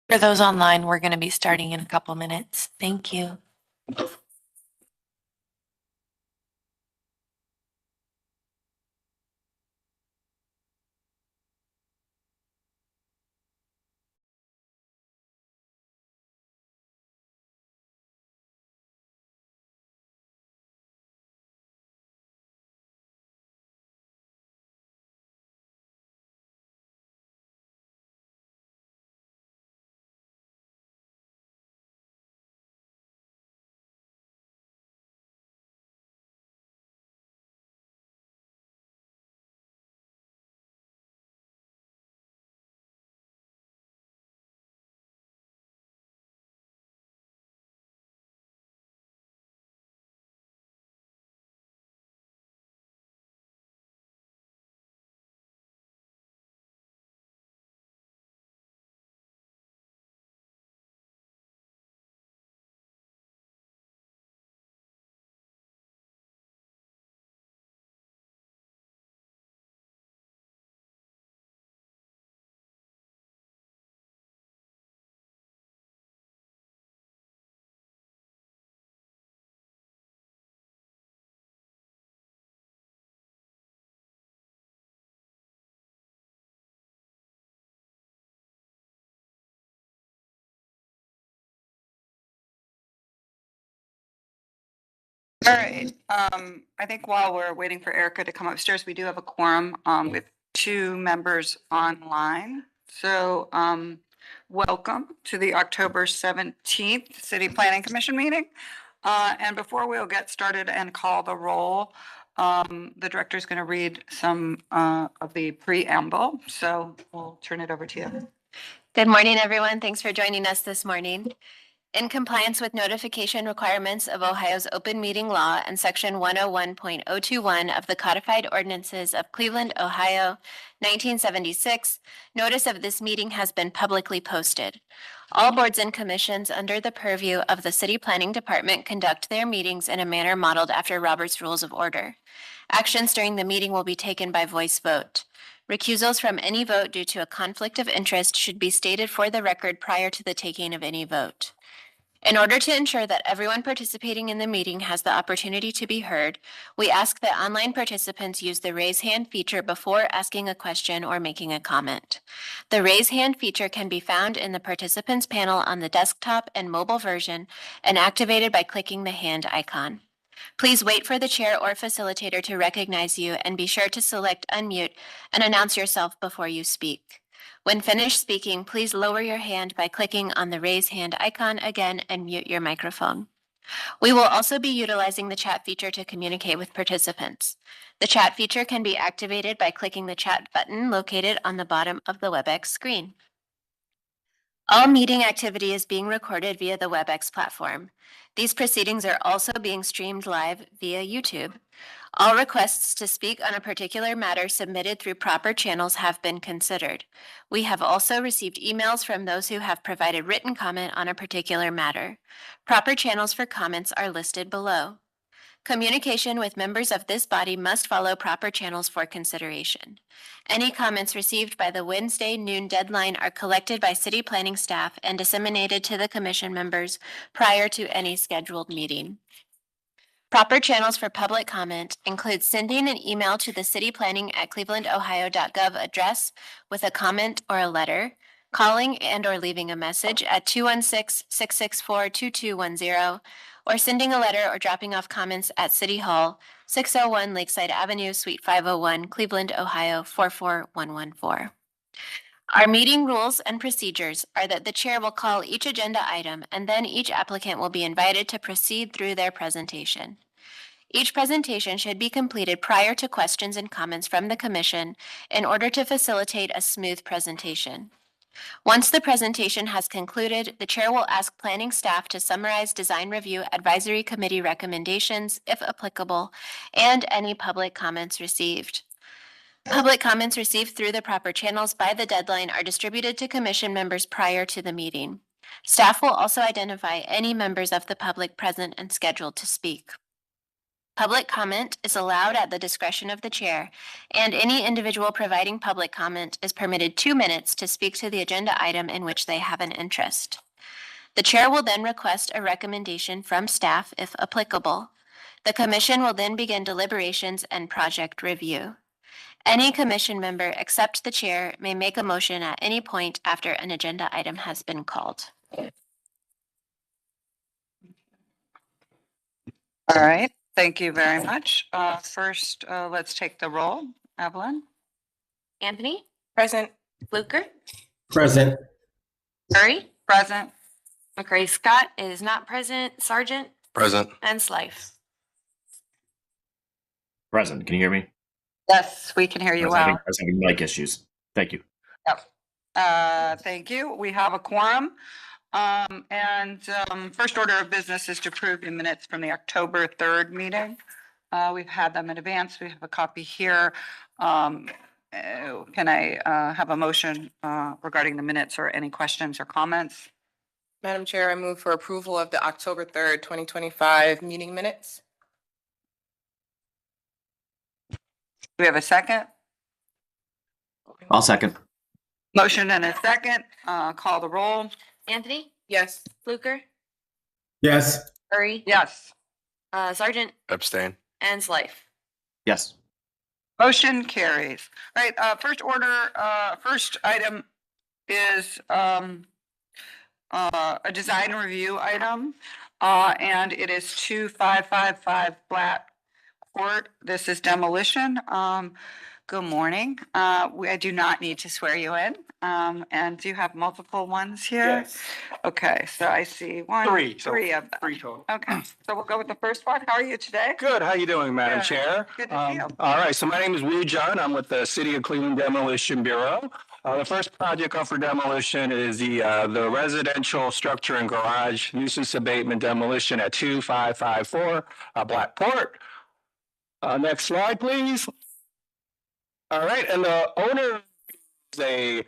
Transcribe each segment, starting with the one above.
For those online, we're going to be starting in a couple minutes. Thank you. All right, I think while we're waiting for Erica to come upstairs, we do have a quorum, with two members online. So, welcome to the October 17th City Planning Commission meeting. And before we'll get started and call the roll, the director is going to read some, of the preamble. So we'll turn it over to you. Good morning, everyone. Thanks for joining us this morning. In compliance with notification requirements of Ohio's open meeting law and section 101.021 of the codified ordinances of Cleveland, Ohio, 1976, notice of this meeting has been publicly posted. All boards and commissions under the purview of the City Planning Department conduct their meetings in a manner modeled after Robert's Rules of Order. Actions during the meeting will be taken by voice vote. Recusals from any vote due to a conflict of interest should be stated for the record prior to the taking of any vote. In order to ensure that everyone participating in the meeting has the opportunity to be heard, we ask that online participants use the raise hand feature before asking a question or making a comment. The raise hand feature can be found in the participants panel on the desktop and mobile version and activated by clicking the hand icon. Please wait for the chair or facilitator to recognize you and be sure to select unmute and announce yourself before you speak. When finished speaking, please lower your hand by clicking on the raise hand icon again and mute your microphone. We will also be utilizing the chat feature to communicate with participants. The chat feature can be activated by clicking the chat button located on the bottom of the WebEx screen. All meeting activity is being recorded via the WebEx platform. These proceedings are also being streamed live via YouTube. All requests to speak on a particular matter submitted through proper channels have been considered. We have also received emails from those who have provided written comment on a particular matter. Proper channels for comments are listed below. Communication with members of this body must follow proper channels for consideration. Any comments received by the Wednesday noon deadline are collected by city planning staff and disseminated to the commission members prior to any scheduled meeting. Proper channels for public comment include sending an email to the cityplanning@clevelandohio.gov address with a comment or a letter, calling and or leaving a message at 216-664-2210, or sending a letter or dropping off comments at City Hall, 601 Lakeside Avenue, Suite 501, Cleveland, Ohio, 44114. Our meeting rules and procedures are that the chair will call each agenda item and then each applicant will be invited to proceed through their presentation. Each presentation should be completed prior to questions and comments from the commission in order to facilitate a smooth presentation. Once the presentation has concluded, the chair will ask planning staff to summarize design review advisory committee recommendations, if applicable, and any public comments received. Public comments received through the proper channels by the deadline are distributed to commission members prior to the meeting. Staff will also identify any members of the public present and scheduled to speak. Public comment is allowed at the discretion of the chair, and any individual providing public comment is permitted 2 minutes to speak to the agenda item in which they have an interest. The chair will then request a recommendation from staff if applicable. The commission will then begin deliberations and project review. Any commission member except the chair may make a motion at any point after an agenda item has been called. All right, thank you very much. First, let's take the roll. Evelyn? Anthony, Present. Fluker, Present. Curry, Present. McCray Scott is not present, Sergeant, Present. and Slife. Present. Can you hear me? Yes, we can hear you well. I was having mic issues. Thank you. Thank you. We have a quorum. First order of business is to approve the minutes from the October 3rd meeting. We've had them in advance. We have a copy here. Can I have a motion regarding the minutes or any questions or comments? Madam Chair, I move for approval of the October 3rd, 2025 meeting minutes. Do we have a second? I'll second. Motion and a second. Call the roll. Anthony, Yes. Fluker, Yes. Curry, Yes. Sergeant, Abstain. and Slife. Yes. Motion carries. All right, first item is a design review item, and it is 2555 Blatt Court. This is demolition. Good morning. I do not need to swear you in. And do you have multiple ones here? Yes, Okay, so I see three. three of them. 3 total. Okay, so we'll go with the first one. How are you today? Good. How you doing, Madam Good. Chair? Good to see you. All right. So my name is Wu John. I'm with the City of Cleveland Demolition Bureau. The first project up for demolition is the residential structure and garage nuisance abatement demolition at 2554 Black Court. Next slide, please. All right, and the owner is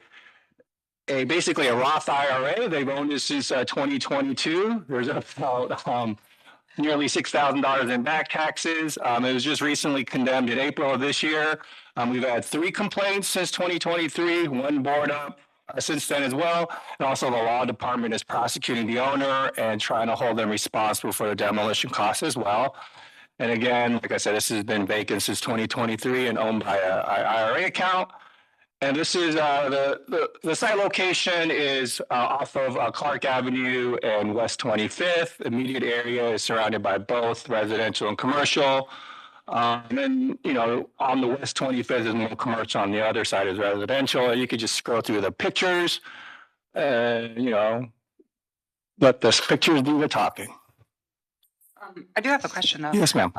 basically a Roth IRA. They've owned this since 2022. There's about nearly $6,000 in back taxes. It was just recently condemned in April of this year. We've had 3 complaints since 2023, 1 board up since then as well. And also the law department is prosecuting the owner and trying to hold them responsible for the demolition costs as well. And again, like I said, this has been vacant since 2023 and owned by a IRA account. And this is the site location is off of Clark Avenue and West 25th. Immediate area is surrounded by both residential and commercial. And on the West 25th is more commercial. On the other side is residential. You could just scroll through the pictures, let the pictures do the talking. I do have a question though. Yes, ma'am.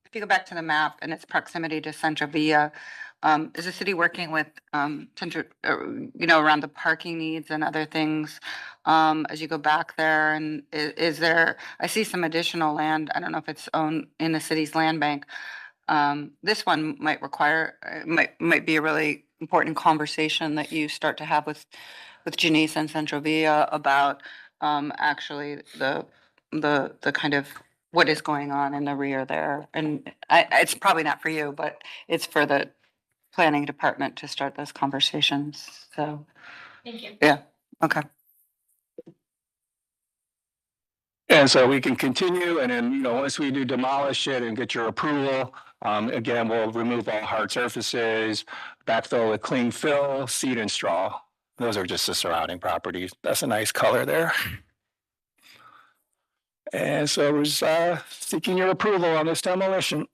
If you go back to the map and its proximity to Central Villa, is the city working with around the parking needs and other things as you go back there? And is there? I see some additional land. I don't know if it's owned in the city's land bank. This one might require might be a really important conversation that you start to have with Janice and Central Villa about actually the kind of what is going on in the rear there. And it's probably not for you, but it's for the planning department to start those conversations. So, Thank you. yeah, okay. And so we can continue, and then, once we do demolish it and get your approval, again, we'll remove all hard surfaces, backfill with clean fill, seed and straw. Those are just the surrounding properties. That's a nice color there. And so we're seeking your approval on this demolition.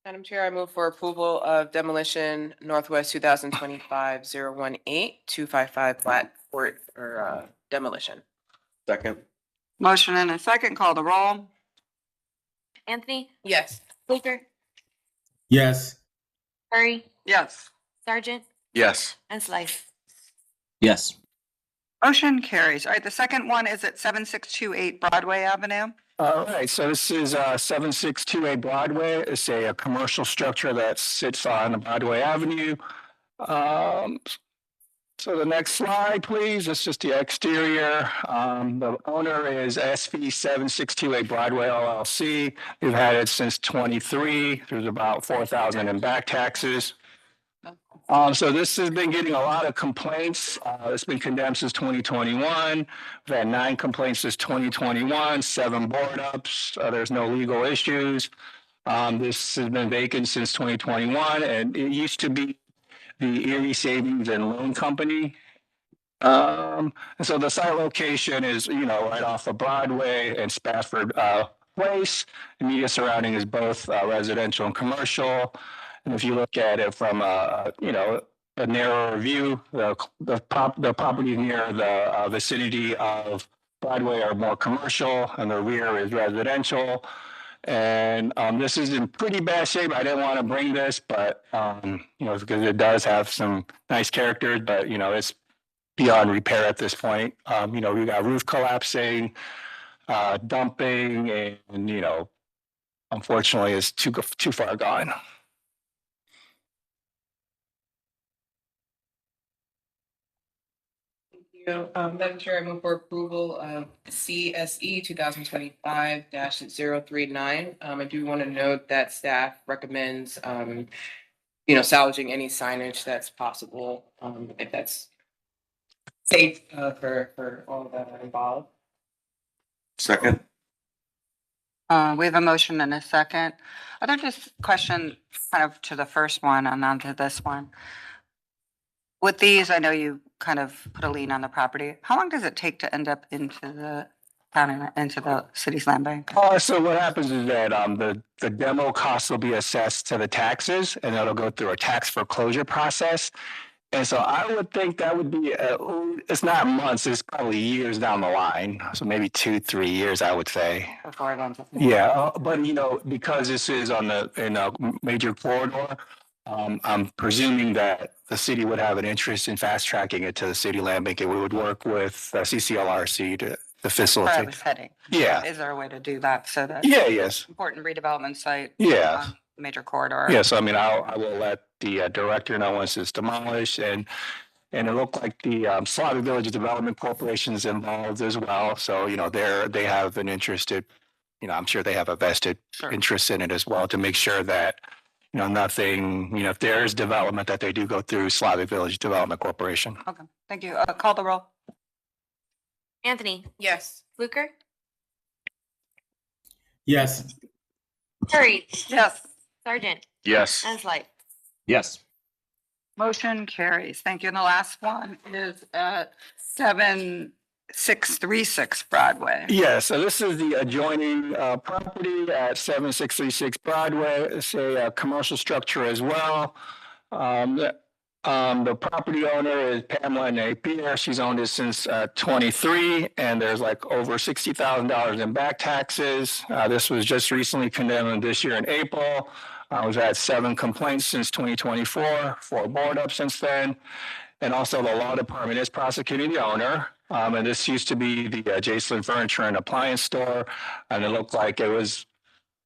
Madam Chair, I move for approval of demolition Northwest 2025-018, 255 Blatt Court or demolition. Second. Motion and a second, call the roll. Anthony, Yes. Fluker, Yes. Curry, Yes. Sergeant, Yes. and Slife. Yes. Motion carries. All right, the second one is at 7628 Broadway Avenue. All right, so this is 7628 Broadway. It's a commercial structure that sits on Broadway Avenue. So the next slide, please. It's just the exterior. The owner is SV 7628 Broadway LLC. We've had it since 23. There's about 4,000 in back taxes. So this has been getting a lot of complaints. It's been condemned since 2021. We've had 9 complaints since 2021, 7 board ups. There's no legal issues. This has been vacant since 2021, and it used to be the Erie Savings and Loan Company. And so the site location is, right off of Broadway and Spafford Place. Immediate surrounding is both residential and commercial. And if you look at it from a narrower view, the property near the vicinity of Broadway are more commercial, and the rear is residential. And this is in pretty bad shape. I didn't want to bring this, but because it does have some nice characters, but it's beyond repair at this point. We got roof collapsing, dumping, and unfortunately, it's too far gone. Madam Chair, I move for approval of CSE 2025-039. I do want to note that staff recommends, salvaging any signage that's possible, if that's safe for all that are involved. Second. We have a motion and a second. Other just question kind of to the first one and on to this one. With these, I know you kind of put a lien on the property. How long does it take to end up into the county, into the city's land bank? So what happens is that the demo costs will be assessed to the taxes, and it'll go through a tax foreclosure process. And so I would think that would be, it's not months, it's probably years down the line. So maybe 2-3 years, I would say. Before it ends up. Yeah, but because this is in a major corridor, I'm presuming that the city would have an interest in fast tracking it to the city land bank, and we would work with CCLRC to Where I facilitate. was heading. Yeah. Is there a way to do that so that? Yeah, yes. Important redevelopment site. Yeah. on the Major corridor. Yeah, so I will let the director know once it's demolished, and it looked like the Slavic Village Development Corporation is involved as well. So, they have an interested, I'm sure they have a vested Sure. interest in it as well to make sure that, nothing, if there is development that they do go through Slavic Village Development Corporation. Okay, thank you. Call the roll. Anthony, Yes. Fluker, Yes. Curry, Yes. Sergeant, Yes. Esley. Yes. Motion carries. Thank you. And the last one is 7636 Broadway. Yeah, so this is the adjoining property at 7636 Broadway. It's a commercial structure as well. The property owner is Pamela Napier. She's owned it since 23, and there's like over $60,000 in back taxes. This was just recently condemned this year in April. We've had 7 complaints since 2024, 4 board ups since then. And also the law department is prosecuting the owner. And this used to be the Jason Furniture and Appliance Store, and it looked like it was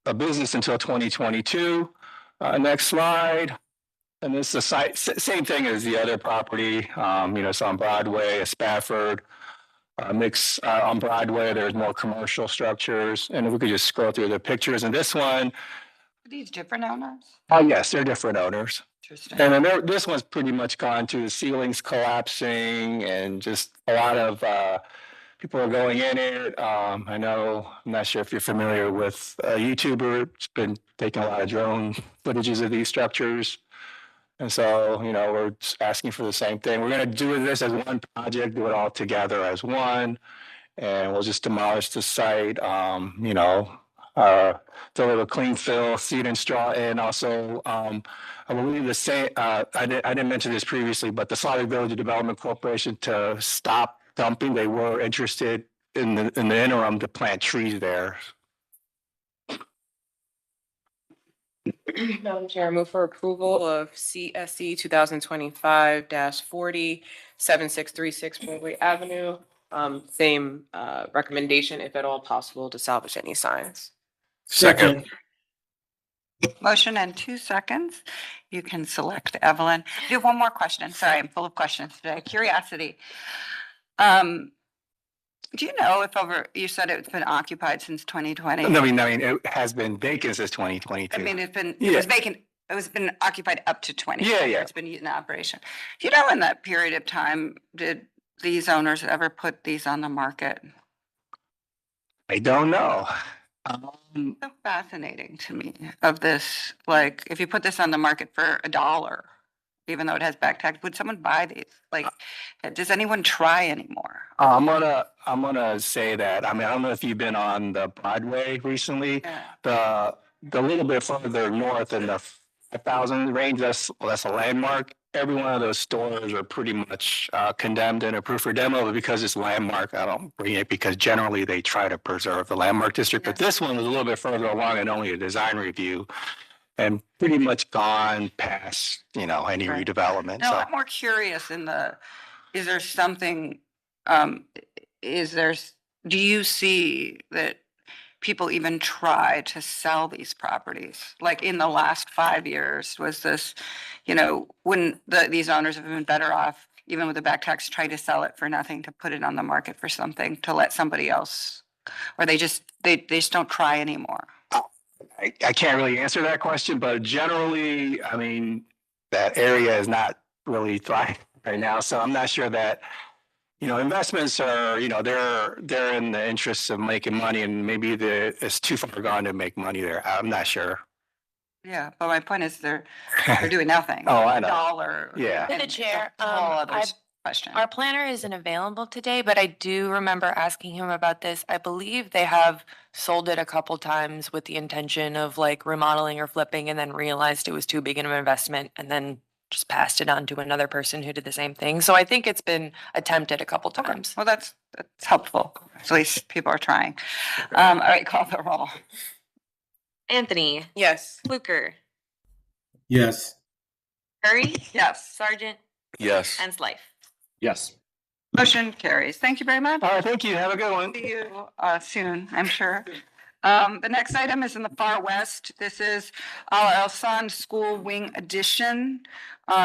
a business until 2022. Next slide. And this is the site, same thing as the other property. It's on Broadway, Spafford. Mix on Broadway, there's more commercial structures. And if we could just scroll through the pictures, and this one. Are these different owners? Oh, yes, they're different owners. Interesting. And then this one's pretty much gone to the ceilings collapsing, and just a lot of people are going in it. I'm not sure if you're familiar with a YouTuber. It's been taking a lot of drone footages of these structures. And so, we're just asking for the same thing. We're going to do this as one project, do it all together as one, and we'll just demolish the site, deliver clean fill, seed and straw, and also, I believe the same, I didn't mention this previously, but the Slavic Village Development Corporation, to stop dumping, they were interested in the interim to plant trees there. Madam Chair, I move for approval of CSE 2025-40, 7636 Broadway Avenue. Same recommendation, if at all possible, to salvage any signs. Second. Motion and 2 seconds. You can select Evelyn. I do have one more question. Sorry, I'm full of questions today. Curiosity. Do you know if you said it's been occupied since 2020? I mean, it has been vacant since 2022. I mean, it Yeah. was vacant, it was been occupied up to 20. Yeah, yeah. It's been in operation. Do you know in that period of time, did these owners ever put these on the market? I don't know. So fascinating to me of this, like, if you put this on the market for $1, even though it has back tax, would someone buy these? Like, does anyone try anymore? I'm gonna say that. I mean, I don't know if you've been on the Broadway recently. Yeah. The little bit further north in the 5,000 range, that's a landmark. Every one of those stores are pretty much condemned and approved for demo, but because it's landmark, I don't bring it because generally they try to preserve the landmark district. But this one was a little bit further along and only a design review and pretty much gone past, any Right. redevelopment. No, So I'm more curious is there something, do you see that people even try to sell these properties? Like in the last 5 years, was this, wouldn't these owners have been better off, even with the back tax, try to sell it for nothing, to put it on the market for something, to let somebody else? Or they just don't try anymore? I can't really answer that question, but generally, I mean, that area is not really thriving right now. So I'm not sure that, investments are, they're in the interests of making money and maybe it's too far gone to make money there. I'm not sure. Yeah, but my point is they're doing nothing. Oh, I know. $1. Yeah. Through the chair, That's a whole other question. Our planner isn't available today, but I do remember asking him about this. I believe they have sold it a couple times with the intention of like remodeling or flipping and then realized it was too big of an investment and then just passed it on to another person who did the same thing. So I think it's been attempted a couple times. Well, that's helpful. At least people are trying. All right, call the roll. Anthony, Yes. Fluker, Yes. Curry, Yes. Sergeant, Yes. and Slife. Yes. Motion carries. Thank you very much. All right, thank you. Have a good one. See you soon, I'm sure. The next item is in the far west. This is Ihsan School Wing Addition.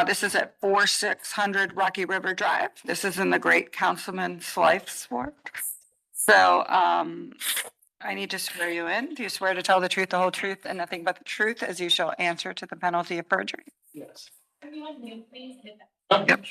This is at 4600 Rocky River Drive. This is in the Great Councilman Slife's ward. So I need to swear you in. Do you swear to tell the truth, the whole truth, and nothing but the truth, as you shall answer to the penalty of perjury? Yes. Yep.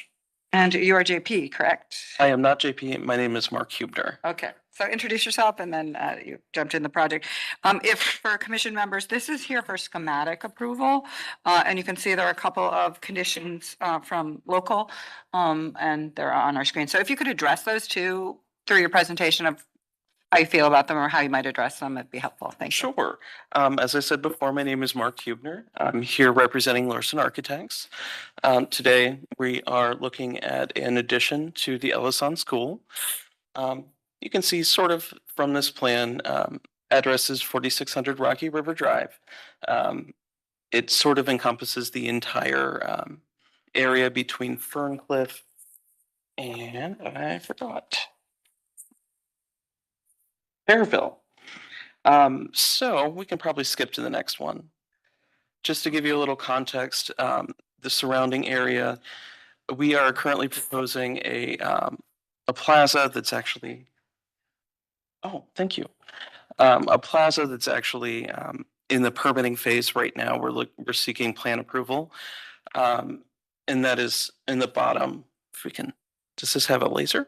And you are JP, correct? I am not JP. My name is Mark Hubner. Okay, so introduce yourself and then you jumped in the project. If for commission members, this is here for schematic approval. And you can see there are a couple of conditions from local and they're on our screen. So if you could address those two through your presentation of how you feel about them or how you might address them, it'd be helpful. Thank you. Sure. As I said before, my name is Mark Hubner. I'm here representing Larson Architects. Today, we are looking at an addition to the Ihsan School. You can see sort of from this plan, address is 4600 Rocky River Drive. It sort of encompasses the entire area between Ferncliff and, I forgot, Fairville. So we can probably skip to the next one. Just to give you a little context, the surrounding area, we are currently proposing a plaza that's actually, oh, thank you. A plaza that's actually in the permitting phase right now. We're seeking plan approval. And that is in the bottom. If we can, does this have a laser?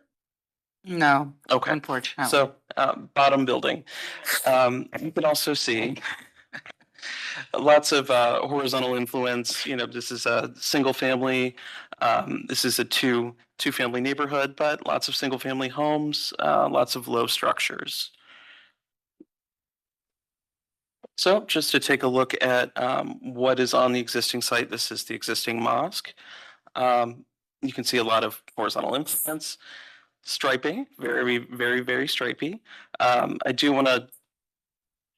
No, Okay. unfortunately. So, bottom building. You can also see lots of horizontal influence. This is a single family. This is a two-family neighborhood, but lots of single family homes, lots of low structures. So just to take a look at what is on the existing site, this is the existing mosque. You can see a lot of horizontal influence. Striping, very, very, very stripy. I do want to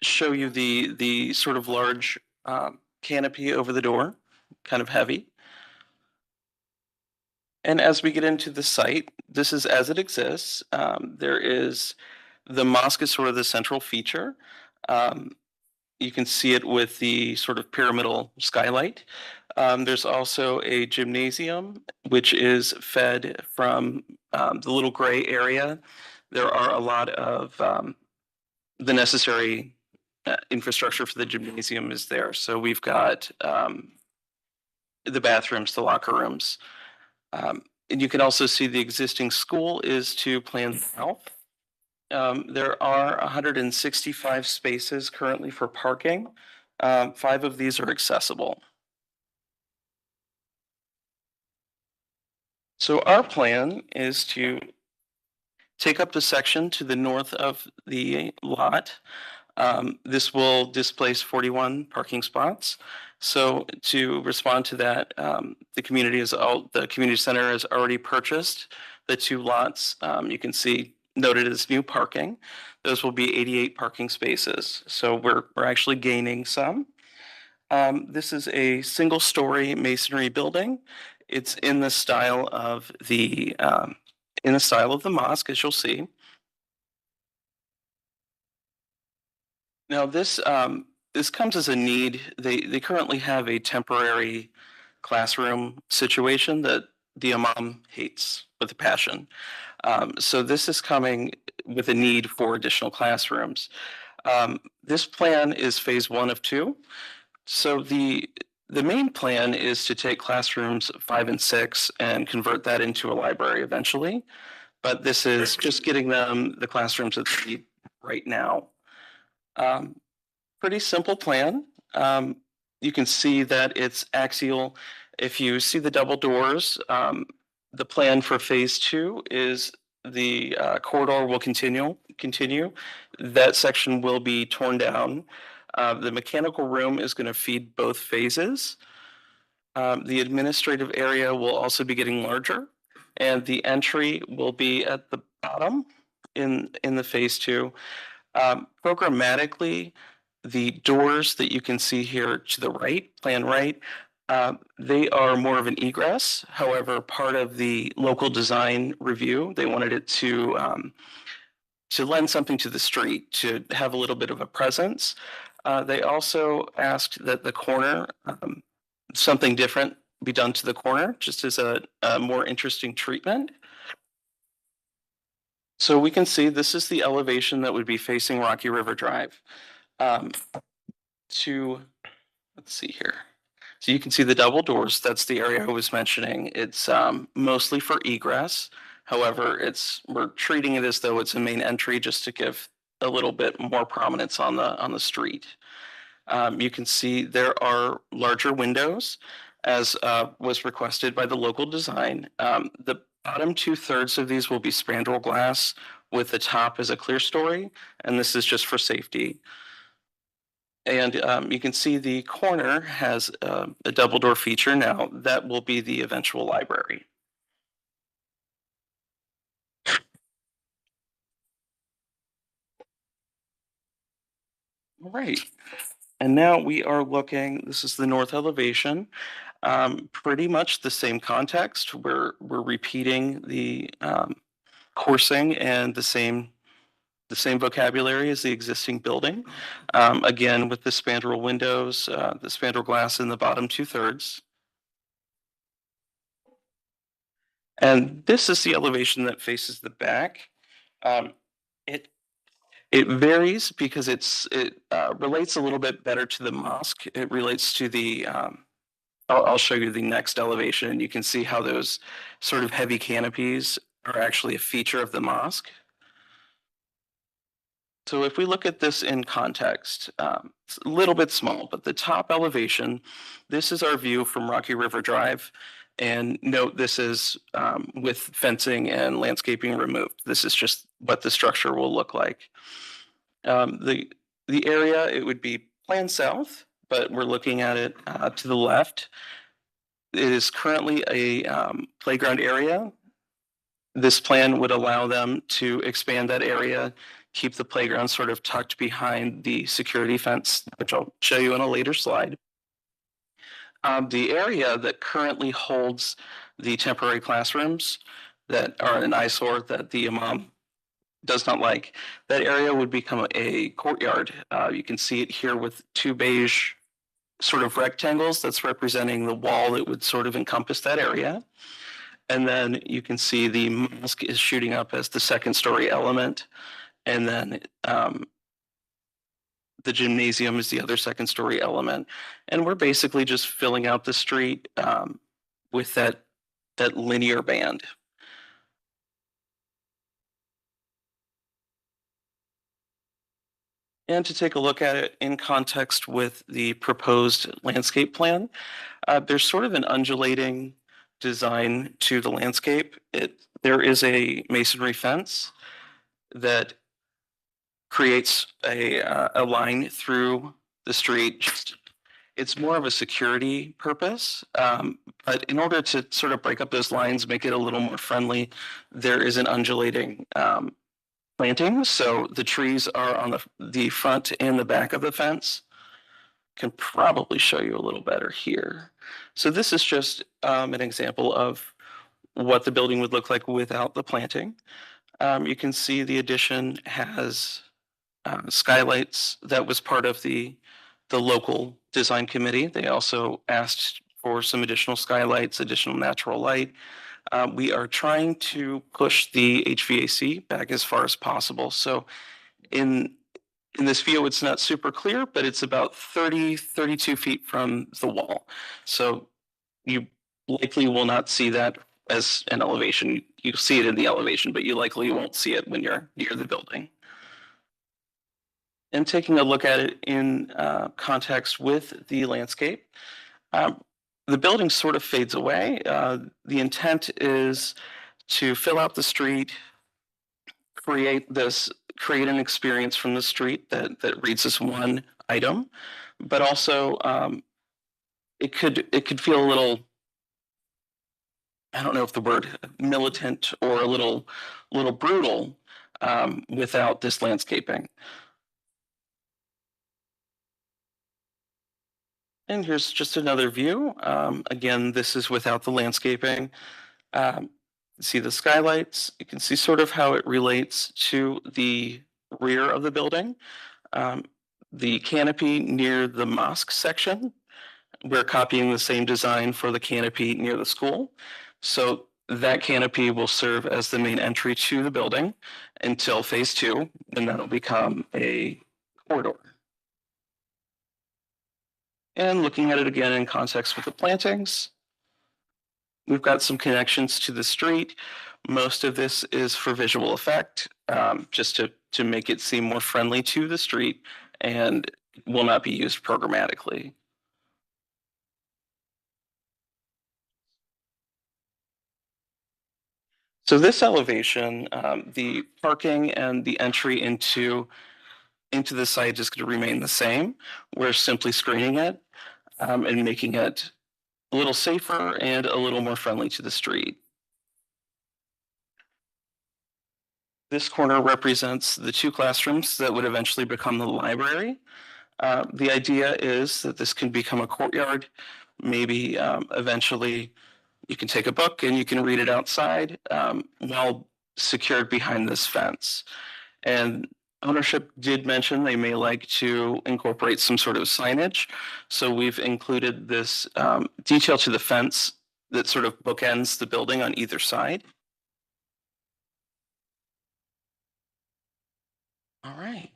show you the sort of large canopy over the door, kind of heavy. And as we get into the site, this is as it exists. The mosque is sort of the central feature. You can see it with the sort of pyramidal skylight. There's also a gymnasium, which is fed from the little gray area. There are a lot of the necessary infrastructure for the gymnasium is there. So we've got the bathrooms, the locker rooms. And you can also see the existing school is to plan south. There are 165 spaces currently for parking. 5 of these are accessible. So our plan is to take up the section to the north of the lot. This will displace 41 parking spots. So to respond to that, the community center has already purchased the 2 lots. You can see noted as new parking. Those will be 88 parking spaces. So we're actually gaining some. This is a single-story masonry building. It's in the style of the mosque, as you'll see. Now this comes as a need. They currently have a temporary classroom situation that the imam hates with a passion. So this is coming with a need for additional classrooms. This plan is phase 1 of 2. So the main plan is to take classrooms 5 and 6 and convert that into a library eventually. But this is just getting them the classrooms that they need right now. Pretty simple plan. You can see that it's axial. If you see the double doors, the plan for phase 2 is the corridor will continue. That section will be torn down. The mechanical room is going to feed both phases. The administrative area will also be getting larger, and the entry will be at the bottom in the phase 2. Programmatically, the doors that you can see here to the right, plan right, they are more of an egress. However, part of the local design review, they wanted it to lend something to the street, to have a little bit of a presence. They also asked that the corner, something different be done to the corner, just as a more interesting treatment. So we can see this is the elevation that would be facing Rocky River Drive. Let's see here. So you can see the double doors. That's the area I was mentioning. It's mostly for egress. However, we're treating it as though it's a main entry just to give a little bit more prominence on the street. You can see there are larger windows, as was requested by the local design. The bottom 2/3 of these will be spandrel glass, with the top as a clear story, and this is just for safety. And you can see the corner has a double door feature now. That will be the eventual library. All right. And now we are looking, this is the north elevation. Pretty much the same context. We're repeating the coursing and the same vocabulary as the existing building. Again, with the spandrel windows, the spandrel glass in the bottom 2/3. And this is the elevation that faces the back. It varies because it relates a little bit better to the mosque. It relates to the, I'll show you the next elevation, and you can see how those sort of heavy canopies are actually a feature of the mosque. So if we look at this in context, it's a little bit small, but the top elevation, this is our view from Rocky River Drive. And note this is with fencing and landscaping removed. This is just what the structure will look like. The area, it would be planned south, but we're looking at it to the left. It is currently a playground area. This plan would allow them to expand that area, keep the playground sort of tucked behind the security fence, which I'll show you in a later slide. The area that currently holds the temporary classrooms that are an eyesore that the imam does not like. That area would become a courtyard. You can see it here with two beige sort of rectangles that's representing the wall that would sort of encompass that area. And then you can see the mosque is shooting up as the second story element. And then the gymnasium is the other second story element. And we're basically just filling out the street with that linear band. And to take a look at it in context with the proposed landscape plan, there's sort of an undulating design to the landscape. There is a masonry fence that creates a line through the street. It's more of a security purpose, but in order to sort of break up those lines, make it a little more friendly, there is an undulating planting. So the trees are on the front and the back of the fence. Can probably show you a little better here. So this is just an example of what the building would look like without the planting. You can see the addition has skylights. That was part of the local design committee. They also asked for some additional skylights, additional natural light. We are trying to push the HVAC back as far as possible. So in this view, it's not super clear, but it's about 32 feet from the wall. So you likely will not see that as an elevation. You'll see it in the elevation, but you likely won't see it when you're near the building. And taking a look at it in context with the landscape, the building sort of fades away. The intent is to fill out the street, create an experience from the street that reads as one item, but also it could feel a little, I don't know if the word militant or a little brutal without this landscaping. And here's just another view. Again, this is without the landscaping. See the skylights. You can see sort of how it relates to the rear of the building. The canopy near the mosque section, we're copying the same design for the canopy near the school. So that canopy will serve as the main entry to the building until phase 2, and that'll become a corridor. And looking at it again in context with the plantings, we've got some connections to the street. Most of this is for visual effect, just to make it seem more friendly to the street and will not be used programmatically. So this elevation, the parking and the entry into the site is going to remain the same. We're simply screening it and making it a little safer and a little more friendly to the street. This corner represents the 2 classrooms that would eventually become the library. The idea is that this can become a courtyard. Maybe eventually you can take a book and you can read it outside while secured behind this fence. And ownership did mention they may like to incorporate some sort of signage. So we've included this detail to the fence that sort of bookends the building on either side. All right.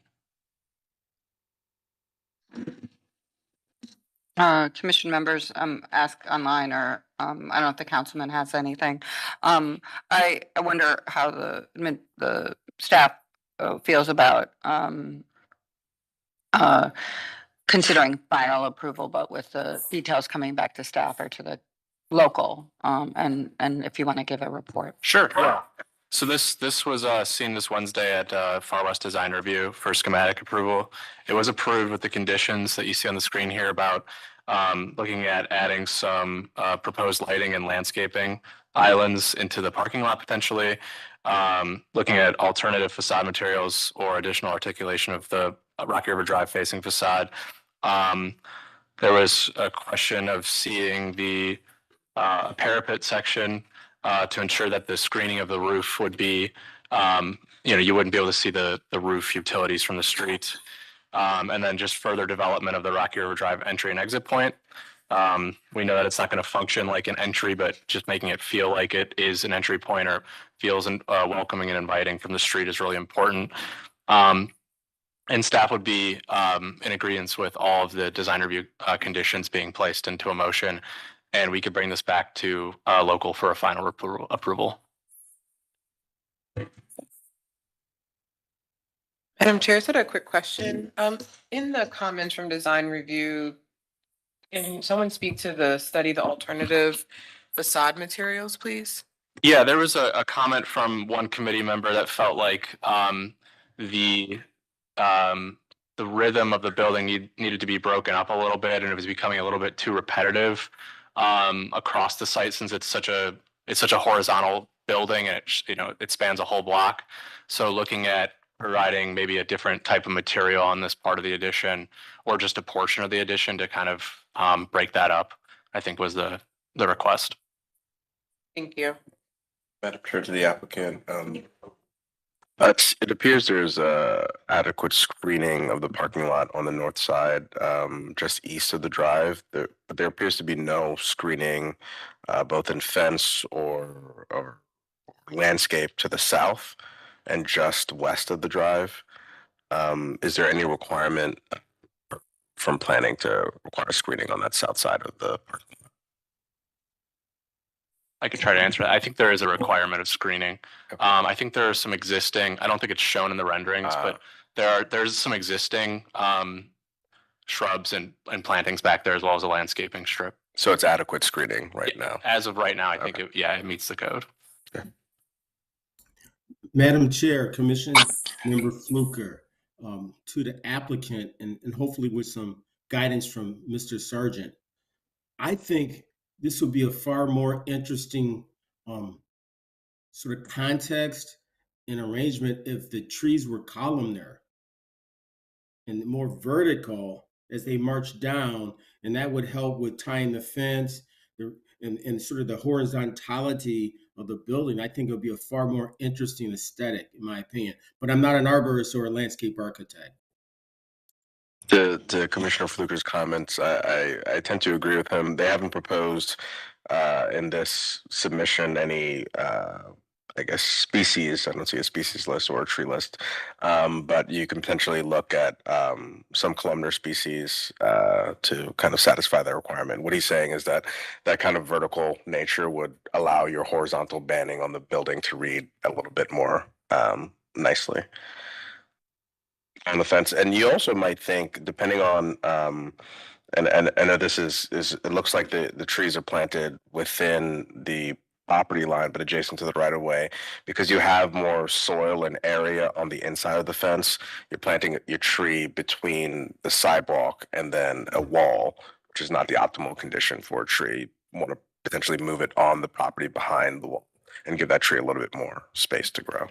Commission members, ask online or, I don't know if the councilman has anything. I wonder how the staff feels about, considering final approval, but with the details coming back to staff or to the local, and if you want to give a report. Sure. Yeah. So this was seen this Wednesday at Far West Design Review for schematic approval. It was approved with the conditions that you see on the screen here about looking at adding some proposed lighting and landscaping islands into the parking lot potentially, looking at alternative facade materials or additional articulation of the Rocky River Drive facing facade. There was a question of seeing the parapet section to ensure that the screening of the roof would be you wouldn't be able to see the roof utilities from the street. And then just further development of the Rocky River Drive entry and exit point. We know that it's not going to function like an entry, but just making it feel like it is an entry point or feels welcoming and inviting from the street is really important. And staff would be in agreement with all of the design review conditions being placed into a motion, and we could bring this back to local for a final approval. Madam Chair, I just had a quick question. In the comments from design review, can someone speak to the study, the alternative facade materials, please? Yeah, there was a comment from one committee member that felt like the rhythm of the building needed to be broken up a little bit, and it was becoming a little bit too repetitive across the site since it's such a horizontal building and it spans a whole block. So looking at providing maybe a different type of material on this part of the addition or just a portion of the addition to kind of break that up, I think was the request. Thank you. Madam Chair, to the applicant, it appears there's adequate screening of the parking lot on the north side, just east of the drive. But there appears to be no screening, both in fence or landscape to the south and just west of the drive. Is there any requirement from planning to require screening on that south side of the parking lot? I could try to answer that. I think there is a requirement of screening. I think there are some existing, I don't think it's shown in the renderings, but there's some existing shrubs and plantings back there as well as a landscaping strip. So it's adequate screening right now. As of right now, I think it meets the code. Madam Chair, Commissioner Member Fluker, to the applicant, and hopefully with some guidance from Mr. Sargent, I think this would be a far more interesting sort of context and arrangement if the trees were columnar and more vertical as they march down, and that would help with tying the fence and sort of the horizontality of the building. I think it would be a far more interesting aesthetic, in my opinion. But I'm not an arborist or a landscape architect. To Commissioner Fluker's comments, I tend to agree with him. They haven't proposed in this submission any, I guess, species. I don't see a species list or a tree list, but you can potentially look at some columnar species to kind of satisfy that requirement. What he's saying is that that kind of vertical nature would allow your horizontal banding on the building to read a little bit more nicely on the fence. And you also might think, depending on and I know this is it looks like the trees are planted within the property line but adjacent to the right of way, because you have more soil and area on the inside of the fence. You're planting your tree between the sidewalk and then a wall, which is not the optimal condition for a tree. You want to potentially move it on the property behind the wall and give that tree a little bit more space to grow.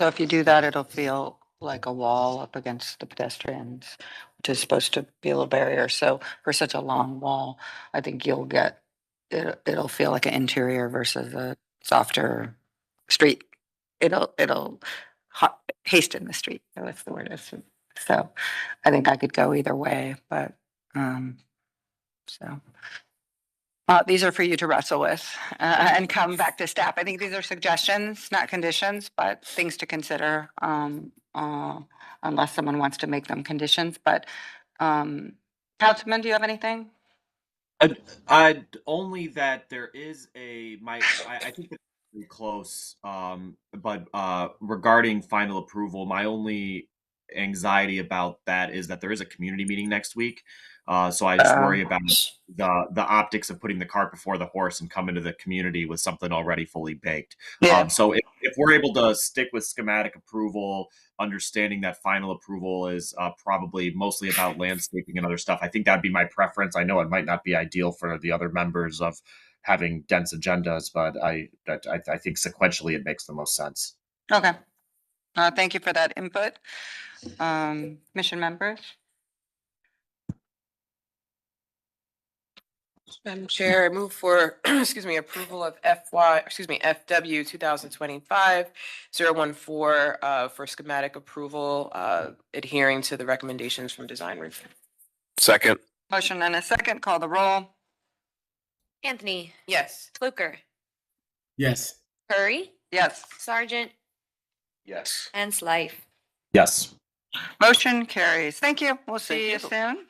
So if you do that, it'll feel like a wall up against the pedestrians, which is supposed to be a little barrier. So for such a long wall, I think you'll get, it'll feel like an interior versus a softer street. It'll hasten the street. That's the word is. So I think I could go either way, but so. These are for you to wrestle with and come back to staff. I think these are suggestions, not conditions, but things to consider unless someone wants to make them conditions. But Councilman, do you have anything? I only that there is I think it's pretty close. But regarding final approval, my only anxiety about that is that there is a community meeting next week. So I just worry about the optics of putting the cart before the horse and coming to the community with something already fully baked. Yeah. So if we're able to stick with schematic approval, understanding that final approval is probably mostly about landscaping and other stuff, I think that'd be my preference. I know it might not be ideal for the other members of having dense agendas, but I think sequentially it makes the most sense. Okay. Thank you for that input. Mission members? Madam Chair, I move for, excuse me, approval of FW 2025-014 for schematic approval, adhering to the recommendations from design review. Second. Motion and a second, call the roll. Anthony, Yes. Fluker, Yes. Curry, Yes. Sargent, Yes. and Slife. Yes. Motion carries. Thank you. We'll see you Thank soon.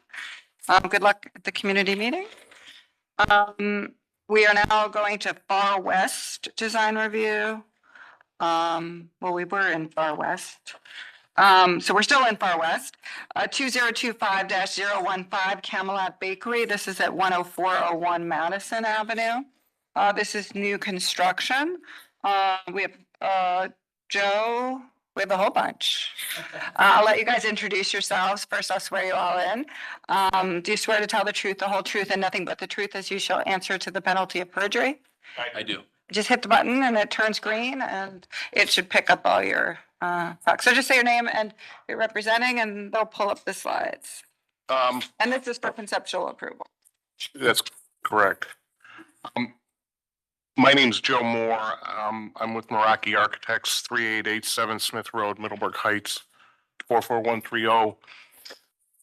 Good luck at the community meeting. We are now going to Far West Design Review. Well, we were in Far West. So we're still in Far West. 2025-015 Camelot Bakery. This is at 10401 Madison Avenue. This is new construction. We have Joe. We have a whole bunch. I'll let you guys introduce yourselves. First, I'll swear you all in. Do you swear to tell the truth, the whole truth, and nothing but the truth as you shall answer to the penalty of perjury? I do. Just hit the button and it turns green and it should pick up all your facts. So just say your name and you're representing and they'll pull up the slides. And this is for conceptual approval. That's correct. My name's Joe Moore. I'm with Meraki Architects, 3887 Smith Road, Middleburg Heights, 44130.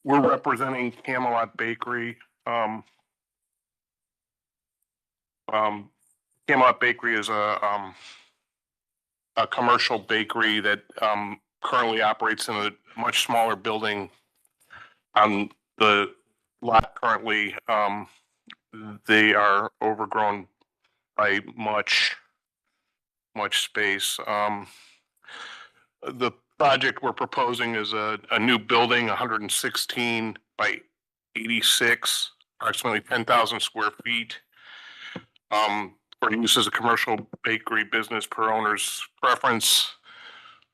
We're representing Camelot Bakery. Camelot Bakery is a commercial bakery that currently operates in a much smaller building on the lot currently. They are overgrown by much space. The project we're proposing is a new building, 116 by 86, approximately 10,000 square feet. For use as a commercial bakery business per owner's preference.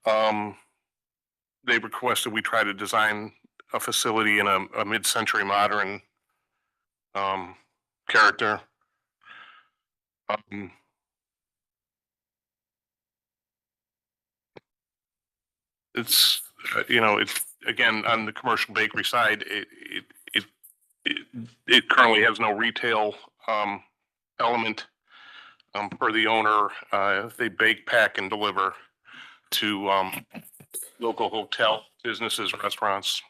They requested we try to design a facility in a mid-century modern character. It's it's again on the commercial bakery side. It currently has no retail element. Per the owner, they bake, pack, and deliver to local hotel businesses, restaurants.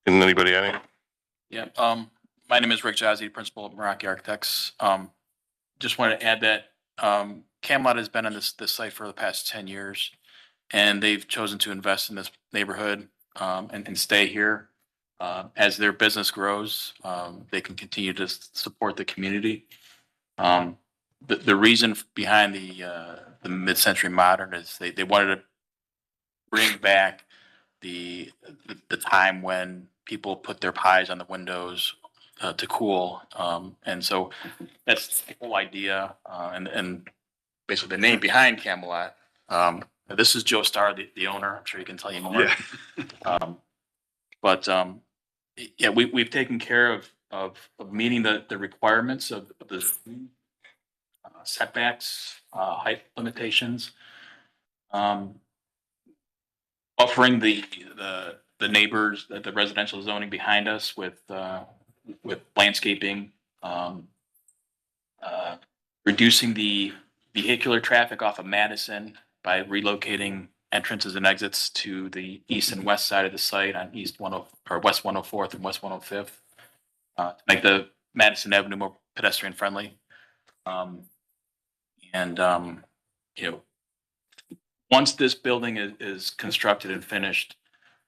Can anybody add anything? Yeah, my name is Rick Jazzy, principal of Meraki Architects. Just wanted to add that Camelot has been on this site for the past 10 years, and they've chosen to invest in this neighborhood and stay here. As their business grows, they can continue to support the community. The reason behind the mid-century modern is they wanted to bring back the time when people put their pies on the windows to cool. And so that's the whole idea. And basically the name behind Camelot. This is Joe Starr, the owner. I'm sure he can tell you more. Yeah. But yeah, we've taken care of meeting the requirements of the setbacks, height limitations. Offering the neighbors, the residential zoning behind us with landscaping, reducing the vehicular traffic off of Madison by relocating entrances and exits to the east and west side of the site on West 104th and West 105th, to make the Madison Avenue more pedestrian friendly. Once this building is constructed and finished,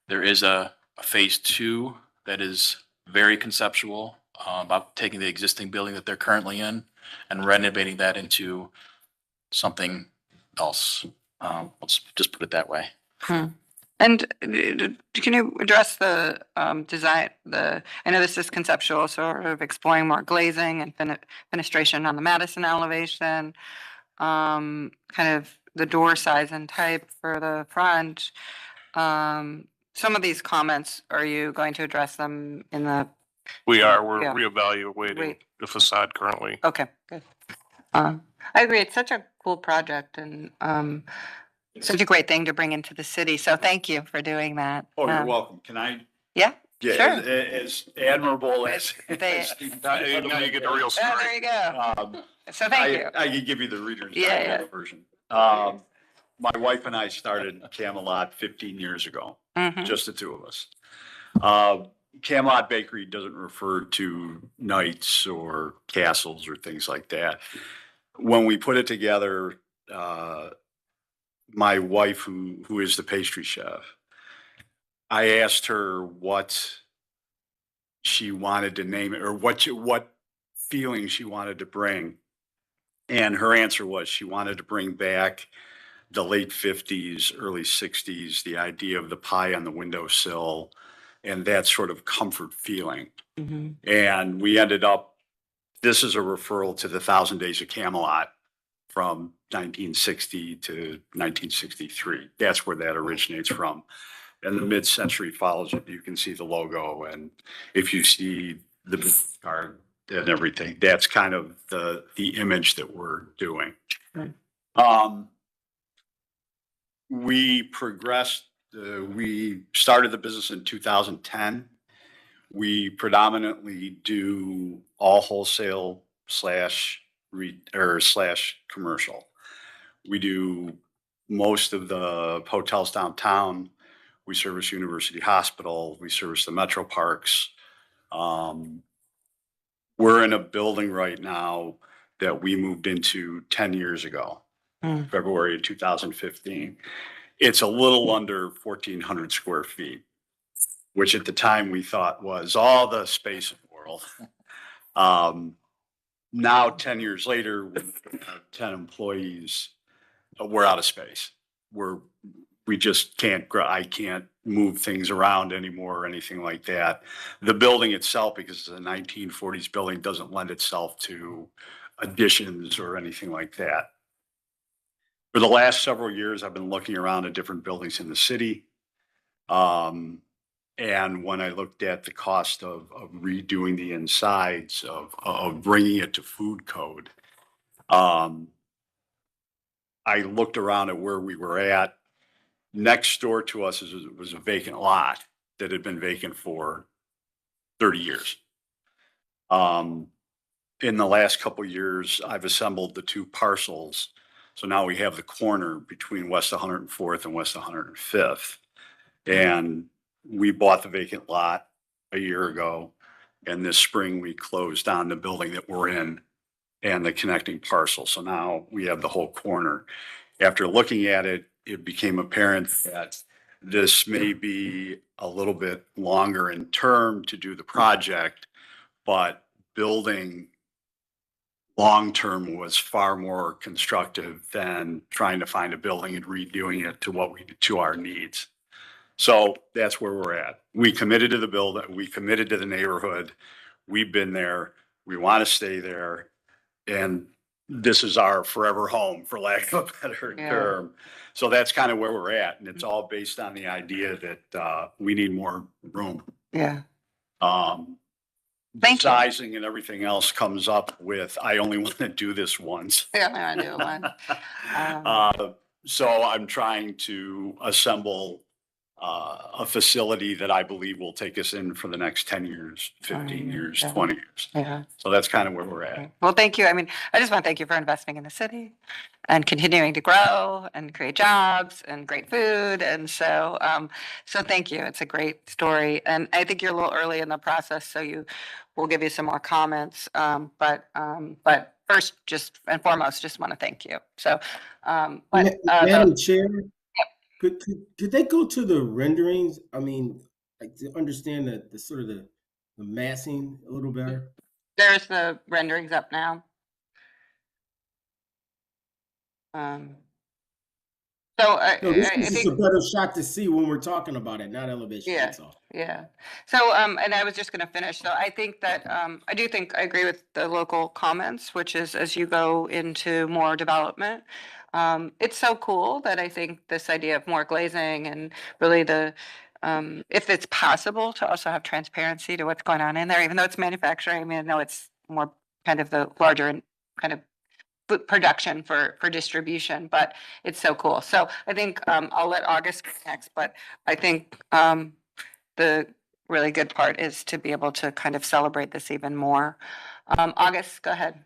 there is a phase 2 that is very conceptual, about taking the existing building that they're currently in and renovating that into something else. Let's just put it that way. And can you address the design, I know this is conceptual, sort of exploring more glazing and fenestration on the Madison elevation, kind of the door size and type for the front. Some of these comments, are you going to address them in the? We're Yeah. reevaluating the facade currently. Okay, good. I agree. It's such a cool project and such a great thing to bring into the city. So thank you for doing that. Oh, you're welcome. Can I? Yeah, Yeah, sure. as admirable as. They- Now you get the real Oh, story. there you go. Um, So thank you. I can give you the Reader's Yeah, Digest version. My wife and I started Camelot 15 years ago, Mhm. just the two of us. Camelot Bakery doesn't refer to knights or castles or things like that. When we put it together, my wife, who is the pastry chef, I asked her what she wanted to name it or what feeling she wanted to bring. And her answer was she wanted to bring back the late 50s, early 60s, the idea of the pie on the windowsill and that sort of comfort feeling. Mhm. And we ended up, this is a referral to the 1,000 Days of Camelot from 1960 to 1963. That's where that originates from. And the mid-century follows it. You can see the logo. And if you see the card and everything, that's kind of the image that we're doing. We progressed, we started the business in 2010. We predominantly do all wholesale slash commercial. We do most of the hotels downtown. We service University Hospital. We service the metro parks. We're in a building right now that we moved into 10 years ago, February of 2015. It's a little under 1,400 square feet, which at the time we thought was all the space in the world. Now, 10 years later, we have 10 employees. We're out of space. We just can't grow. I can't move things around anymore or anything like that. The building itself, because it's a 1940s building, doesn't lend itself to additions or anything like that. For the last several years, I've been looking around at different buildings in the city. And when I looked at the cost of redoing the insides, of bringing it to food code, I looked around at where we were at. Next door to us was a vacant lot that had been vacant for 30 years. In the last couple of years, I've assembled the two parcels. So now we have the corner between West 104th and West 105th. And we bought the vacant lot a year ago. And this spring we closed on the building that we're in and the connecting parcel. So now we have the whole corner. After looking at it, it became apparent that this may be a little bit longer in term to do the project, but building long-term was far more constructive than trying to find a building and redoing it to our needs. So that's where we're at. We committed to the building. We committed to the neighborhood. We've been there. We want to stay there. And this is our forever home, for lack of a better term. So that's kind of where we're at. And it's all based on the idea that we need more room. Yeah. The sizing and everything else comes up with, I only want to do this once. Yeah, I do one. So I'm trying to assemble a facility that I believe will take us in for the next 10 years, 15 years, 20 years. Yeah. So that's kind of where we're at. Well, thank you. I mean, I just want to thank you for investing in the city and continuing to grow and create jobs and great food. And so, so thank you. It's a great story. And I think you're a little early in the process, so we'll give you some more comments. But first, just and foremost, just want to thank you. So, Madam Chair, could they go to the renderings? I mean, like to understand the sort of the massing a little better. There's the renderings up now. So This I is think a better shot to see when we're talking about it, not elevation. Yeah. That's all. Yeah. So, and I was just going to finish. So I think that, I agree with the local comments, which is as you go into more development, it's so cool that I think this idea of more glazing and really if it's possible to also have transparency to what's going on in there, even though it's manufacturing, I mean, I know it's more kind of the larger and kind of food production for distribution, but it's so cool. So I think I'll let August go next, but I think the really good part is to be able to kind of celebrate this even more. August, go ahead.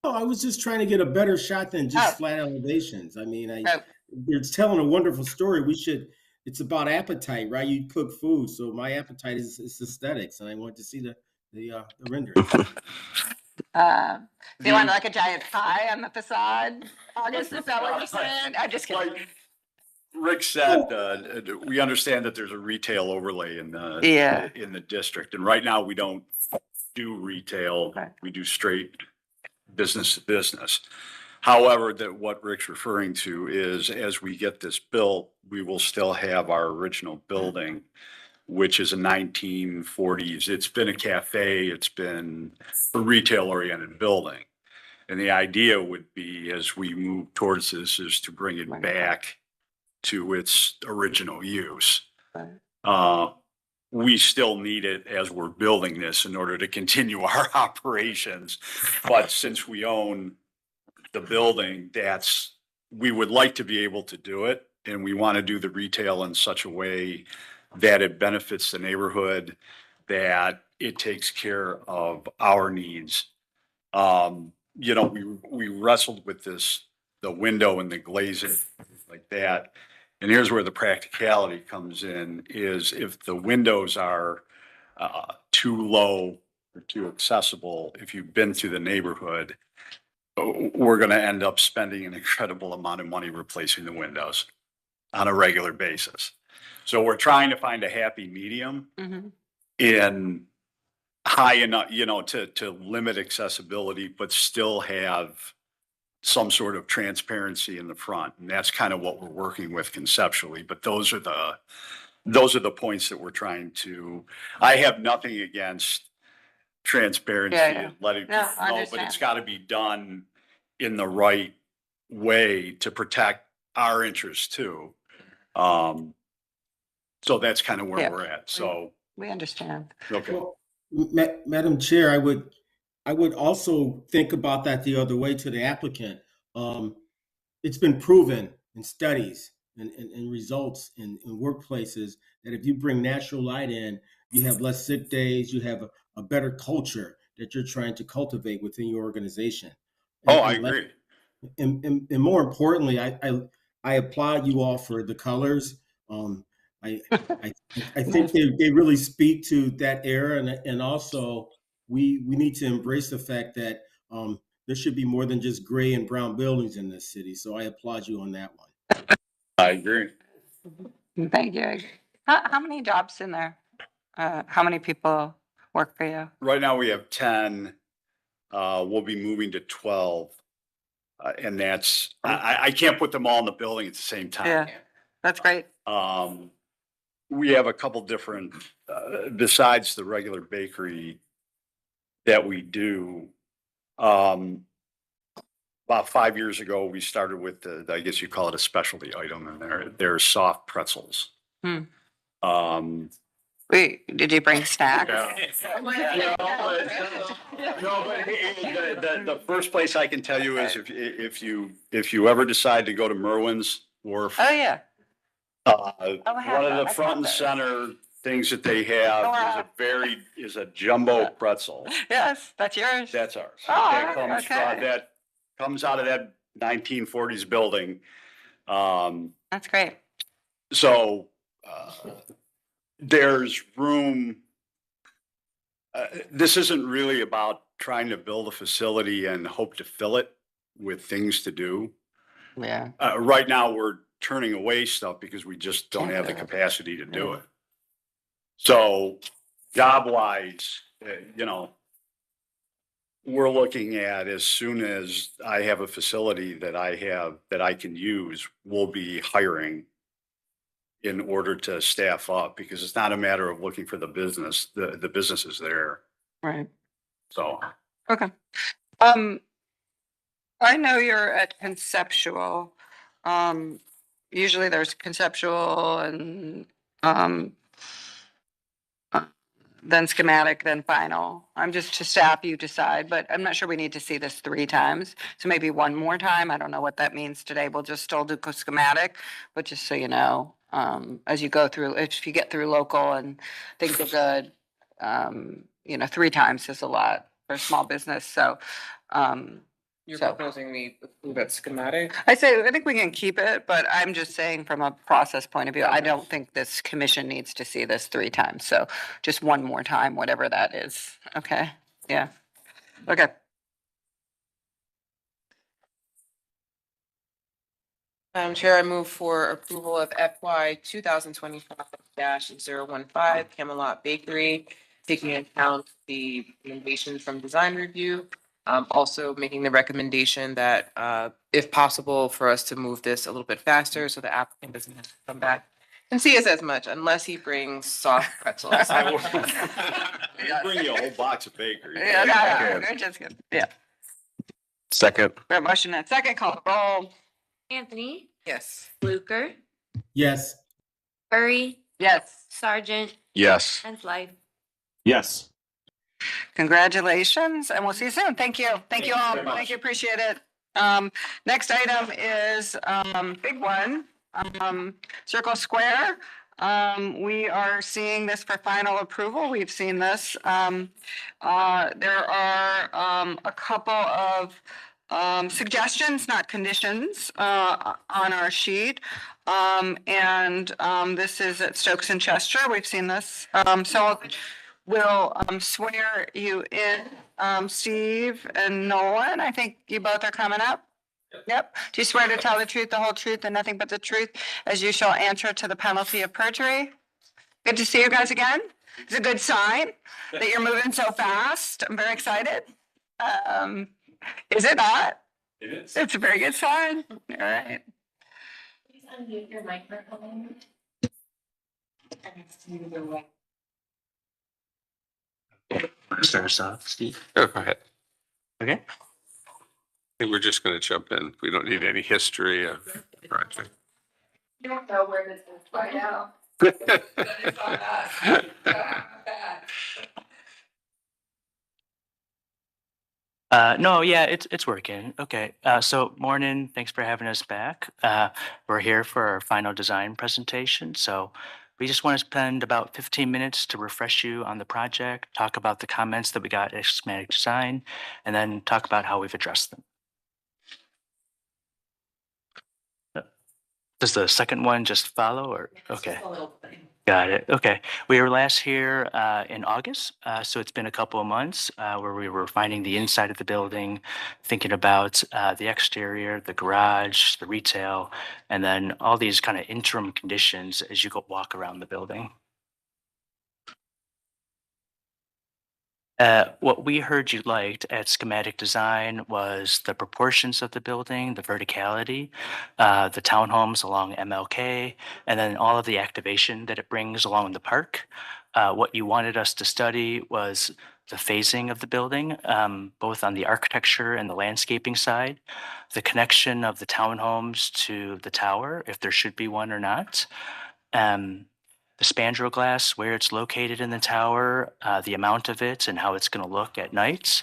Oh, I was just trying to get a better shot than just Oh. flat elevations. I mean, Oh. it's telling a wonderful story. It's about appetite, right? You cook food, so my appetite is aesthetics, and I want to see the rendering. Do you want like a giant pie on the facade? August, is that what you're saying? I'm just kidding. Like Rick said, we understand that there's a retail overlay in Yeah. in the district, and right now we don't do retail. Okay. We do straight business to business. However, that what Rick's referring to is as we get this built, we will still have our original building, which is a 1940s. It's been a cafe. It's been a retail oriented building. And the idea would be as we move towards this is to bring it back to its original use. We still need it as we're building this in order to continue our operations. But since we own the building, we would like to be able to do it. And we want to do the retail in such a way that it benefits the neighborhood, that it takes care of our needs. You know, we wrestled with the window and the glazing like that. And here's where the practicality comes in, is if the windows are too low or too accessible, if you've been through the neighborhood, we're going to end up spending an incredible amount of money replacing the windows on a regular basis. So we're trying to find a happy medium in high enough, you know, to limit accessibility, but still have some sort of transparency in the front. And that's kind of what we're working with conceptually, but those are the points that we're trying to, I have nothing against transparency and letting people know, but it's got to be done in the right way to protect our interests too. So that's kind of where we're at. So we understand. Okay. Well, Madam Chair, I would also think about that the other way to the applicant. It's been proven in studies and results in workplaces that if you bring natural light in, you have less sick days, you have a better culture that you're trying to cultivate within your organization. I agree. And more importantly, I applaud you all for the colors. I think they really speak to that era, and also we need to embrace the fact that there should be more than just gray and brown buildings in this city. So I applaud you on that one. I agree. Thank you. How many jobs in there? How many people work for you? Right now we have 10. We'll be moving to 12. And that's, I can't put them all in the building at the same time. Yeah, that's great. We have a couple different, besides the regular bakery that we do. About 5 years ago, we started with I guess you call it a specialty item in there. They're soft pretzels. Wait, did you bring snacks? No, but the first place I can tell you is if you ever decide to go to Merwin's or Oh, yeah. one of the front and center things that they have is a jumbo pretzel. Yes, that's yours. That's ours. Oh, That comes out of that 1940s building. That's great. So there's room. This isn't really about trying to build a facility and hope to fill it with things to do. Yeah. Right now, we're turning away stuff because we just don't have the capacity to do it. So job-wise, you know, we're looking at as soon as I have a facility that I can use, we'll be hiring in order to staff up, because it's not a matter of looking for the business. The business is there. Right. So. Okay. I know you're at conceptual. Usually there's conceptual and then schematic, then final. I'm just to staff, you decide, but I'm not sure we need to see this 3 times. So maybe one more time. I don't know what that means today. We'll just still do schematic, but just so you know, as you go through, if you get through local and things are good, 3 times is a lot for a small business. So, You're So- proposing we approve that schematic? I think we can keep it, but I'm just saying from a process point of view, I don't think this commission needs to see this 3 times. So just one more time, whatever that is. Okay, yeah. Okay, Madam Chair, I move for approval of FY 2025-015 Camelot Bakery, taking into account the recommendations from design review. Also making the recommendation that, if possible, for us to move this a little bit faster so the applicant doesn't have to come back and see us as much unless he brings soft pretzels. I'll bring you a whole box of bakery. yeah, we're just good. Yeah. Second. We have a motion and a second, call the roll. Anthony, Yes. Fluker, Yes. Murray, Yes. Sergeant, Yes. and Blythe. Yes. Congratulations, and we'll see you soon. Thank you. Thank you all. very much. Thank you, appreciate it. Next item is, big one, Circle Square. We are seeing this for final approval. We've seen this. There are, a couple of, suggestions, not conditions, on our sheet. This is at Stokes and Chester. We've seen this. So we'll swear you in, Steve and Nolan. I think you both are coming up. Yep. Do you swear to tell the truth, the whole truth, and nothing but the truth, as you shall answer to the penalty of perjury? Good to see you guys again. It's a good sign that you're moving so fast. I'm very excited. Is it not? It is. It's a very good sign. All right. Please unmute your microphone. Start us off, Steve. Go ahead. Okay. I think we're just gonna jump in. We don't need any history of the project. You don't know where this is right now. No, yeah, it's working. Okay. So morning, thanks for having us back. We're here for our final design presentation. So we just want to spend about 15 minutes to refresh you on the project, talk about the comments that we got at schematic design, and then talk about how we've addressed them. Does the second one just follow or? Okay. Got it. Okay. We were last here in August. So it's been a couple of months where we were finding the inside of the building, thinking about the exterior, the garage, the retail, and then all these kind of interim conditions as you go walk around the building. What we heard you liked at schematic design was the proportions of the building, the verticality, the townhomes along MLK, and then all of the activation that it brings along the park. What you wanted us to study was the phasing of the building, both on the architecture and the landscaping side, the connection of the townhomes to the tower, if there should be one or not. The spandrel glass, where it's located in the tower, the amount of it and how it's going to look at night.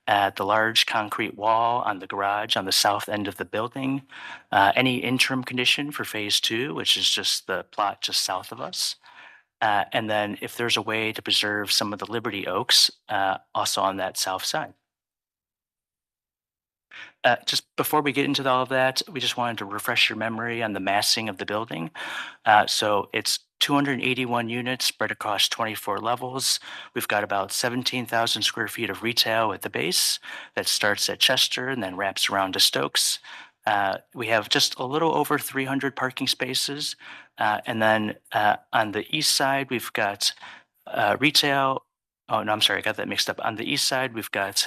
The large concrete wall on the garage on the south end of the building. Any interim condition for phase 2, which is just the plot just south of us. And then if there's a way to preserve some of the Liberty Oaks, also on that south side. Just before we get into all of that, we just wanted to refresh your memory on the massing of the building. So it's 281 units spread across 24 levels. We've got about 17,000 square feet of retail at the base that starts at Chester and then wraps around to Stokes. We have just a little over 300 parking spaces. And then on the east side, we've got retail. Oh, no, I'm sorry, I got that mixed up. On the east side, we've got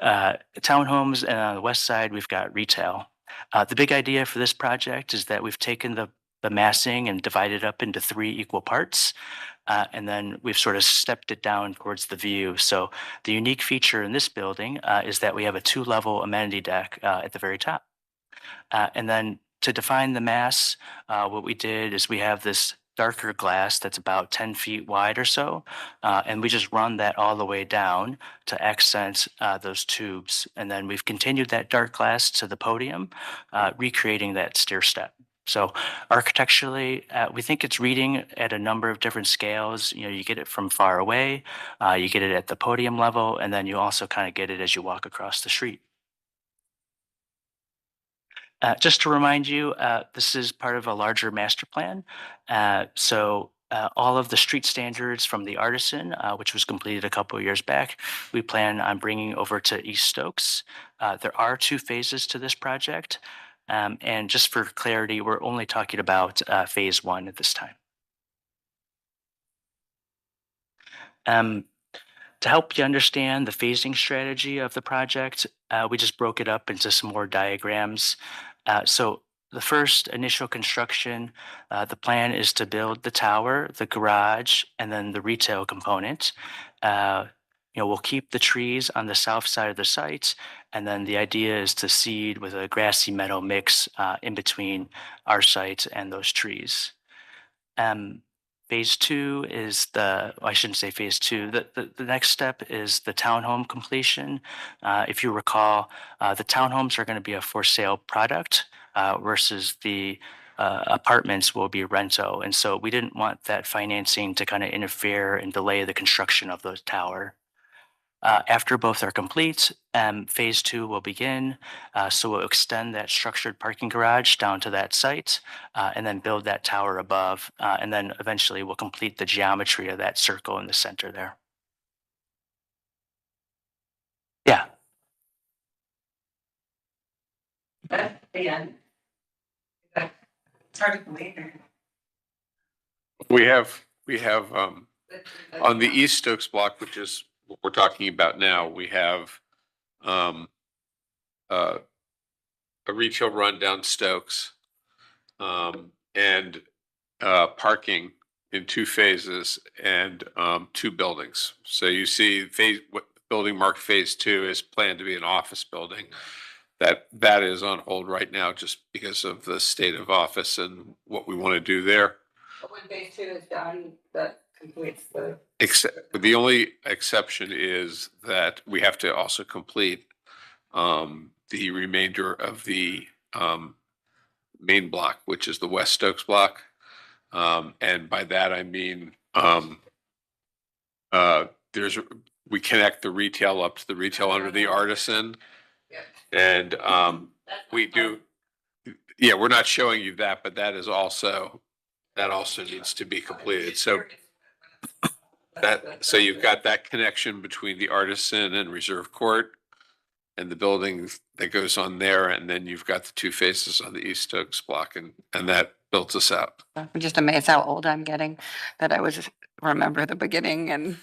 townhomes, and on the west side, we've got retail. The big idea for this project is that we've taken the massing and divided up into 3 equal parts. And then we've sort of stepped it down towards the view. So the unique feature in this building is that we have a 2-level amenity deck at the very top. And then to define the mass, what we did is we have this darker glass that's about 10 feet wide or so. And we just run that all the way down to accent those tubes. And then we've continued that dark glass to the podium, recreating that stair step. So architecturally, we think it's reading at a number of different scales. You know, you get it from far away, you get it at the podium level, and then you also kind of get it as you walk across the street. Just to remind you, this is part of a larger master plan. All of the street standards from the Artisan, which was completed a couple of years back, we plan on bringing over to East Stokes. There are 2 phases to this project. And just for clarity, we're only talking about phase 1 at this time. To help you understand the phasing strategy of the project, we just broke it up into some more diagrams. So the first initial construction, the plan is to build the tower, the garage, and then the retail component. We'll keep the trees on the south side of the site, and then the idea is to seed with a grassy meadow mix in between our site and those trees. Phase 2 is I shouldn't say phase 2. The next step is the townhome completion. If you recall, the townhomes are going to be a for sale product versus the apartments will be rental. And so we didn't want that financing to kind of interfere and delay the construction of the tower. After both are complete, phase 2 will begin. So we'll extend that structured parking garage down to that site and then build that tower above. And then eventually we'll complete the geometry of that circle in the center there. Yeah. Again. It's hard to believe. We have on the East Stokes block, which is what we're talking about now, we have a retail run down Stokes and parking in 2 phases and 2 buildings. So you see what building marked phase 2 is planned to be an office building. That is on hold right now just because of the state of office and what we want to do there. But when phase 2 is done, that completes the. The only exception is that we have to also complete the remainder of the main block, which is the West Stokes block. And by that, I mean, we connect the retail up to the retail under the Artisan. And we do, yeah, we're not showing you that, but that also needs to be completed. So you've got that connection between the Artisan and Reserve Court and the building that goes on there, and then you've got the 2 phases on the East Stokes block, and that builds us out. I'm just amazed how old I'm getting that I remember the beginning and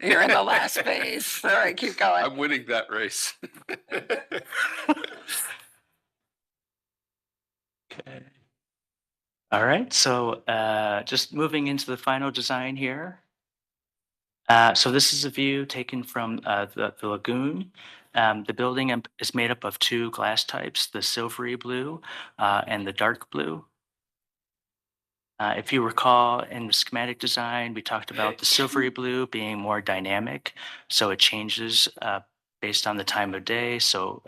you're in the last phase. All right, keep going. I'm winning that race. Okay. All right, so just moving into the final design here. So this is a view taken from the lagoon. The building is made up of 2 glass types, the silvery blue and the dark blue. If you recall, in the schematic design, we talked about the silvery blue being more dynamic, so it changes based on the time of day. So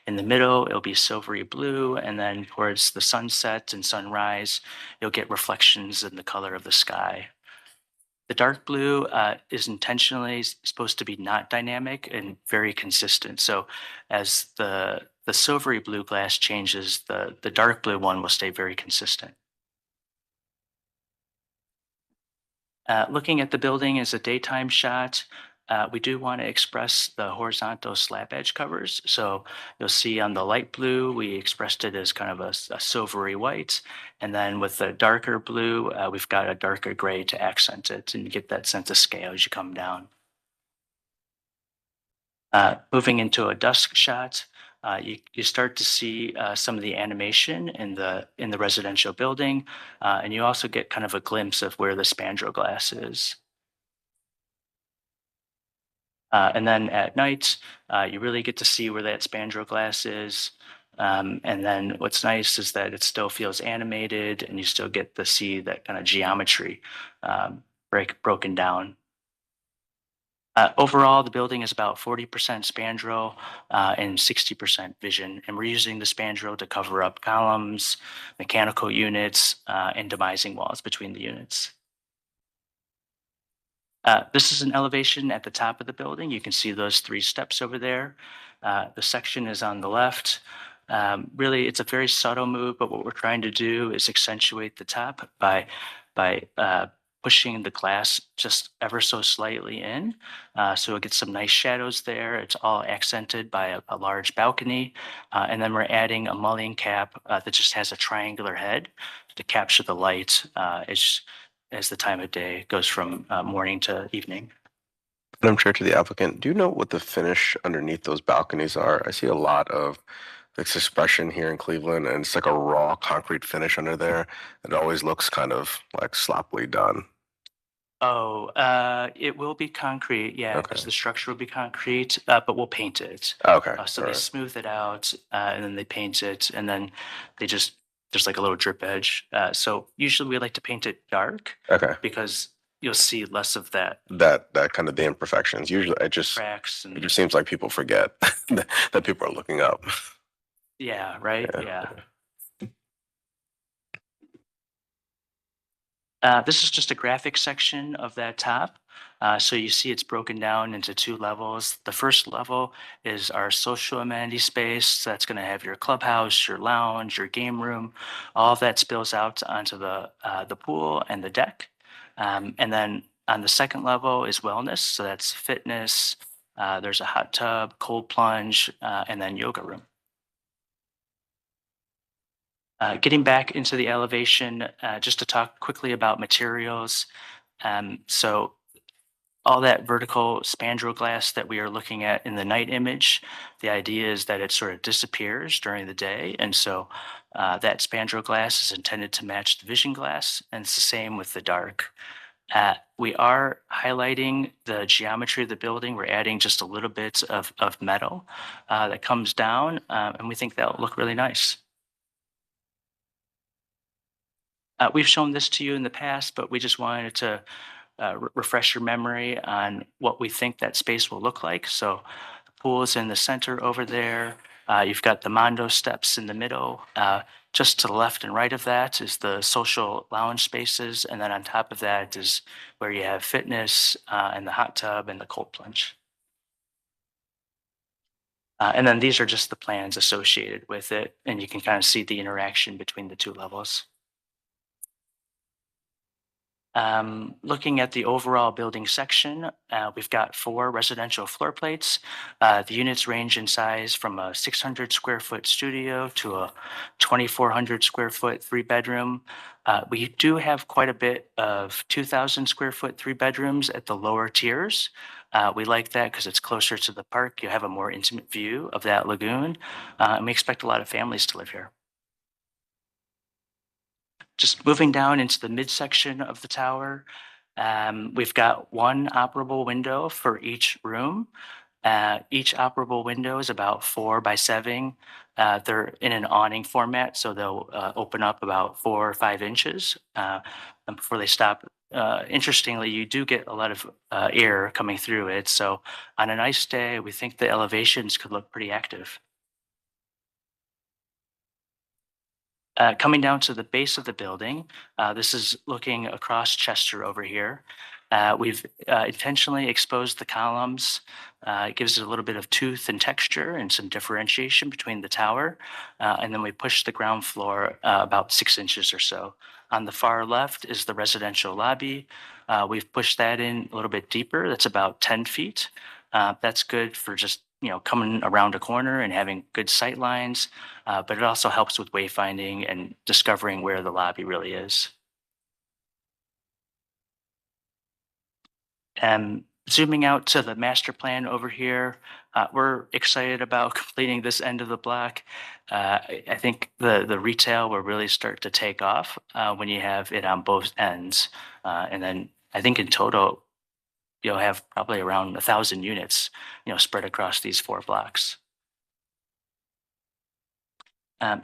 in the middle, it'll be silvery blue, and then towards the sunset and sunrise, you'll get reflections in the color of the sky. The dark blue is intentionally supposed to be not dynamic and very consistent. So as the silvery blue glass changes, the dark blue one will stay very consistent. Looking at the building as a daytime shot, we do want to express the horizontal slab edge covers. So you'll see on the light blue, we expressed it as kind of a silvery white. And then with the darker blue, we've got a darker gray to accent it and get that sense of scale as you come down. Moving into a dusk shot, you start to see some of the animation in the residential building, and you also get kind of a glimpse of where the spandrel glass is. And then at night, you really get to see where that spandrel glass is. And then what's nice is that it still feels animated and you still get to see that kind of geometry broken down. Overall, the building is about 40% spandrel and 60% vision. And we're using the spandrel to cover up columns, mechanical units, and demising walls between the units. This is an elevation at the top of the building. You can see those 3 steps over there. The section is on the left. Really, it's a very subtle move, but what we're trying to do is accentuate the top by pushing the glass just ever so slightly in. So it gets some nice shadows there. It's all accented by a large balcony. And then we're adding a mullion cap that just has a triangular head to capture the light as the time of day goes from morning to evening. Madam Chair, to the applicant, do you know what the finish underneath those balconies are? I see a lot of this expression here in Cleveland, and it's like a raw concrete finish under there. It always looks kind of like sloppily done. Oh, it will be concrete, yeah, because the structure will be concrete, but we'll paint it. Okay. So all they right. smooth it out, and then they paint it, and then there's like a little drip edge. So usually we like to paint it dark Okay. because you'll see less of that That kind of the imperfections. Usually, it just cracks and seems like people forget that people are looking up. yeah, right, yeah. This is just a graphic section of that top. So you see it's broken down into 2 levels. The first level is our social amenity space. So that's going to have your clubhouse, your lounge, your game room. All of that spills out onto the pool and the deck. And then on the second level is wellness. So that's fitness. There's a hot tub, cold plunge, and then yoga room. Getting back into the elevation, just to talk quickly about materials. So all that vertical spandrel glass that we are looking at in the night image, the idea is that it sort of disappears during the day. And so that spandrel glass is intended to match the vision glass, and it's the same with the dark. We are highlighting the geometry of the building. We're adding just a little bit of metal that comes down, and we think that'll look really nice. We've shown this to you in the past, but we just wanted to refresh your memory on what we think that space will look like. So the pool is in the center over there. You've got the Mondo steps in the middle. Just to the left and right of that is the social lounge spaces. And then on top of that is where you have fitness and the hot tub and the cold plunge. And then these are just the plans associated with it. And you can kind of see the interaction between the 2 levels. Looking at the overall building section, we've got 4 residential floor plates. The units range in size from a 600 square foot studio to a 2,400 square foot 3-bedroom. We do have quite a bit of 2,000 square foot 3-bedrooms at the lower tiers. We like that because it's closer to the park. You have a more intimate view of that lagoon, and we expect a lot of families to live here. Just moving down into the midsection of the tower, we've got 1 operable window for each room. Each operable window is about 4 by 7. They're in an awning format, so they'll open up about 4 or 5 inches before they stop. Interestingly, you do get a lot of air coming through it. So on a nice day, we think the elevations could look pretty active. Coming down to the base of the building, this is looking across Chester over here. We've intentionally exposed the columns. It gives it a little bit of tooth and texture and some differentiation between the tower. And then we push the ground floor about 6 inches or so. On the far left is the residential lobby. We've pushed that in a little bit deeper. That's about 10 feet. That's good for just coming around a corner and having good sight lines, but it also helps with wayfinding and discovering where the lobby really is. And zooming out to the master plan over here, we're excited about completing this end of the block. I think the retail will really start to take off when you have it on both ends. And then I think in total, you'll have probably around 1,000 units, spread across these 4 blocks.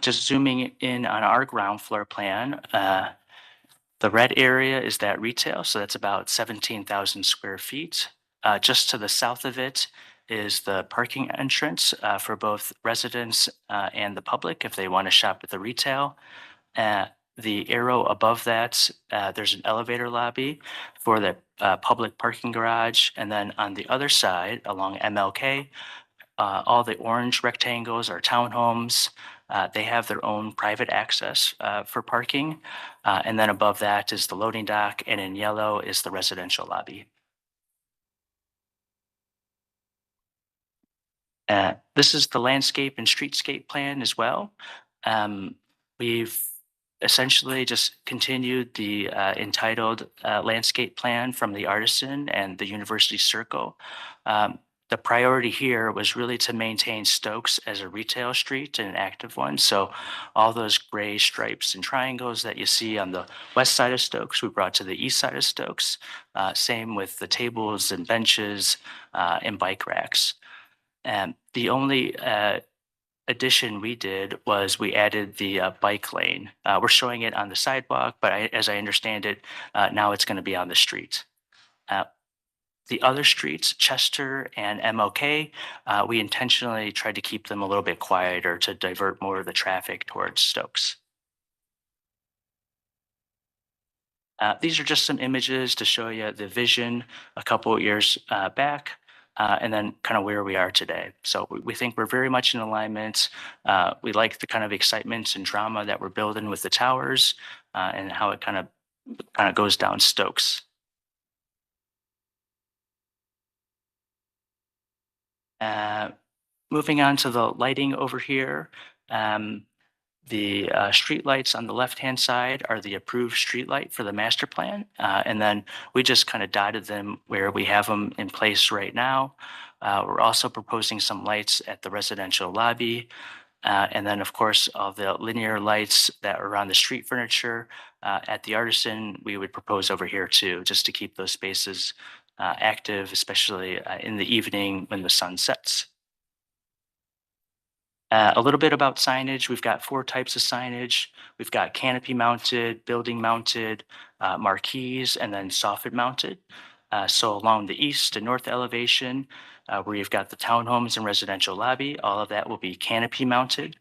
Just zooming in on our ground floor plan, the red area is that retail, so that's about 17,000 square feet. Just to the south of it is the parking entrance for both residents and the public if they want to shop at the retail. The arrow above that, there's an elevator lobby for the public parking garage. And then on the other side along MLK, all the orange rectangles are townhomes. They have their own private access for parking. And then above that is the loading dock, and in yellow is the residential lobby. This is the landscape and streetscape plan as well. We've essentially just continued the entitled landscape plan from the Artisan and the University Circle. The priority here was really to maintain Stokes as a retail street and an active one. So all those gray stripes and triangles that you see on the west side of Stokes, we brought to the east side of Stokes. Same with the tables and benches and bike racks. The only addition we did was we added the bike lane. We're showing it on the sidewalk, but as I understand it, now it's going to be on the street. The other streets, Chester and MLK, we intentionally tried to keep them a little bit quieter to divert more of the traffic towards Stokes. These are just some images to show you the vision a couple of years back. And then kind of where we are today. So we think we're very much in alignment. We like the kind of excitement and drama that we're building with the towers and how it kind of goes down Stokes. Moving on to the lighting over here. The street lights on the left-hand side are the approved street light for the master plan. And then we just kind of dotted them where we have them in place right now. We're also proposing some lights at the residential lobby. And then, of course, all the linear lights that are on the street furniture at the Artisan, we would propose over here too, just to keep those spaces active, especially in the evening when the sun sets. A little bit about signage. We've got 4 types of signage. We've got canopy mounted, building mounted, marquees, and then soffit mounted. So along the east and north elevation, where you've got the townhomes and residential lobby, all of that will be canopy mounted.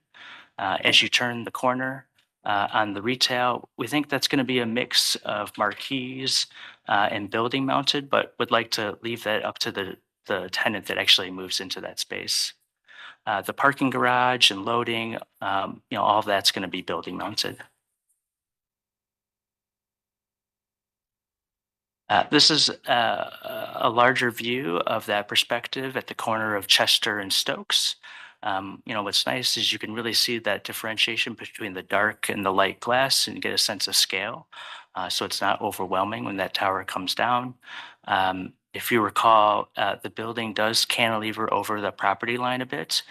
As you turn the corner on the retail, we think that's going to be a mix of marquees and building mounted, but would like to leave that up to the tenant that actually moves into that space. The parking garage and loading, all of that's going to be building mounted. This is a larger view of that perspective at the corner of Chester and Stokes. What's nice is you can really see that differentiation between the dark and the light glass and get a sense of scale. So it's not overwhelming when that tower comes down. If you recall, the building does cantilever over the property line a bit.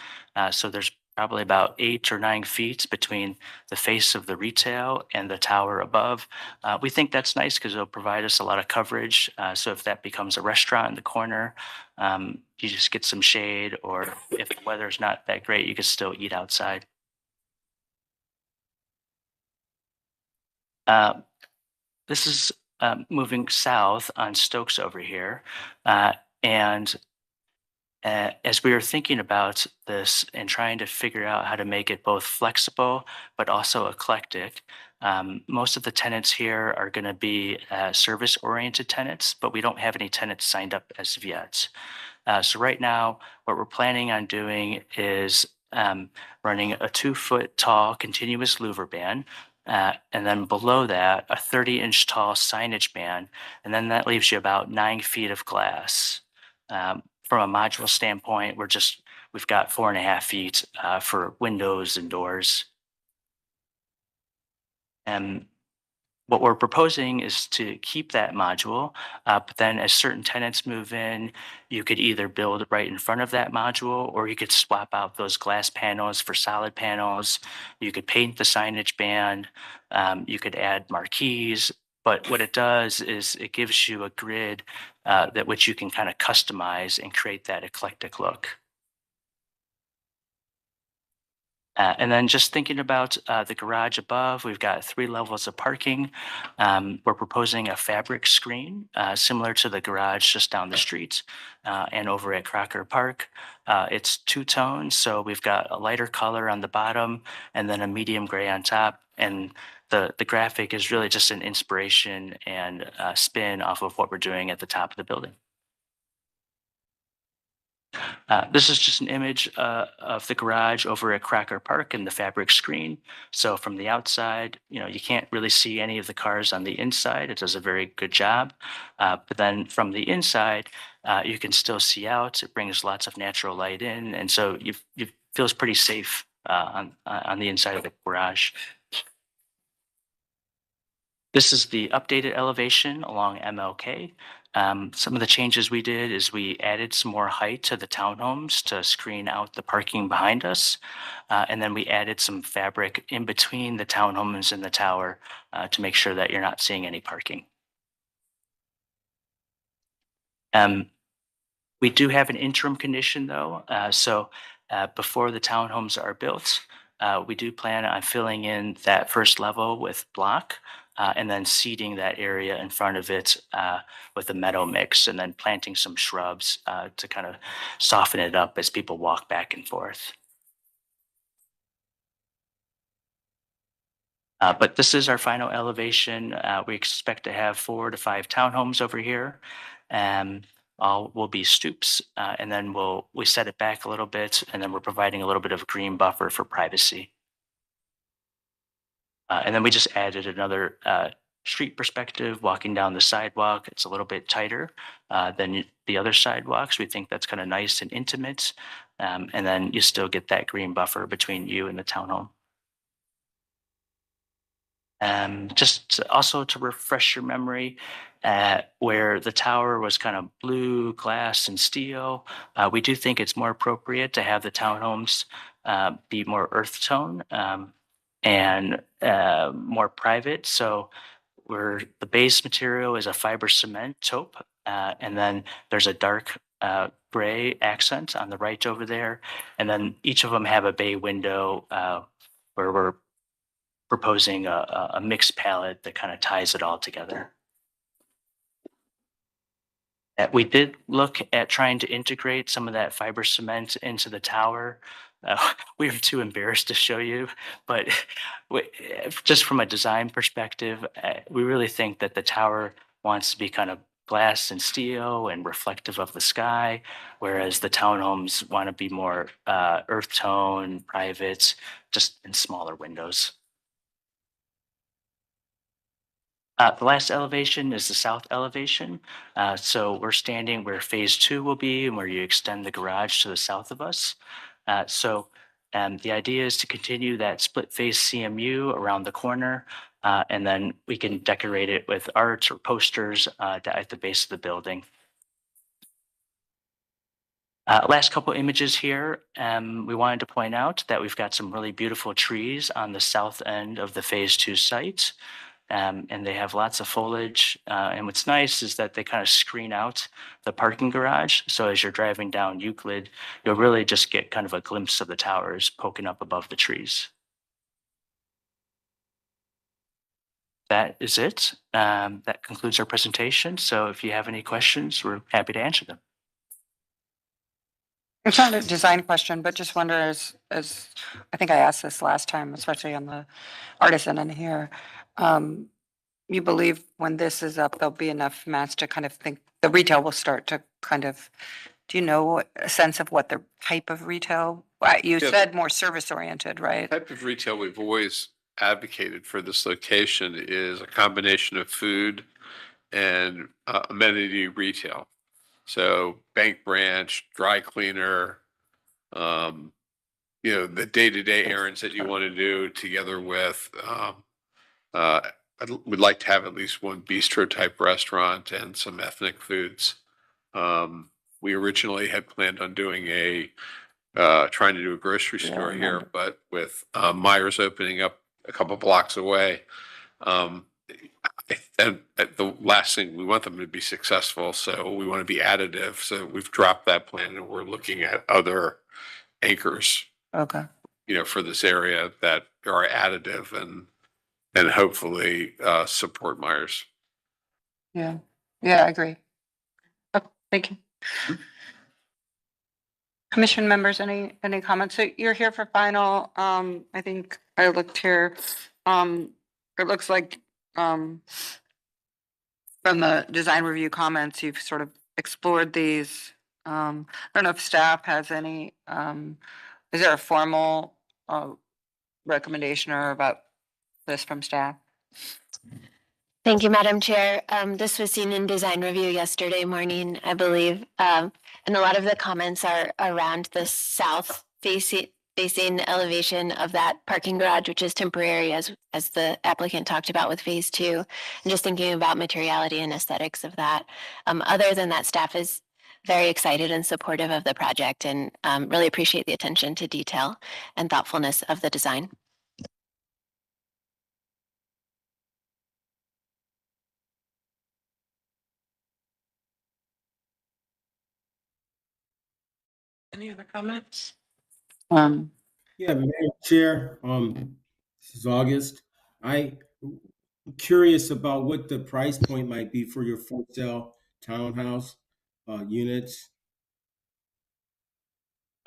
So there's probably about 8 or 9 feet between the face of the retail and the tower above. We think that's nice because it'll provide us a lot of coverage. So if that becomes a restaurant in the corner, you just get some shade, or if the weather's not that great, you can still eat outside. This is moving south on Stokes over here. And as we were thinking about this and trying to figure out how to make it both flexible but also eclectic, most of the tenants here are going to be service-oriented tenants, but we don't have any tenants signed up as of yet. So right now, what we're planning on doing is running a 2-foot tall continuous louver band. And then below that, a 30-inch tall signage band. And then that leaves you about 9 feet of glass. From a module standpoint, we've got 4.5 feet for windows and doors. And what we're proposing is to keep that module, but then as certain tenants move in, you could either build right in front of that module, or you could swap out those glass panels for solid panels. You could paint the signage band. You could add marquees. But what it does is it gives you a grid that which you can kind of customize and create that eclectic look. And then just thinking about the garage above, we've got 3 levels of parking. We're proposing a fabric screen similar to the garage just down the street and over at Crocker Park. It's 2-tone, so we've got a lighter color on the bottom and then a medium gray on top. And the graphic is really just an inspiration and spin off of what we're doing at the top of the building. This is just an image of the garage over at Cracker Park and the fabric screen. So from the outside, you can't really see any of the cars on the inside. It does a very good job. But then from the inside, you can still see out. It brings lots of natural light in. And so you feels pretty safe on the inside of the garage. This is the updated elevation along MLK. Some of the changes we did is we added some more height to the townhomes to screen out the parking behind us. And then we added some fabric in between the townhomes and the tower to make sure that you're not seeing any parking. We do have an interim condition though. So before the townhomes are built, we do plan on filling in that first level with block. And then seeding that area in front of it with a meadow mix and then planting some shrubs to kind of soften it up as people walk back and forth. But this is our final elevation. We expect to have 4 to 5 townhomes over here. All will be stoops, and then we set it back a little bit, and then we're providing a little bit of a green buffer for privacy. And then we just added another street perspective walking down the sidewalk. It's a little bit tighter than the other sidewalks. We think that's kind of nice and intimate. And then you still get that green buffer between you and the townhome. Just also to refresh your memory, where the tower was kind of blue, glass, and steel, we do think it's more appropriate to have the townhomes be more earth tone. And more private. So the base material is a fiber cement taupe, and then there's a dark gray accent on the right over there. And then each of them have a bay window where we're proposing a mixed palette that kind of ties it all together. We did look at trying to integrate some of that fiber cement into the tower. We were too embarrassed to show you, but just from a design perspective, we really think that the tower wants to be kind of glass and steel and reflective of the sky, whereas the townhomes want to be more earth tone, private, just in smaller windows. The last elevation is the south elevation. So we're standing where phase 2 will be and where you extend the garage to the south of us. So the idea is to continue that split face CMU around the corner, and then we can decorate it with art or posters at the base of the building. Last couple images here, we wanted to point out that we've got some really beautiful trees on the south end of the phase 2 site. And they have lots of foliage. And what's nice is that they kind of screen out the parking garage. So as you're driving down Euclid, you'll really just get kind of a glimpse of the towers poking up above the trees. That is it. That concludes our presentation. So if you have any questions, we're happy to answer them. It's not a design question, but just wonder as I think I asked this last time, especially on the artisan in here. You believe when this is up, there'll be enough mass to kind of think the retail will start to kind of, do you know a sense of what the type of retail? You Yeah. said more service oriented, right? The type of retail we've always advocated for this location is a combination of food and amenity retail. So bank branch, dry cleaner, the day-to-day errands that you want to do together with, we'd like to have at least one bistro type restaurant and some ethnic foods. We originally had planned on doing trying to do a grocery store here, but with Myers opening up a couple blocks away, and the last thing, we want them to be successful, so we want to be additive. So we've dropped that plan and we're looking at other anchors. Okay. for this area that are additive and hopefully support Myers. Yeah, yeah, I agree. Oh, thank you. Commission members, any comments? So you're here for final, I think I looked here, it looks like, from the design review comments, you've sort of explored these. I don't know if staff has any, is there a formal, recommendation or about this from staff? Thank you, Madam Chair. This was seen in design review yesterday morning, I believe. And a lot of the comments are around the south facing elevation of that parking garage, which is temporary as the applicant talked about with phase 2, and just thinking about materiality and aesthetics of that. Other than that, staff is very excited and supportive of the project and really appreciate the attention to detail and thoughtfulness of the design. Any other comments? Yeah, Madam Chair, this is August. I'm curious about what the price point might be for your for sale townhouse units.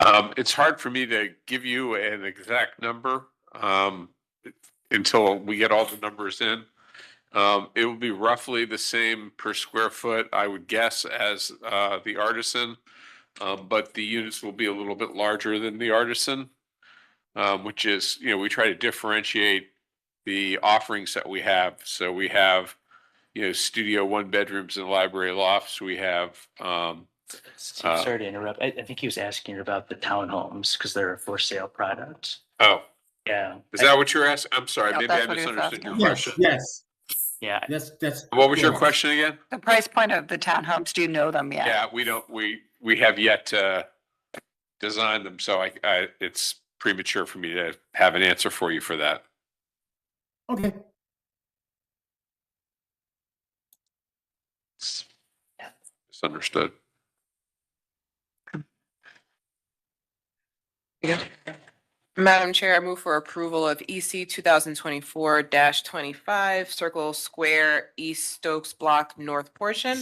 It's hard for me to give you an exact number until we get all the numbers in. It will be roughly the same per square foot, I would guess, as the Artisan, but the units will be a little bit larger than the Artisan, which is, we try to differentiate the offerings that we have. So we have, studio 1 bedrooms and library lofts. We have Sorry to interrupt. I think he was asking about the townhomes because they're a for sale product. Oh, Yeah. is that what you're asking? I'm sorry, Yeah, maybe that's I what he was misunderstood your asking. question. Yes, Yeah. that's. What was your yes. question again? The price point of the townhomes, do you know them yet? Yeah, we don't, we have yet to design them, so it's premature for me to have an answer for you for that. Okay. Misunderstood. Madam Chair, I move for approval of EC 2024-25 Circle Square East Stokes Block North portion.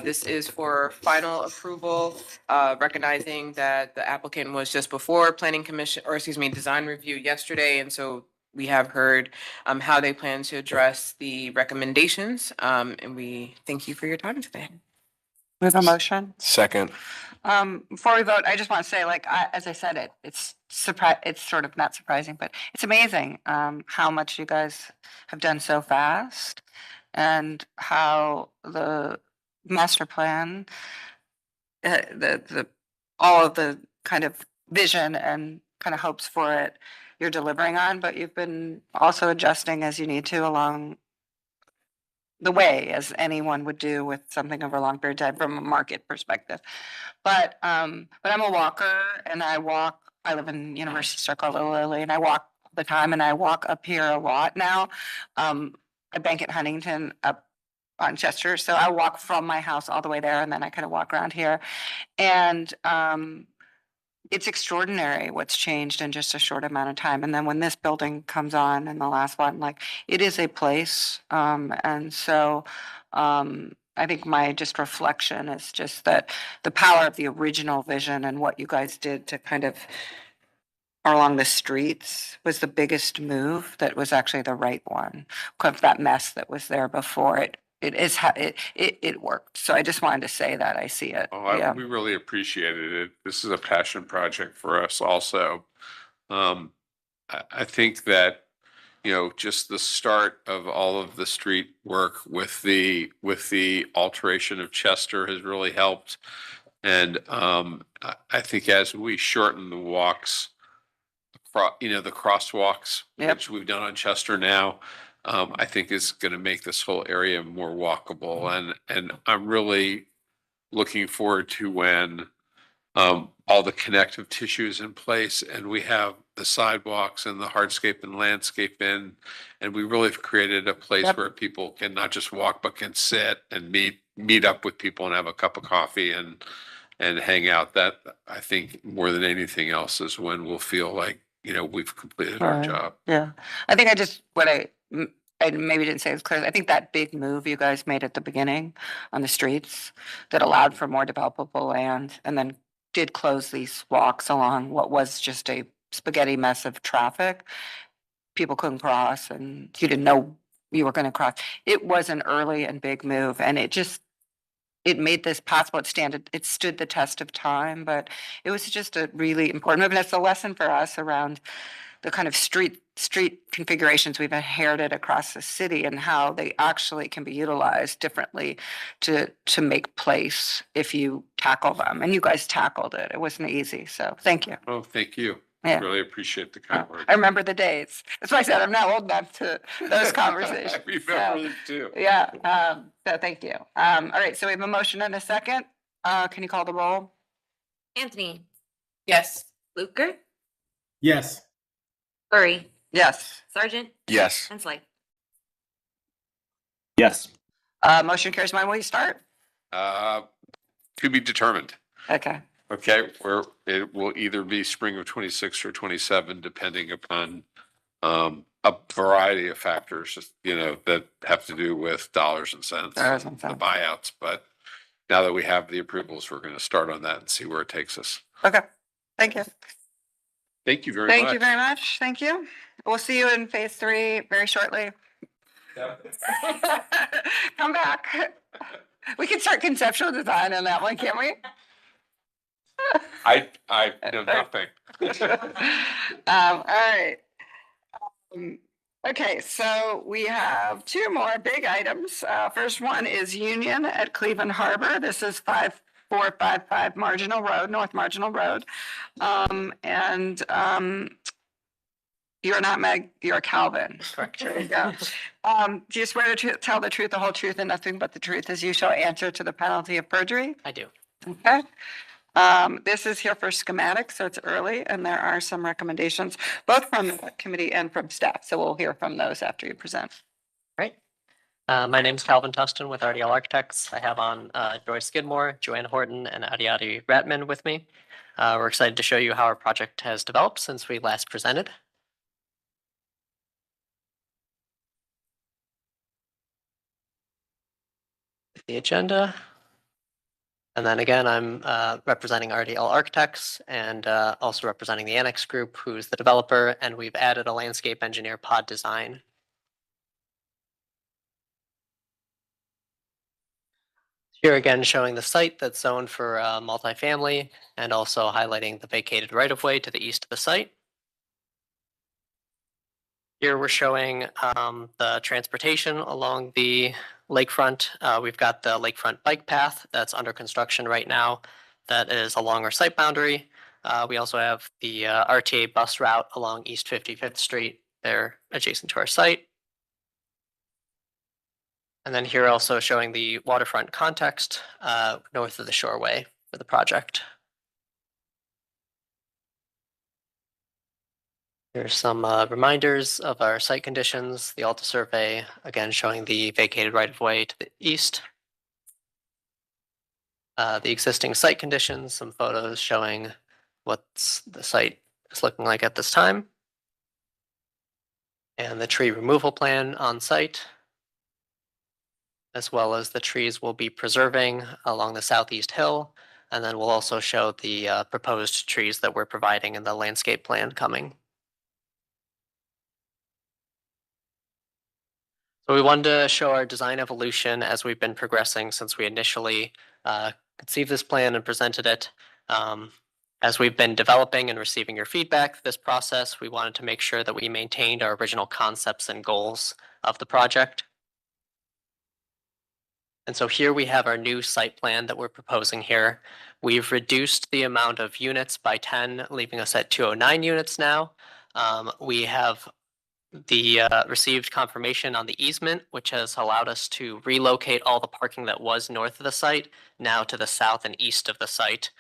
This is for final approval, recognizing that the applicant was just before Planning Commission, or excuse me, design review yesterday. And so we have heard how they plan to address the recommendations. And we thank you for your time today. We have a motion. Second. Before we vote, I just want to say, as I said, it's sort of not surprising, but it's amazing how much you guys have done so fast and how the master plan, all of the kind of vision and kind of hopes for it you're delivering on, but you've been also adjusting as you need to along the way, as anyone would do with something over a long period of time from a market perspective. But I'm a walker and I live in University Circle, Lily, and I walk all the time and I walk up here a lot now. I bank at Huntington up on Chester, so I walk from my house all the way there and then I kind of walk around here. And it's extraordinary what's changed in just a short amount of time. And then when this building comes on and the last one, it is a place. And so I think my just reflection is just that the power of the original vision and what you guys did to kind of along the streets was the biggest move that was actually the right one. Because that mess that was there before it worked. So I just wanted to say that I see it. Yeah. We really appreciated it. This is a passion project for us also. I think that, just the start of all of the street work with the alteration of Chester has really helped. And I think as we shorten the walks, the crosswalks, Yep. which we've done on Chester now, I think is going to make this whole area more walkable. And I'm really looking forward to when all the connective tissue is in place and we have the sidewalks and the hardscape and landscape in, and we really have created a place Yep. where people can not just walk, but can sit and meet up with people and have a cup of coffee and hang out. That, I think, more than anything else, is when we'll feel like we've completed our Right. job. Yeah, I think I maybe didn't say it as clear. I think that big move you guys made at the beginning on the streets that allowed for more developable land and then did close these walks along what was just a spaghetti mess of traffic. People couldn't cross and you didn't know you were going to cross. It was an early and big move and it made this possible. It stood the test of time, but it was just a really important move. And it's a lesson for us around the kind of street configurations we've inherited across the city and how they actually can be utilized differently to make place if you tackle them. And you guys tackled it. It wasn't easy. So thank you. Oh, thank you. Yeah. Really appreciate the kind words. I remember the days. That's why I said I'm not old enough to those conversations. I remember them too. Yeah, so thank you. All right, so we have a motion and a second. Can you call the roll? Anthony, Yes. Fluker, Yes. Furry, Yes. Sergeant, Yes. and Slade. Yes. Motion carries. When will you start? To be determined. Okay. Okay, where it will either be spring of 26 or 27, depending upon a variety of factors, that have to do with dollars and cents, Dollars and the cents. buyouts. But now that we have the approvals, we're going to start on that and see where it takes us. Okay. Thank you. Thank you very much. Thank you very much. Thank you. We'll see you in phase 3 very shortly. Come back. We can start conceptual design on that one, can't we? I know nothing. All right. Okay, so we have 2 more big items. First one is Union at Cleveland Harbor. This is 5455 Marginal Road, North Marginal Road. You're not Meg, you're Calvin. Correct. There you go. Do you swear to tell the truth, the whole truth, and nothing but the truth as you shall answer to the penalty of perjury? I do. Okay. This is here for schematics, so it's early, and there are some recommendations, both from the committee and from staff. So we'll hear from those after you present. Right. My name's Calvin Tustin with RDL Architects. I have on Joyce Skidmore, Joanne Horton, and Adiati Ratman with me. We're excited to show you how our project has developed since we last presented. The agenda. And then again, I'm representing RDL Architects and also representing the Annex Group, who's the developer, and we've added a landscape engineer pod design. Here again, showing the site that's zoned for multifamily and also highlighting the vacated right-of-way to the east of the site. Here we're showing the transportation along the lakefront. We've got the lakefront bike path that's under construction right now. That is along our site boundary. We also have the RTA bus route along East 55th Street there adjacent to our site. And then here also showing the waterfront context north of the shoreway for the project. Here's some reminders of our site conditions, the Alta survey, again showing the vacated right-of-way to the east. The existing site conditions, some photos showing what the site is looking like at this time. And the tree removal plan on site, as well as the trees we'll be preserving along the southeast hill. And then we'll also show the proposed trees that we're providing in the landscape plan coming. So we wanted to show our design evolution as we've been progressing since we initially conceived this plan and presented it. As we've been developing and receiving your feedback this process, we wanted to make sure that we maintained our original concepts and goals of the project. And so here we have our new site plan that we're proposing here. We've reduced the amount of units by 10, leaving us at 209 units now. We have received confirmation on the easement, which has allowed us to relocate all the parking that was north of the site now to the south and east of the site.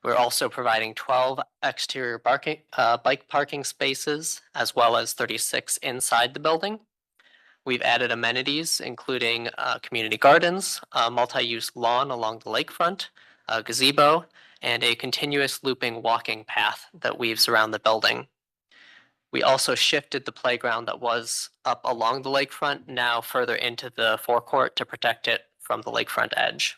We're also providing 12 exterior bike parking spaces, as well as 36 inside the building. We've added amenities, including community gardens, a multi-use lawn along the lakefront, a gazebo, and a continuous looping walking path that weaves around the building. We also shifted the playground that was up along the lakefront now further into the forecourt to protect it from the lakefront edge.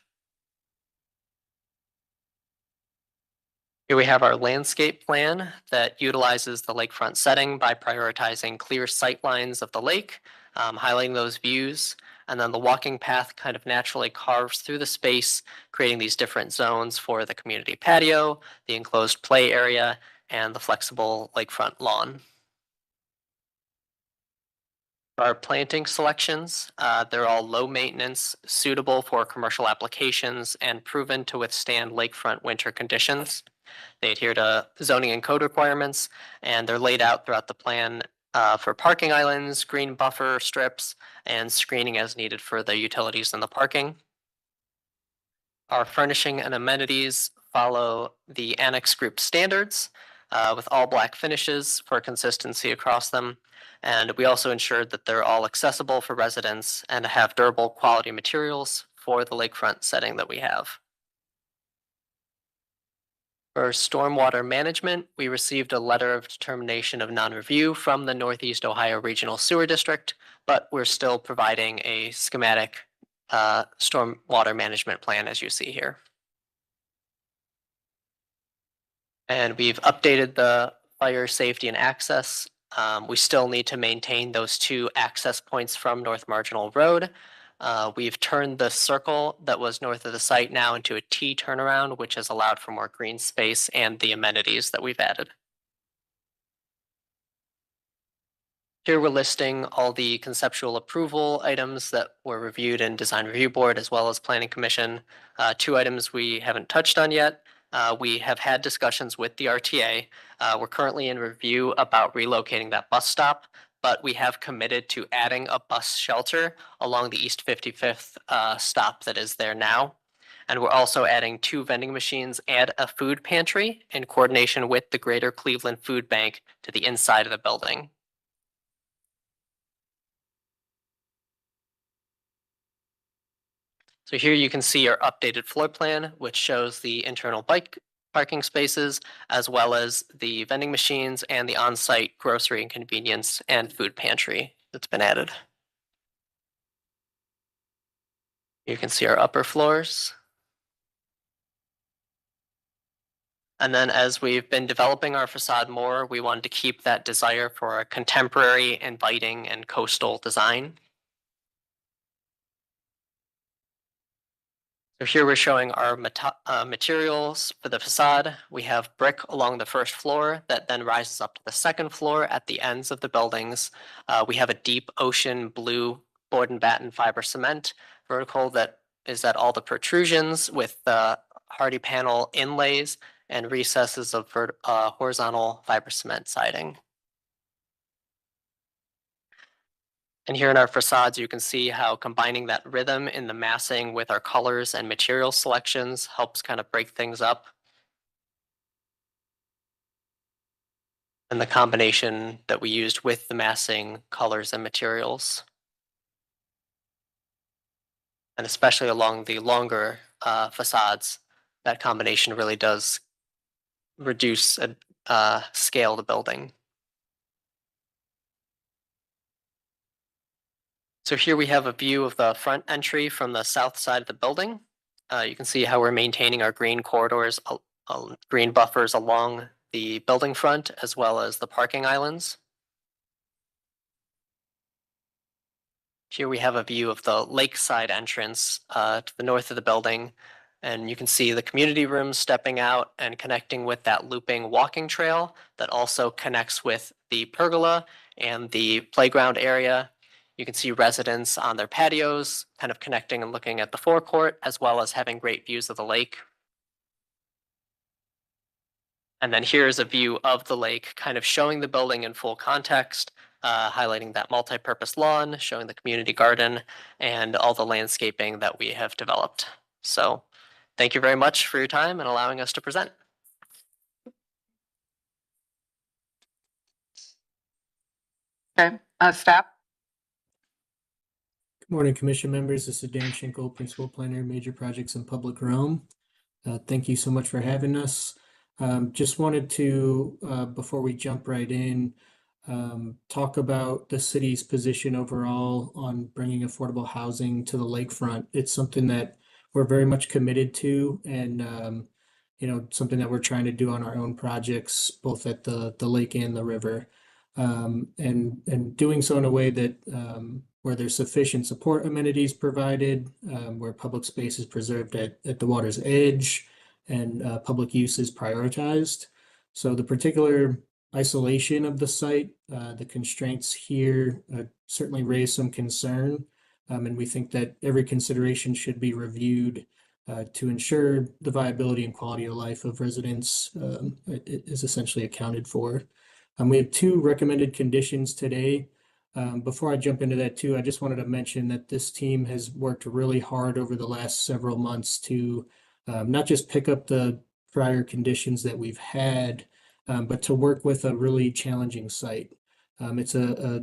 Here we have our landscape plan that utilizes the lakefront setting by prioritizing clear sight lines of the lake, highlighting those views, and then the walking path kind of naturally carves through the space, creating these different zones for the community patio, the enclosed play area, and the flexible lakefront lawn. Our planting selections, they're all low maintenance, suitable for commercial applications, and proven to withstand lakefront winter conditions. They adhere to zoning and code requirements, and they're laid out throughout the plan for parking islands, green buffer strips, and screening as needed for the utilities and the parking. Our furnishing and amenities follow the annex group standards with all black finishes for consistency across them. And we also ensured that they're all accessible for residents and have durable quality materials for the lakefront setting that we have. For stormwater management, we received a letter of determination of non-review from the Northeast Ohio Regional Sewer District, but we're still providing a schematic stormwater management plan as you see here. And we've updated the fire safety and access. We still need to maintain those 2 access points from North Marginal Road. We've turned the circle that was north of the site now into a T turnaround, which has allowed for more green space and the amenities that we've added. Here we're listing all the conceptual approval items that were reviewed in Design Review Board as well as Planning Commission. 2 items we haven't touched on yet. We have had discussions with the RTA. We're currently in review about relocating that bus stop, but we have committed to adding a bus shelter along the East 55th stop that is there now. And we're also adding 2 vending machines and a food pantry in coordination with the Greater Cleveland Food Bank to the inside of the building. So here you can see our updated floor plan, which shows the internal bike parking spaces, as well as the vending machines and the on-site grocery and convenience and food pantry that's been added. You can see our upper floors. And then as we've been developing our facade more, we wanted to keep that desire for a contemporary, inviting, and coastal design. So here we're showing our materials for the facade. We have brick along the first floor that then rises up to the second floor at the ends of the buildings. We have a deep ocean blue board and batten fiber cement vertical that is at all the protrusions with the hardy panel inlays and recesses of horizontal fiber cement siding. And here in our facades, you can see how combining that rhythm in the massing with our colors and material selections helps kind of break things up. And the combination that we used with the massing, colors, and materials. And especially along the longer facades, that combination really does reduce scale the building. So here we have a view of the front entry from the south side of the building. You can see how we're maintaining our green corridors, green buffers along the building front, as well as the parking islands. Here we have a view of the lakeside entrance to the north of the building. And you can see the community rooms stepping out and connecting with that looping walking trail that also connects with the pergola and the playground area. You can see residents on their patios, kind of connecting and looking at the forecourt, as well as having great views of the lake. And then here's a view of the lake, kind of showing the building in full context, highlighting that multi-purpose lawn, showing the community garden, and all the landscaping that we have developed. So thank you very much for your time and allowing us to present. Okay, staff? Good morning, commission members. This is Dan Schinkel, Principal Planner, Major Projects and Public Realm. Thank you so much for having us. Just wanted to, before we jump right in, talk about the city's position overall on bringing affordable housing to the lakefront. It's something that we're very much committed to, and something that we're trying to do on our own projects, both at the lake and the river, and doing so in a way that where there's sufficient support amenities provided, where public space is preserved at the water's edge, and public use is prioritized. So the particular isolation of the site, the constraints here certainly raise some concern. And we think that every consideration should be reviewed to ensure the viability and quality of life of residents is essentially accounted for. We have 2 recommended conditions today. Before I jump into that too, I just wanted to mention that this team has worked really hard over the last several months to not just pick up the prior conditions that we've had, but to work with a really challenging site. It's a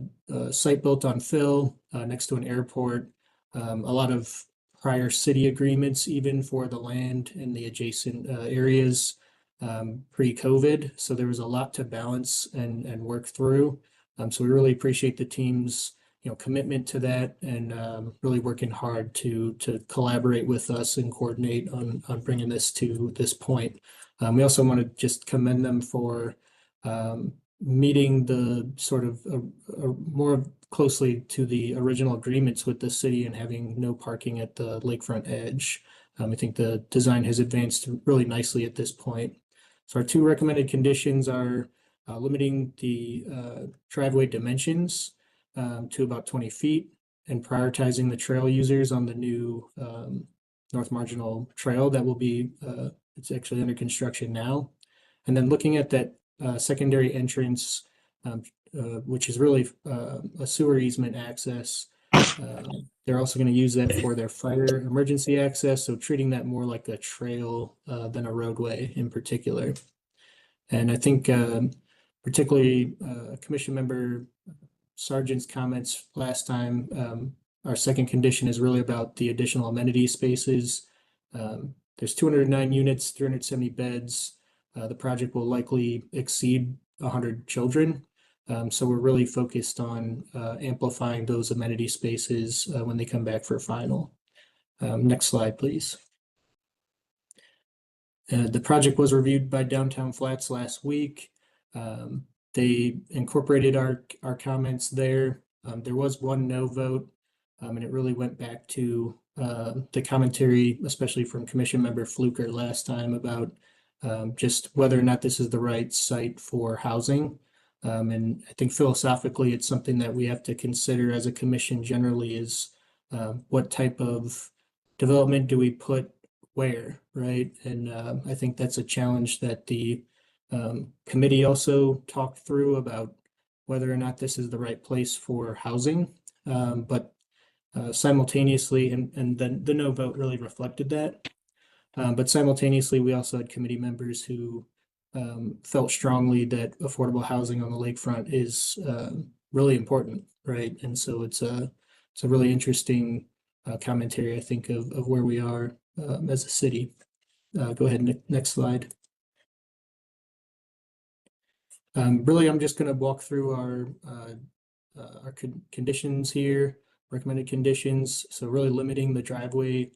site built on fill next to an airport, a lot of prior city agreements even for the land and the adjacent areas pre-COVID. So there was a lot to balance and work through. So we really appreciate the team's commitment to that, and really working hard to collaborate with us and coordinate on bringing this to this point. We also want to just commend them for meeting the sort of more closely to the original agreements with the city and having no parking at the lakefront edge. I think the design has advanced really nicely at this point. So our 2 recommended conditions are limiting the driveway dimensions to about 20 feet, and prioritizing the trail users on the new North Marginal Trail that will be, it's actually under construction now. And then looking at that secondary entrance, which is really a sewer easement access. They're also going to use that for their fire emergency access, so treating that more like a trail than a roadway in particular. And I think particularly Commission Member Sargent's comments last time, our second condition is really about the additional amenity spaces. There's 209 units, 370 beds. The project will likely exceed 100 children. So we're really focused on amplifying those amenity spaces when they come back for final. Next slide, please. The project was reviewed by Downtown Flats last week. They incorporated our comments there. There was 1 no vote, and it really went back to the commentary, especially from Commission Member Fluker last time, about just whether or not this is the right site for housing. And I think philosophically, it's something that we have to consider as a commission generally is what type of development do we put where, right? And I think that's a challenge that the committee also talked through about whether or not this is the right place for housing. But simultaneously, and then the no vote really reflected that. But simultaneously, we also had committee members who felt strongly that affordable housing on the lakefront is really important, right? And so it's a really interesting commentary, I think, of where we are as a city. Go ahead, next slide. Really, I'm just going to walk through our conditions here, recommended conditions. So really limiting the driveway.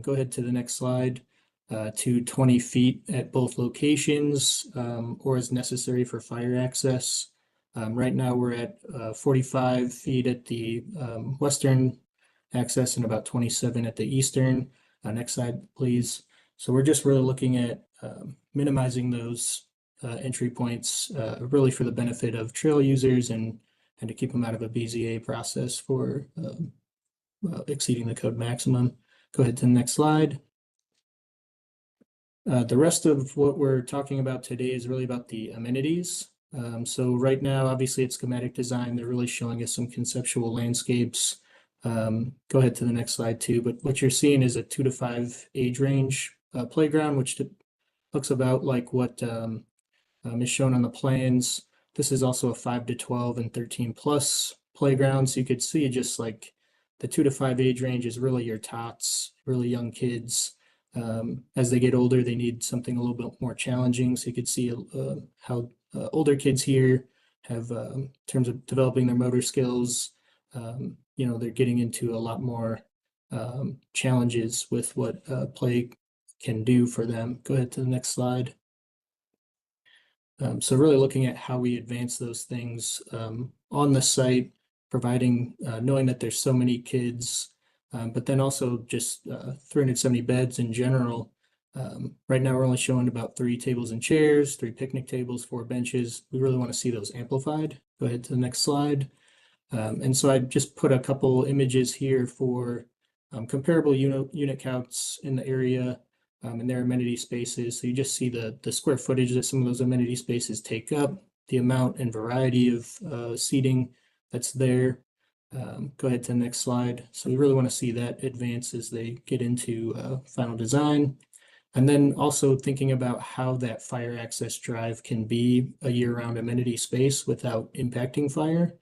Go ahead to the next slide. To 20 feet at both locations, or as necessary for fire access. Right now we're at 45 feet at the western access and about 27 at the eastern. Next slide, please. So we're just really looking at minimizing those entry points, really for the benefit of trail users and to keep them out of a BZA process for exceeding the code maximum. Go ahead to the next slide. The rest of what we're talking about today is really about the amenities. So right now, obviously it's schematic design. They're really showing us some conceptual landscapes. Go ahead to the next slide too. But what you're seeing is a 2 to 5 age range playground, which looks about like what is shown on the plans. This is also a 5 to 12 and 13 plus playground. So you could see just like the 2 to 5 age range is really your tots, really young kids. As they get older, they need something a little bit more challenging. So you could see how older kids here have, in terms of developing their motor skills, they're getting into a lot more challenges with what play can do for them. Go ahead to the next slide. So really looking at how we advance those things on the site, providing, knowing that there's so many kids, but then also just 370 beds in general. Right now, we're only showing about 3 tables and chairs, 3 picnic tables, 4 benches. We really want to see those amplified. Go ahead to the next slide. And so I just put a couple images here for comparable unit counts in the area and their amenity spaces. So you just see the square footage that some of those amenity spaces take up, the amount and variety of seating that's there. Go ahead to the next slide. So we really want to see that advance as they get into final design. And then also thinking about how that fire access drive can be a year-round amenity space without impacting fire.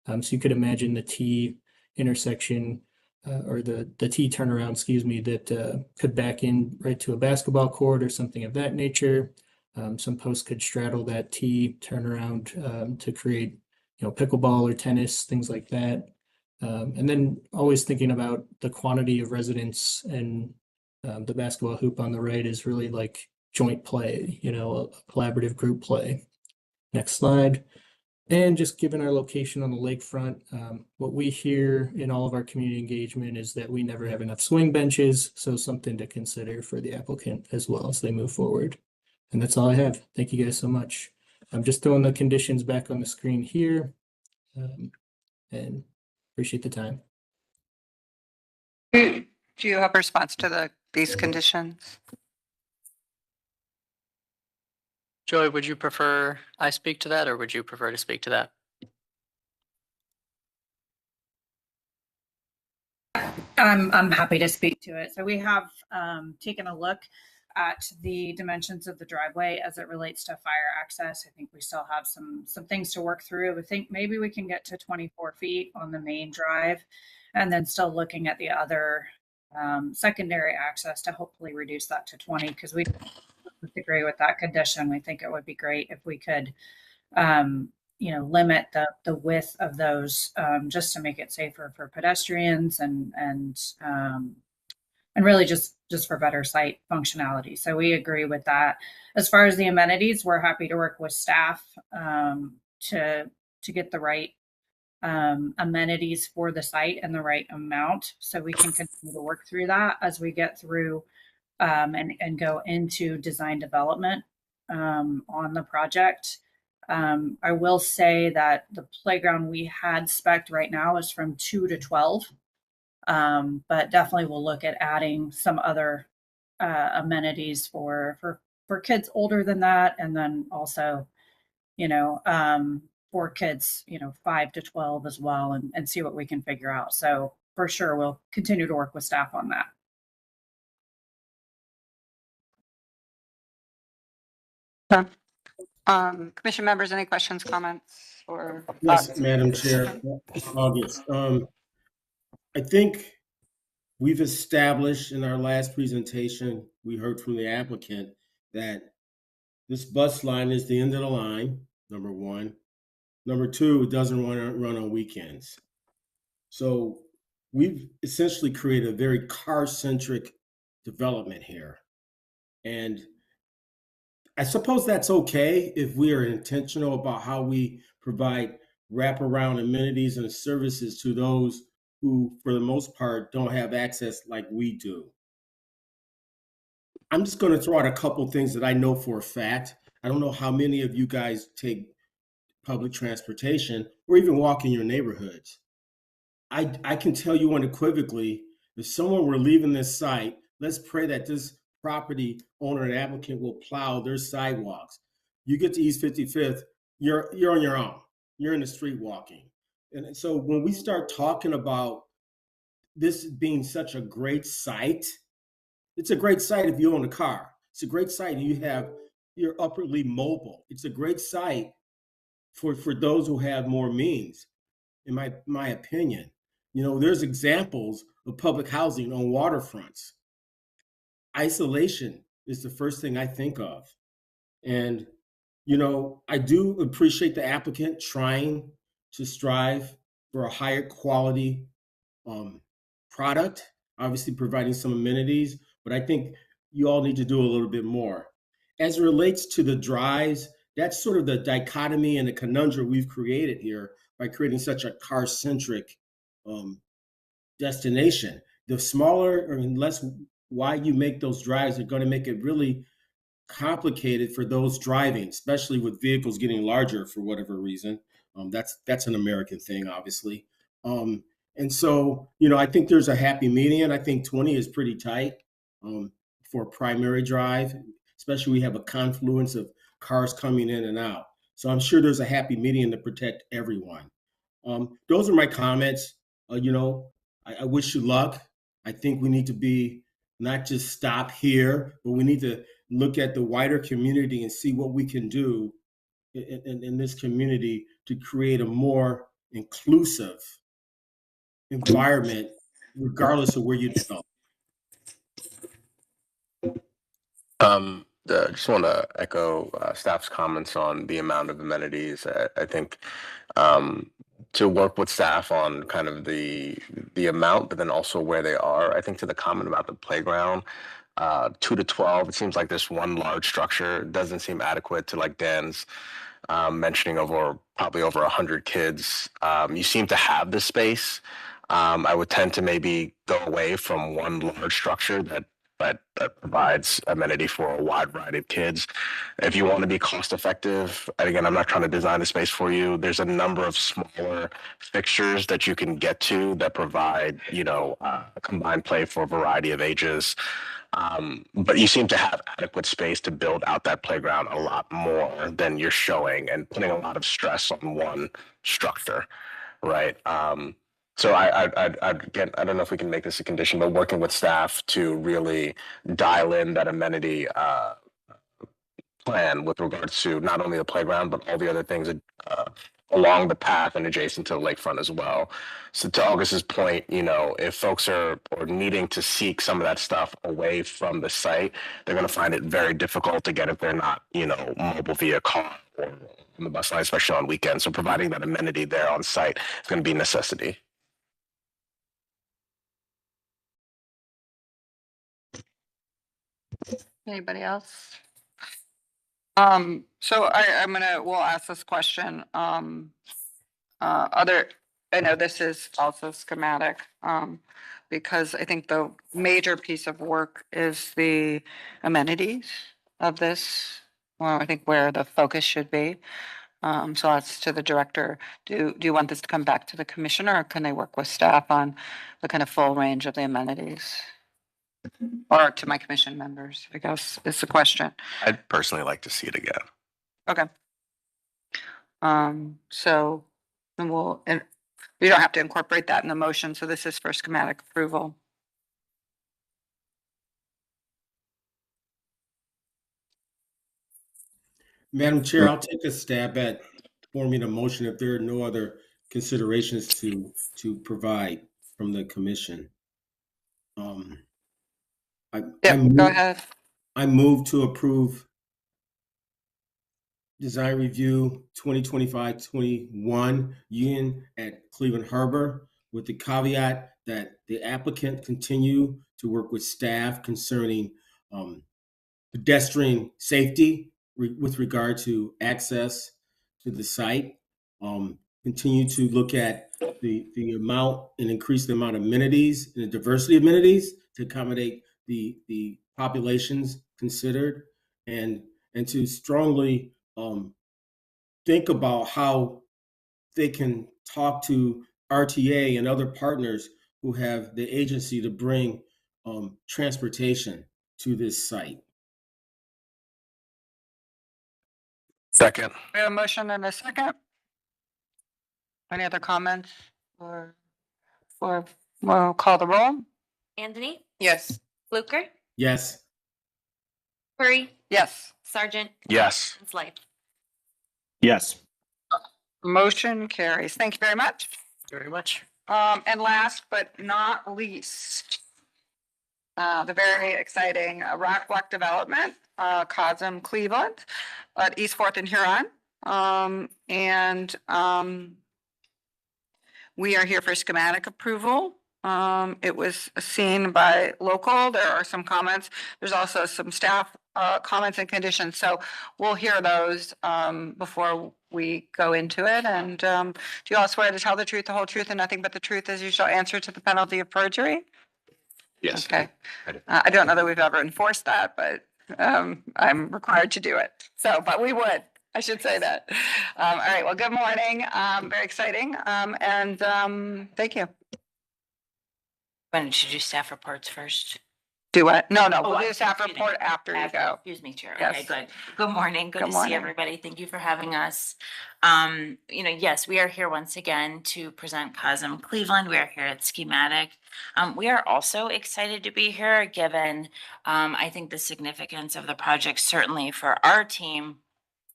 So you could imagine the T intersection or the T turnaround, excuse me, that could back in right to a basketball court or something of that nature. Some posts could straddle that T turnaround to create, pickleball or tennis, things like that. And then always thinking about the quantity of residents and the basketball hoop on the right is really like joint play, a collaborative group play. Next slide. And just given our location on the lakefront, what we hear in all of our community engagement is that we never have enough swing benches. So something to consider for the applicant as well as they move forward. And that's all I have. Thank you guys so much. I'm just throwing the conditions back on the screen here and appreciate the time. Do you have a response to these conditions? Joy, would you prefer I speak to that or would you prefer to speak to that? I'm happy to speak to it. So we have taken a look at the dimensions of the driveway as it relates to fire access. I think we still have some things to work through. I think maybe we can get to 24 feet on the main drive and then still looking at the other secondary access to hopefully reduce that to 20 because we agree with that condition. We think it would be great if we could limit the width of those just to make it safer for pedestrians and really just for better site functionality. So we agree with that. As far as the amenities, we're happy to work with staff to get the right amenities for the site and the right amount. So we can continue to work through that as we get through and go into design development on the project. I will say that the playground we had spec'd right now is from 2 to 12, but definitely we'll look at adding some other amenities for kids older than that, and then also, for kids, 5 to 12 as well, and see what we can figure out. So for sure, we'll continue to work with staff on that. Commission members, any questions, comments, or Yes, thoughts? Madam Chair, August. I think we've established in our last presentation, we heard from the applicant that this bus line is the end of the line, number one. Number two, it doesn't run on weekends. So we've essentially created a very car-centric development here. And I suppose that's okay if we are intentional about how we provide wraparound amenities and services to those who, for the most part, don't have access like we do. I'm just going to throw out a couple things that I know for a fact. I don't know how many of you guys take public transportation or even walk in your neighborhoods. I can tell you unequivocally, if someone were leaving this site, let's pray that this property owner and applicant will plow their sidewalks. You get to East 55th, you're on your own. You're in the street walking. And so when we start talking about this being such a great site, it's a great site if you own a car. It's a great site if you're upwardly mobile. It's a great site for those who have more means, in my opinion. There's examples of public housing on waterfronts. Isolation is the first thing I think of. And You know, I do appreciate the applicant trying to strive for a higher quality um, product, obviously providing some amenities, but I think you all need to do a little bit more. As it relates to the drives, that's sort of the dichotomy and the conundrum we've created here by creating such a car-centric um, destination. The smaller or less wide you make those drives are going to make it really complicated for those driving, especially with vehicles getting larger for whatever reason. That's an American thing, obviously. And so, you know, I think there's a happy median. I think 20 is pretty tight for a primary drive, especially we have a confluence of cars coming in and out. So I'm sure there's a happy median to protect everyone. Those are my comments. You know, I wish you luck. I think we need to be not just stop here, but we need to look at the wider community and see what we can do in this community to create a more inclusive environment, regardless of where you develop. Just want to echo staff's comments on the amount of amenities. I think to work with staff on kind of the amount, but then also where they are. I think to the comment about the playground, 2 to 12, it seems like this one large structure doesn't seem adequate to like Dan's mentioning probably over 100 kids. You seem to have the space. I would tend to maybe go away from one large structure that provides amenity for a wide variety of kids. If you want to be cost effective, and again, I'm not trying to design the space for you, there's a number of smaller fixtures that you can get to that provide, you know, combined play for a variety of ages. But you seem to have adequate space to build out that playground a lot more than you're showing and putting a lot of stress on one structure, right? So again, I don't know if we can make this a condition, but working with staff to really dial in that amenity plan with regards to not only the playground, but all the other things along the path and adjacent to the lakefront as well. So to August's point, you know, if folks are needing to seek some of that stuff away from the site, they're going to find it very difficult to get if they're not, you know, mobile via car or on the bus line, especially on weekends. So providing that amenity there on site is going to be a necessity. Anybody else? So we'll ask this question. I know this is also schematic, because I think the major piece of work is the amenities of this. Well, I think where the focus should be. So that's to the director. Do you want this to come back to the commissioner, or can they work with staff on the kind of full range of the amenities? Or to my commission members, I guess is the question. I'd personally like to see it again. Okay. So then you don't have to incorporate that in the motion. So this is for schematic approval. Madam Chair, I'll take a stab at forming a motion if there are no other considerations to provide from the commission. Go ahead. I move to approve Design Review 2025-21 Union at Cleveland Harbor with the caveat that the applicant continue to work with staff concerning pedestrian safety with regard to access to the site. Continue to look at the amount and increase the amount of amenities and the diversity of amenities to accommodate the populations considered, and to strongly think about how they can talk to RTA and other partners who have the agency to bring transportation to this site. Second. We have a motion and a second. Any other comments or we'll call the roll? Anthony, Yes. Fluker, Yes. Curry, Yes. Sargent, Yes. and Slide. Yes. Motion carries. Thank you very much. Very much. And last but not least, the very exciting Rock Block development. Cosm Cleveland at East Fourth and Huron. We are here for schematic approval. It was seen by local. There are some comments. There's also some staff comments and conditions. So we'll hear those before we go into it. And do you all swear to tell the truth, the whole truth, and nothing but the truth as you shall answer to the penalty of perjury? Yes. Okay. I don't know that we've ever enforced that, but I'm required to do it. So, but we would. I should say that. All right. Well, good morning. Very exciting. Thank you. Why don't you do staff reports first? Do what? No, Oh, we'll do I'm a staff sorry, report after you go. Excuse me, Chair. Yes. Okay, good. Good morning. Good Good to morning. see everybody. Thank you for having us. Yes, we are here once again to present Cosm Cleveland. We are here at Schematic. We are also excited to be here, given I think the significance of the project, certainly for our team.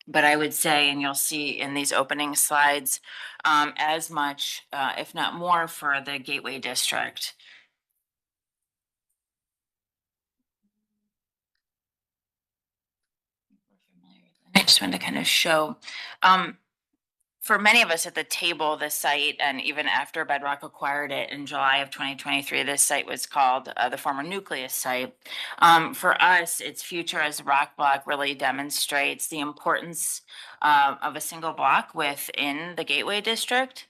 But I would say, and you'll see in these opening slides, as much, if not more, for the Gateway District. I just wanted to kind of show, for many of us at the table, the site, and even after Bedrock acquired it in July of 2023, this site was called the former nucleus site. For us, its future as a rock block really demonstrates the importance of a single block within the Gateway District,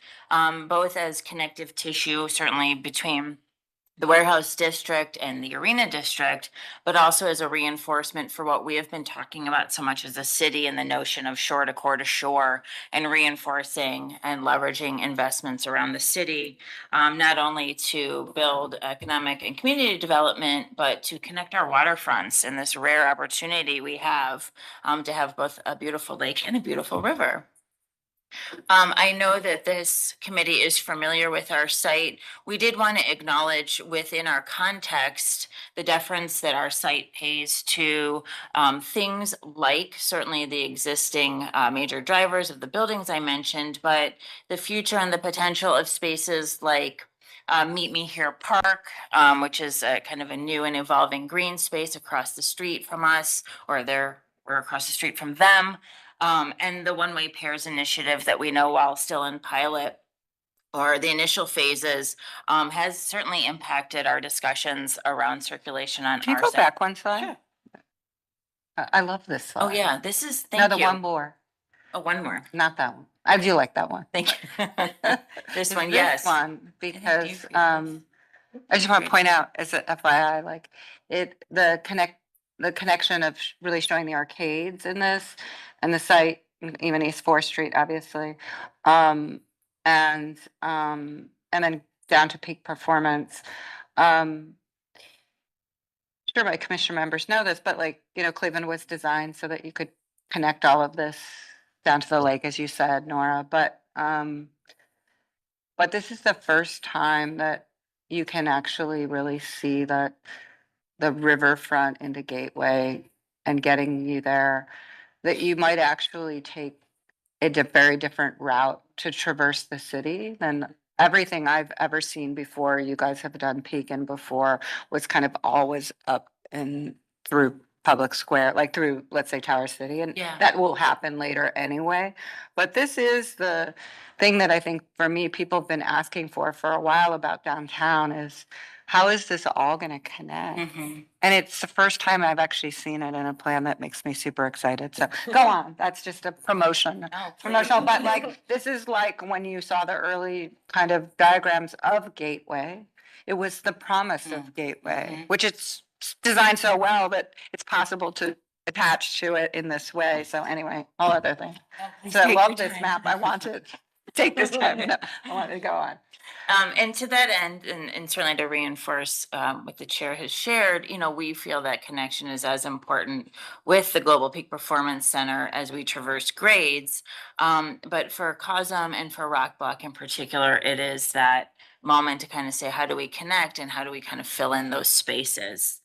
both as connective tissue, certainly between the warehouse district and the arena district, but also as a reinforcement for what we have been talking about so much as a city, and the notion of shore to core to shore, and reinforcing and leveraging investments around the city, not only to build economic and community development, but to connect our waterfronts in this rare opportunity we have to have both a beautiful lake and a beautiful river. I know that this committee is familiar with our site. We did want to acknowledge within our context the deference that our site pays to things like certainly the existing major drivers of the buildings I mentioned, but the future and the potential of spaces like Meet Me Here Park, which is a kind of a new and evolving green space across the street from us, or we're across the street from them. And the one-way pairs initiative that we know, while still in pilot or the initial phases, has certainly impacted our discussions around circulation on Can you our go site. back one slide? Sure. I love this slide. Oh, yeah, this is, No, thank the you. one more. Oh, one more. Not that one. I do like that one. Thank you. This one, This yes. one, because I just want to point out as a FYI, like the connection of really showing the arcades in this and the site, even East 4th Street, obviously. And then down to peak performance. Sure, my commission members know this, but Cleveland was designed so that you could connect all of this down to the lake, as you said, Nora. But this is the first time that you can actually really see the riverfront into Gateway and getting you there, that you might actually take a very different route to traverse the city than everything I've ever seen before. You guys have done Pekin before, was kind of always up and through Public Square, like through, let's say, Tower City, and Yeah. that will happen later anyway. But this is the thing that I think for me, people have been asking for a while about downtown is, how is this all going to connect? Mm-hmm. And it's the first time I've actually seen it in a plan that makes me super excited. So go on. That's just a promotion. Oh, Promotional, but this is like when you saw the early kind of diagrams of Gateway. It was the promise of Gateway, which it's designed so well that it's possible to attach to it in this way. So anyway, all other things. So I love this map. I want to take this time. No, I want to go on. And to that end, and certainly to reinforce what the chair has shared, we feel that connection is as important with the Global Peak Performance Center as we traverse grades. But for Cosm and for Rock Block in particular, it is that moment to kind of say, how do we connect and how do we kind of fill in those spaces?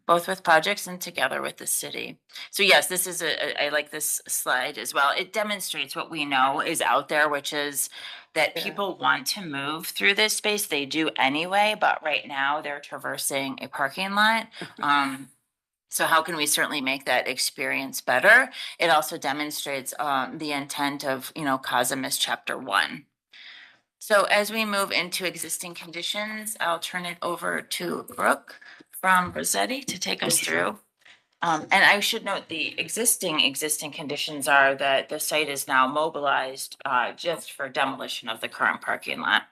Both with projects and together with the city. So yes, this is I like this slide as well. It demonstrates what we know is out there, which is that people want to move through this space. They do anyway, but right now they're traversing a parking lot. So how can we certainly make that experience better? It also demonstrates the intent of, Cosm as chapter 1. So as we move into existing conditions, I'll turn it over to Brooke from Rossetti to take us through. And I should note the existing conditions are that the site is now mobilized just for demolition of the current parking lot.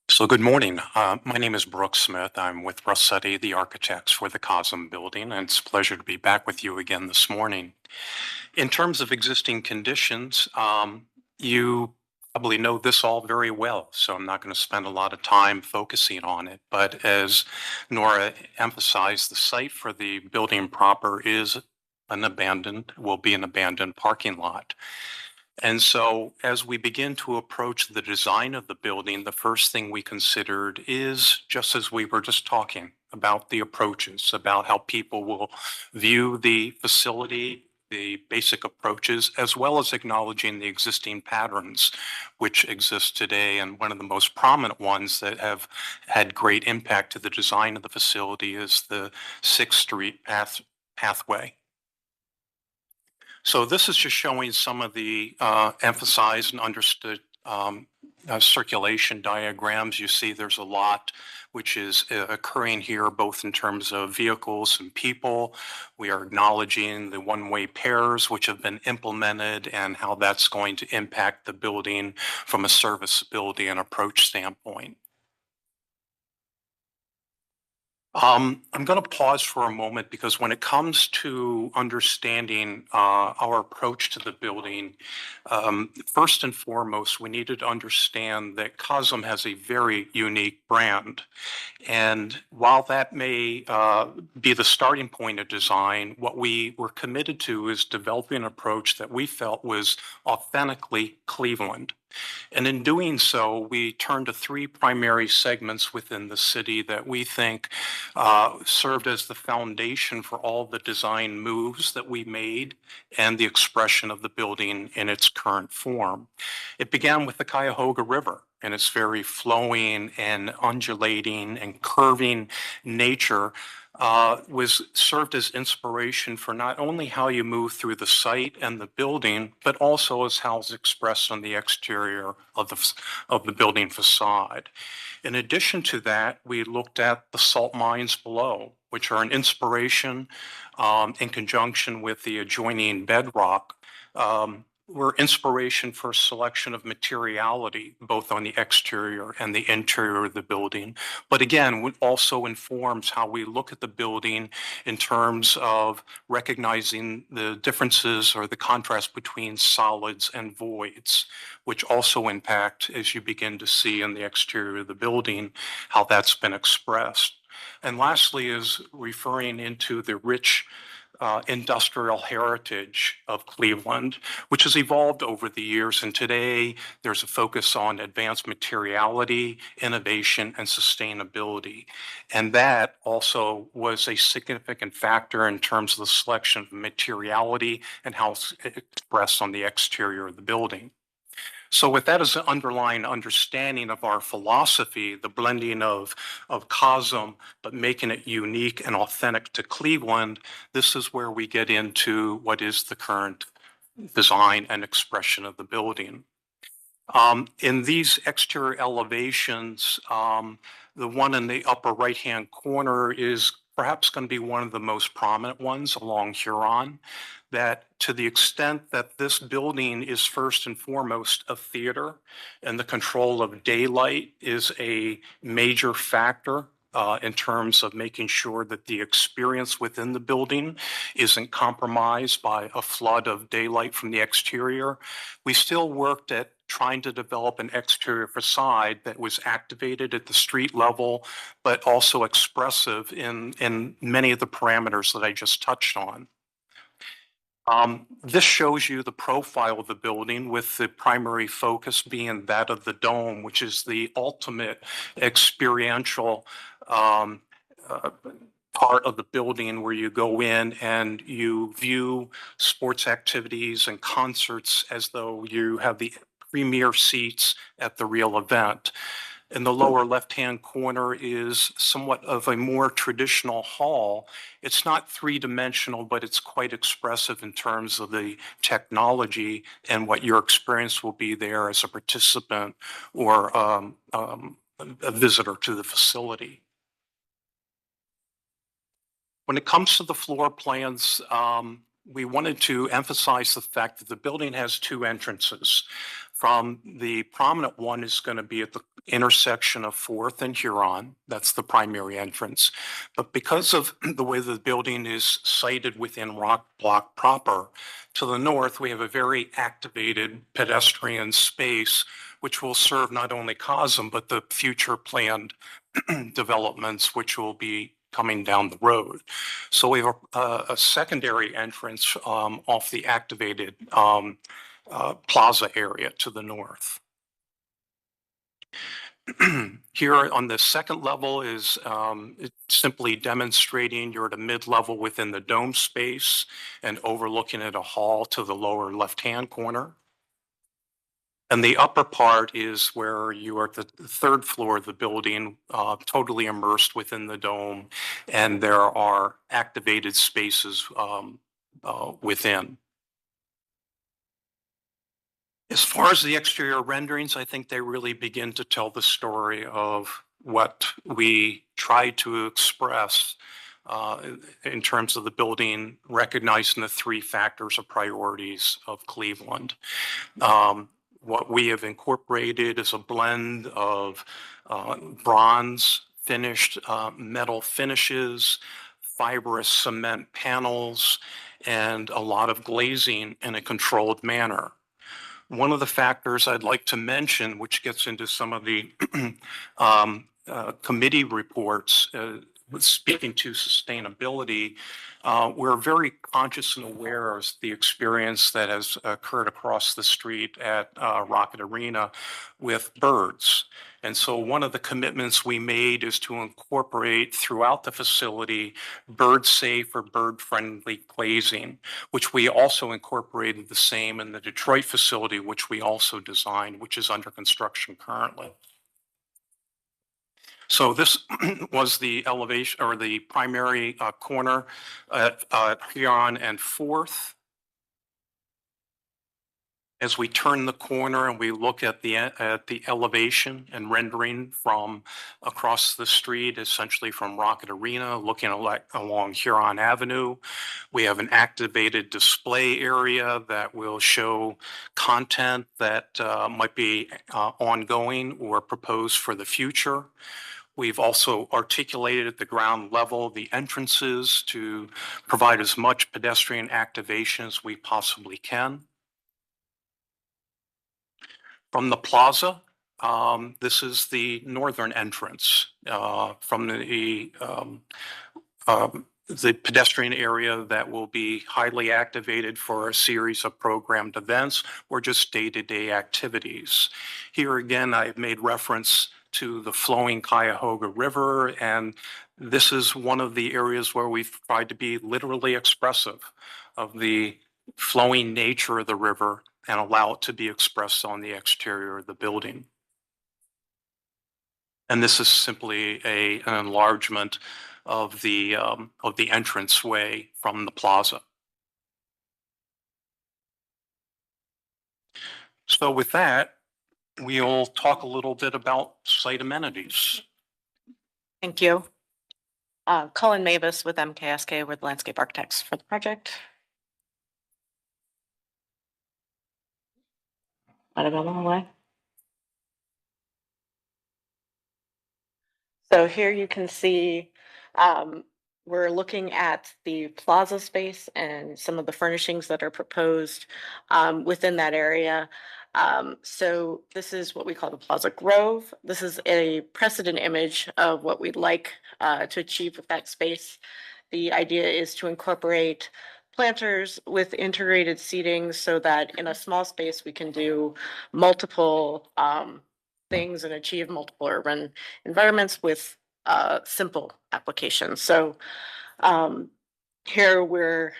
So good morning. My name is Brooke Smith. I'm with Rossetti, the architects for the Cosm building, and it's a pleasure to be back with you again this morning. In terms of existing conditions, you probably know this all very well, so I'm not going to spend a lot of time focusing on it. But as Nora emphasized, the site for the building proper is will be an abandoned parking lot. And so as we begin to approach the design of the building, the first thing we considered is, just as we were just talking about, the approaches, about how people will view the facility, the basic approaches, as well as acknowledging the existing patterns which exist today. And one of the most prominent ones that have had great impact to the design of the facility is the 6th Street pathway. So this is just showing some of the emphasized and understood circulation diagrams. You see there's a lot which is occurring here, both in terms of vehicles and people. We are acknowledging the one-way pairs which have been implemented and how that's going to impact the building from a serviceability and approach standpoint. I'm going to pause for a moment because when it comes to understanding our approach to the building, first and foremost, we needed to understand that Cosm has a very unique brand. And while that may be the starting point of design, what we were committed to is developing an approach that we felt was authentically Cleveland. And in doing so, we turned to 3 primary segments within the city that we think served as the foundation for all the design moves that we made and the expression of the building in its current form. It began with the Cuyahoga River and its very flowing and undulating and curving nature was served as inspiration for not only how you move through the site and the building, but also as how it's expressed on the exterior of the building facade. In addition to that, we looked at the salt mines below, which are an inspiration in conjunction with the adjoining bedrock. Were inspiration for selection of materiality, both on the exterior and the interior of the building. But again, it also informs how we look at the building in terms of recognizing the differences or the contrast between solids and voids, which also impact, as you begin to see in the exterior of the building, how that's been expressed. And lastly is referring into the rich industrial heritage of Cleveland, which has evolved over the years. And today there's a focus on advanced materiality, innovation, and sustainability. And that also was a significant factor in terms of the selection of materiality and how it's expressed on the exterior of the building. So with that as an underlying understanding of our philosophy, the blending of Cosm, but making it unique and authentic to Cleveland, this is where we get into what is the current design and expression of the building. In these exterior elevations, the one in the upper right-hand corner is perhaps going to be one of the most prominent ones along Huron, that to the extent that this building is first and foremost a theater and the control of daylight is a major factor in terms of making sure that the experience within the building isn't compromised by a flood of daylight from the exterior. We still worked at trying to develop an exterior facade that was activated at the street level, but also expressive in many of the parameters that I just touched on. This shows you the profile of the building with the primary focus being that of the dome, which is the ultimate experiential part of the building where you go in and you view sports activities and concerts as though you have the premier seats at the real event. In the lower left-hand corner is somewhat of a more traditional hall. It's not three-dimensional, but it's quite expressive in terms of the technology and what your experience will be there as a participant or a visitor to the facility. When it comes to the floor plans, we wanted to emphasize the fact that the building has two entrances. From the prominent one is going to be at the intersection of 4th and Huron. That's the primary entrance. But because of the way the building is sited within Rock Block proper, to the north, we have a very activated pedestrian space, which will serve not only Cosm, but the future planned developments, which will be coming down the road. So we have a secondary entrance off the activated plaza area to the north. Here on the second level is it's simply demonstrating you're at a mid-level within the dome space and overlooking at a hall to the lower left-hand corner. And the upper part is where you are at the third floor of the building, totally immersed within the dome, and there are activated spaces within. As far as the exterior renderings, I think they really begin to tell the story of what we try to express in terms of the building, recognizing the three factors of priorities of Cleveland. What we have incorporated is a blend of bronze finished metal finishes, fibrous cement panels, and a lot of glazing in a controlled manner. One of the factors I'd like to mention, which gets into some of the committee reports, speaking to sustainability, we're very conscious and aware of the experience that has occurred across the street at Rocket Arena with birds. And so one of the commitments we made is to incorporate throughout the facility bird-safe or bird-friendly glazing, which we also incorporated the same in the Detroit facility, which we also designed, which is under construction currently. So this was the elevation or the primary corner at Huron and 4th. As we turn the corner and we look at the elevation and rendering from across the street, essentially from Rocket Arena, looking along Huron Avenue, we have an activated display area that will show content that might be ongoing or proposed for the future. We've also articulated at the ground level the entrances to provide as much pedestrian activation as we possibly can. From the plaza, this is the northern entrance from the pedestrian area that will be highly activated for a series of programmed events or just day-to-day activities. Here again, I've made reference to the flowing Cuyahoga River, and this is one of the areas where we've tried to be literally expressive of the flowing nature of the river and allow it to be expressed on the exterior of the building. And this is simply an enlargement of the entranceway from the plaza. So with that, we'll talk a little bit about site amenities. Thank you. Colin Mavis with MKSK, we're the landscape architects for the project. Might have been a long way. So here you can see we're looking at the plaza space and some of the furnishings that are proposed within that area. So this is what we call the Plaza Grove. This is a precedent image of what we'd like to achieve with that space. The idea is to incorporate planters with integrated seating so that in a small space we can do multiple things and achieve multiple urban environments with simple applications. So here we're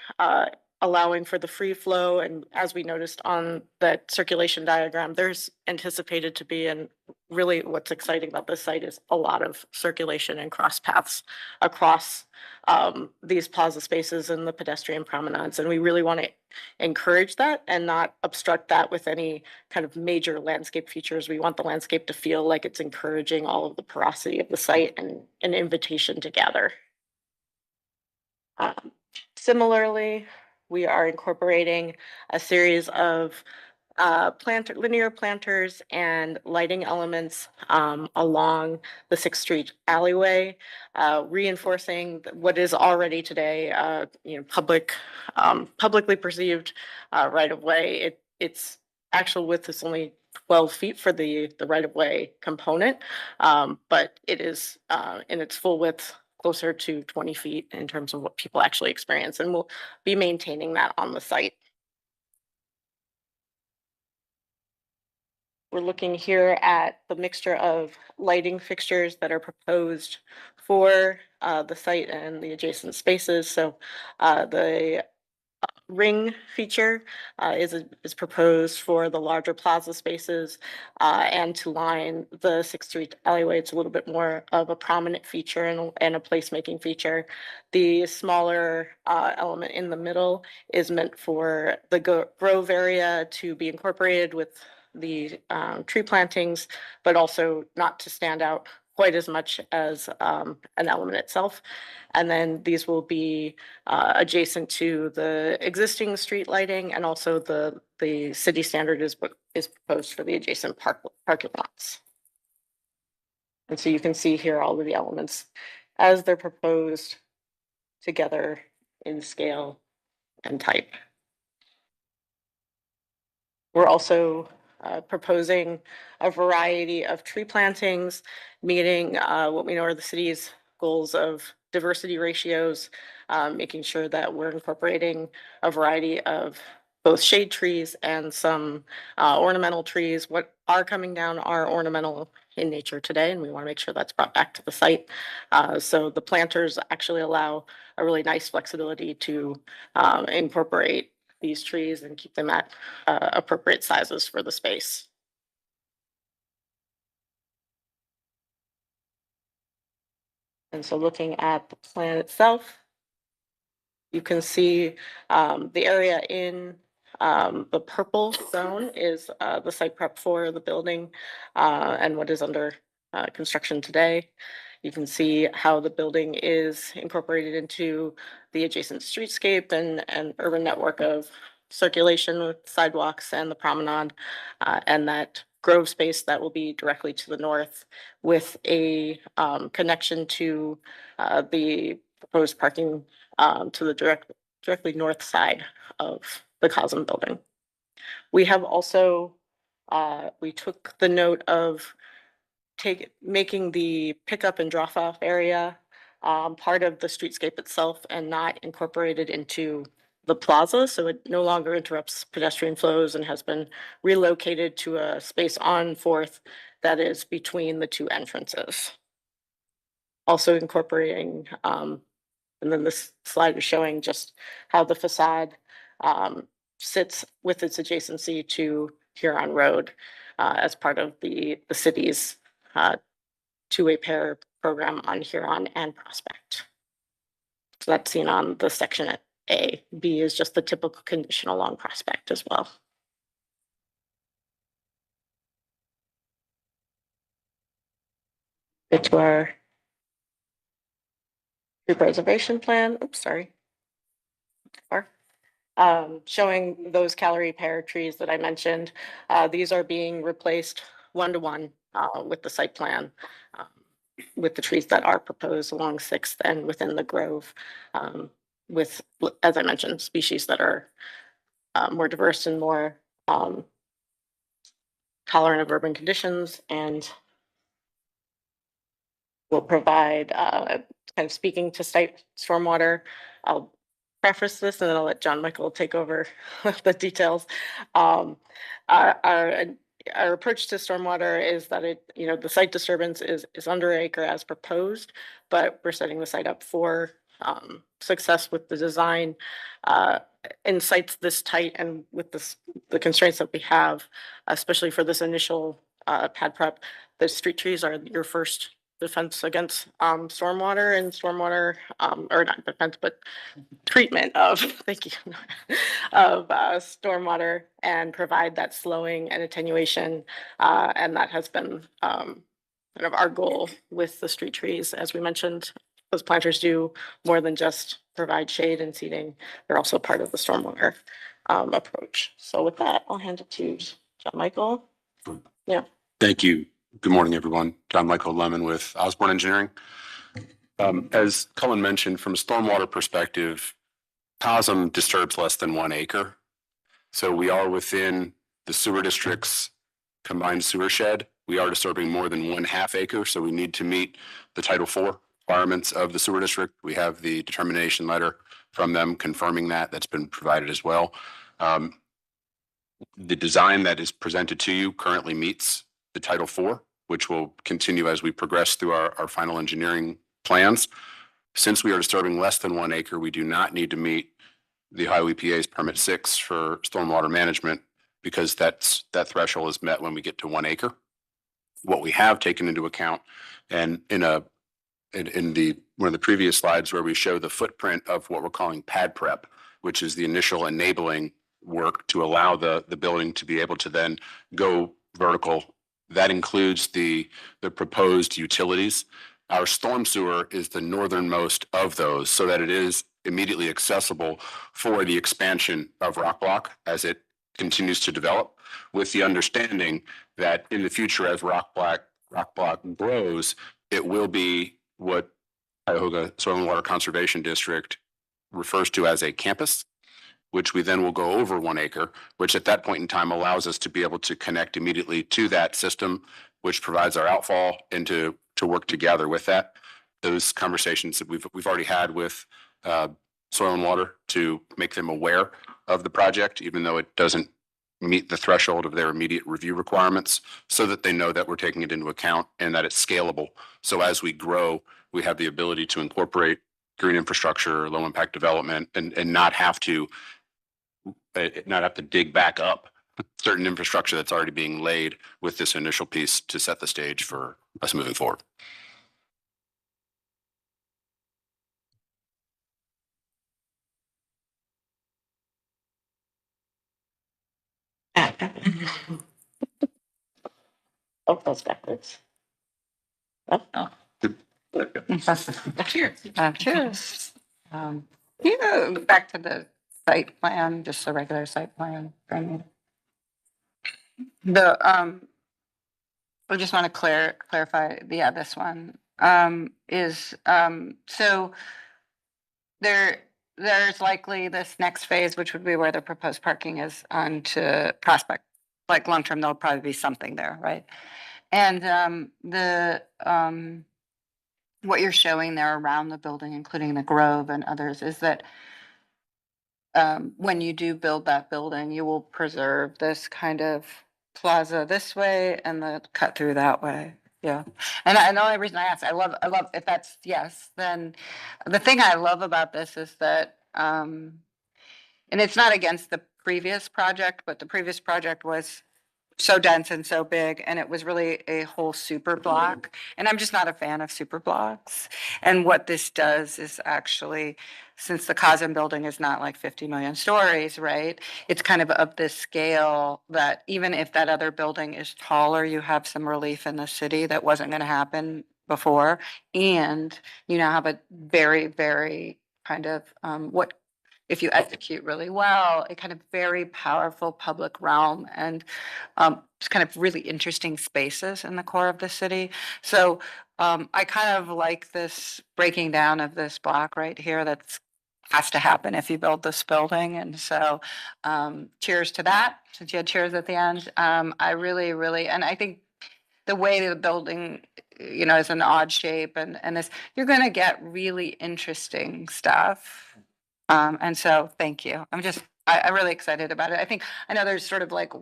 allowing for the free flow. And as we noticed on that circulation diagram, there's anticipated to be, and really what's exciting about this site is a lot of circulation and cross paths across these plaza spaces and the pedestrian promenades. And we really want to encourage that and not obstruct that with any kind of major landscape features. We want the landscape to feel like it's encouraging all of the porosity of the site and an invitation to gather. Similarly, we are incorporating a series of linear planters and lighting elements along the 6th Street alleyway, reinforcing what is already today, publicly perceived right of way. Its actual width is only 12 feet for the right of way component, but it is in its full width closer to 20 feet in terms of what people actually experience, and we'll be maintaining that on the site. We're looking here at the mixture of lighting fixtures that are proposed for the site and the adjacent spaces. So the ring feature is proposed for the larger plaza spaces and to line the 6th Street alleyway. It's a little bit more of a prominent feature and a placemaking feature. The smaller element in the middle is meant for the grove area to be incorporated with the tree plantings, but also not to stand out quite as much as an element itself. And then these will be adjacent to the existing street lighting, and also the city standard is proposed for the adjacent parking lots. And so you can see here all of the elements as they're proposed together in scale and type. We're also proposing a variety of tree plantings, meeting what we know are the city's goals of diversity ratios, making sure that we're incorporating a variety of both shade trees and some ornamental trees. What are coming down are ornamental in nature today, and we want to make sure that's brought back to the site. So the planters actually allow a really nice flexibility to incorporate these trees and keep them at appropriate sizes for the space. And so looking at the plan itself, you can see the area in the purple zone is the site prep for the building and what is under construction today. You can see how the building is incorporated into the adjacent streetscape and urban network of circulation with sidewalks and the promenade, and that grove space that will be directly to the north with a connection to the proposed parking to the directly north side of the Cosm building. We have also, we took the note of making the pickup and drop off area part of the streetscape itself and not incorporated into the plaza. So it no longer interrupts pedestrian flows and has been relocated to a space on 4th that is between the two entrances. Also incorporating, and then this slide is showing just how the facade sits with its adjacency to Huron Road as part of the city's two-way pair program on Huron and Prospect. So that's seen on the section at A. B is just the typical condition along Prospect as well. Get to our tree preservation plan. Oops, sorry. Showing those calorie pear trees that I mentioned. These are being replaced one-to-one with the site plan, with the trees that are proposed along 6th and within the grove, with, as I mentioned, species that are more diverse and more tolerant of urban conditions, and will provide, kind of speaking to site stormwater. I'll preface this and then I'll let John Michael take over the details. Our approach to stormwater is that the site disturbance is under an acre as proposed, but we're setting the site up for success with the design. In sites this tight and with the constraints that we have, especially for this initial pad prep, the street trees are your first defense against stormwater and stormwater, or not defense, but treatment of, thank you, of stormwater, and provide that slowing and attenuation. And that has been kind of our goal with the street trees. As we mentioned, those planters do more than just provide shade and seeding. They're also part of the stormwater approach. So with that, I'll hand it to John Michael. Yeah. Thank you. Good morning, everyone. John Michael Lemon with Osborne Engineering. As Cullen mentioned, from a stormwater perspective, Cosm disturbs less than 1 acre. So we are within the sewer district's combined sewer shed. We are disturbing more than 1/2 acre, so we need to meet the Title IV requirements of the sewer district. We have the determination letter from them confirming that. That's been provided as well. The design that is presented to you currently meets the Title IV, which will continue as we progress through our final engineering plans. Since we are disturbing less than 1 acre, we do not need to meet the Ohio EPA's Permit 6 for stormwater management, because that threshold is met when we get to 1 acre. What we have taken into account, and in one of the previous slides where we show the footprint of what we're calling pad prep, which is the initial enabling work to allow the building to be able to then go vertical. That includes the proposed utilities. Our storm sewer is the northernmost of those, so that it is immediately accessible for the expansion of rock block as it continues to develop, with the understanding that in the future, as rock block grows, it will be what Cuyahoga Soil and Water Conservation District refers to as a campus, which we then will go over 1 acre, which at that point in time allows us to be able to connect immediately to that system, which provides our outfall and to work together with that. Those conversations that we've already had with Soil and Water to make them aware of the project, even though it doesn't meet the threshold of their immediate review requirements, so that they know that we're taking it into account and that it's scalable. So as we grow, we have the ability to incorporate green infrastructure, low impact development, and not have to dig back up certain infrastructure that's already being laid with this initial piece to set the stage for us moving forward. Oh, that's backwards. Oh. Cheers. Cheers. Back to the site plan, just a regular site plan. I just want to clarify, this one, is, so there's likely this next phase, which would be where the proposed parking is onto Prospect. Like long-term, there'll probably be something there, right? And, what you're showing there around the building, including the Grove and others, is that when you do build that building, you will preserve this kind of plaza this way and the cut through that way. Yeah. And the only reason I ask, I love, if that's yes, then the thing I love about this is that, and it's not against the previous project, but the previous project was so dense and so big, and it was really a whole super block. And I'm just not a fan of super blocks. And what this does is actually, since the Cosm building is not like 50 million stories, right? It's kind of this scale that even if that other building is taller, you have some relief in the city that wasn't going to happen before. And you now have a very, very kind of what, if you execute really well, a kind of very powerful public realm and just kind of really interesting spaces in the core of the city. So I kind of like this breaking down of this block right here that's has to happen if you build this building. And so cheers to that, since you had cheers at the end. I really, really, and I think the way the building, is an odd shape and this, you're going to get really interesting stuff. And so thank you. I'm really excited about it. I know there's sort of like,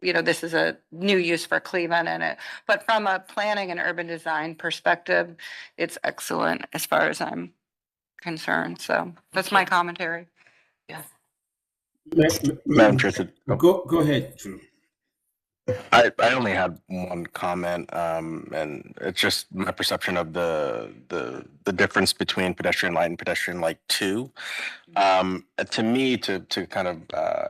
this is a new use for Cleveland but from a planning and urban design perspective, it's excellent as far as I'm concern. So that's my commentary. Madam Chair, Go ahead, Drew. I only had one comment, and it's just my perception of the difference between pedestrian light and pedestrian light 2. To me, to kind of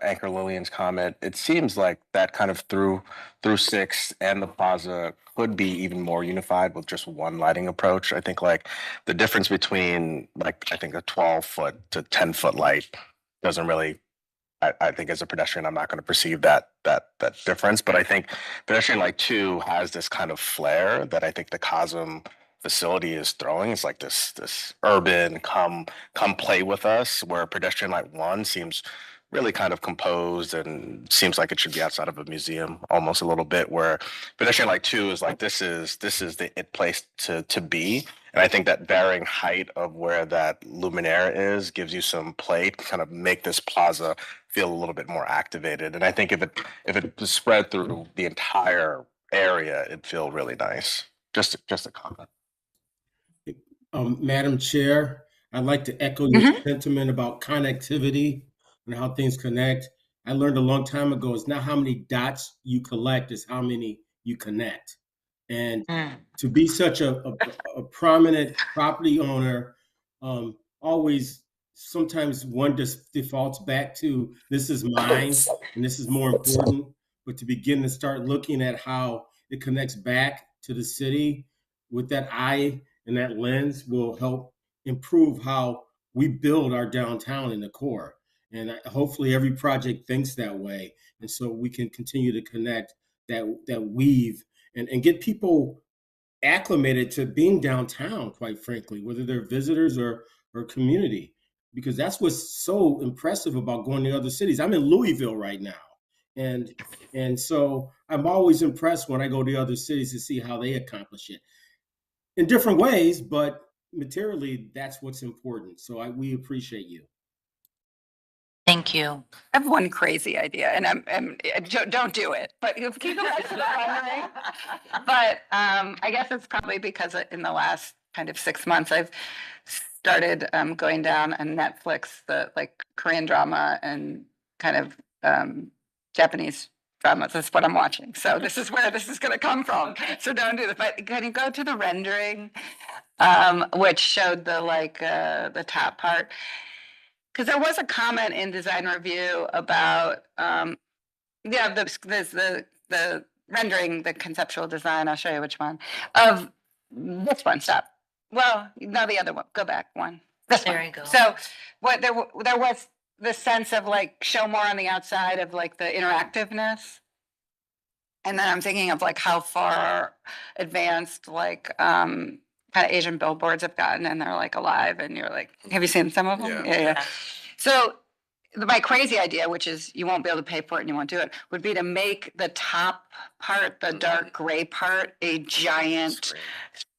anchor Lillian's comment, it seems like that kind of through 6 and the plaza could be even more unified with just one lighting approach. I think like the difference between like I think a 12-foot to 10-foot light doesn't really. I think as a pedestrian, I'm not going to perceive that difference. But I think pedestrian light 2 has this kind of flair that I think the Cosm facility is throwing. It's like this urban come play with us, where pedestrian light 1 seems really kind of composed and seems like it should be outside of a museum almost a little bit, where pedestrian light 2 is like this is the it place to be. And I think that varying height of where that luminaire is gives you some play to kind of make this plaza feel a little bit more activated. And I think if it was spread through the entire area, it'd feel really nice. Just a comment. Madam Chair, I'd like to echo your sentiment about connectivity and how things connect. I learned a long time ago, it's not how many dots you collect, it's how many you connect. And to be such a prominent property owner, always sometimes one just defaults back to this is mine and this is more important. But to begin to start looking at how it connects back to the city with that eye and that lens will help improve how we build our downtown in the core. And hopefully every project thinks that way. And so we can continue to connect that weave and get people acclimated to being downtown, quite frankly, whether they're visitors or community, because that's what's so impressive about going to other cities. I'm in Louisville right now. And so I'm always impressed when I go to other cities to see how they accomplish it in different ways, but materially, that's what's important. So we appreciate you. Thank you. I have one crazy idea, and don't do it. But keep the rest of it wondering. But I guess it's probably because in the last kind of 6 months, I've started going down on Netflix, the like Korean drama and kind of Japanese dramas. That's what I'm watching. So this is where this is going to come from. So don't do this. But can you go to the rendering, which showed the top part? Because there was a comment in design review about the rendering, the conceptual design. I'll show you which one of this one. Stop. Well, no, the other one. Go back one. This There one. you go. So what there was the sense of like show more on the outside of like the interactiveness. And then I'm thinking of like how far advanced like kind of Asian billboards have gotten, and they're like alive, and you're like, have you seen some of them? Yeah. So my crazy idea, which is you won't be able to pay for it and you won't do it, would be to make the top part, the dark gray part, a giant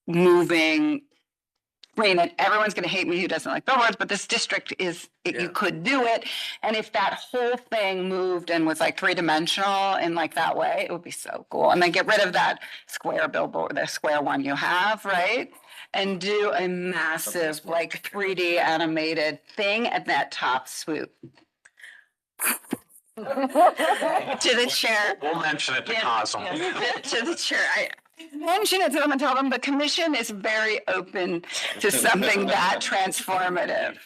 moving screen. And everyone's going to hate me who doesn't like billboards, but this district you could do it. And if that whole thing moved and was like 3-dimensional in like that way, it would be so cool. And then get rid of that square billboard, the square one you have, right? And do a massive like 3D animated thing at that top swoop. To the chair. We'll mention it to Cosm. To the chair. I mention it to them and tell them the commission is very open to something that transformative,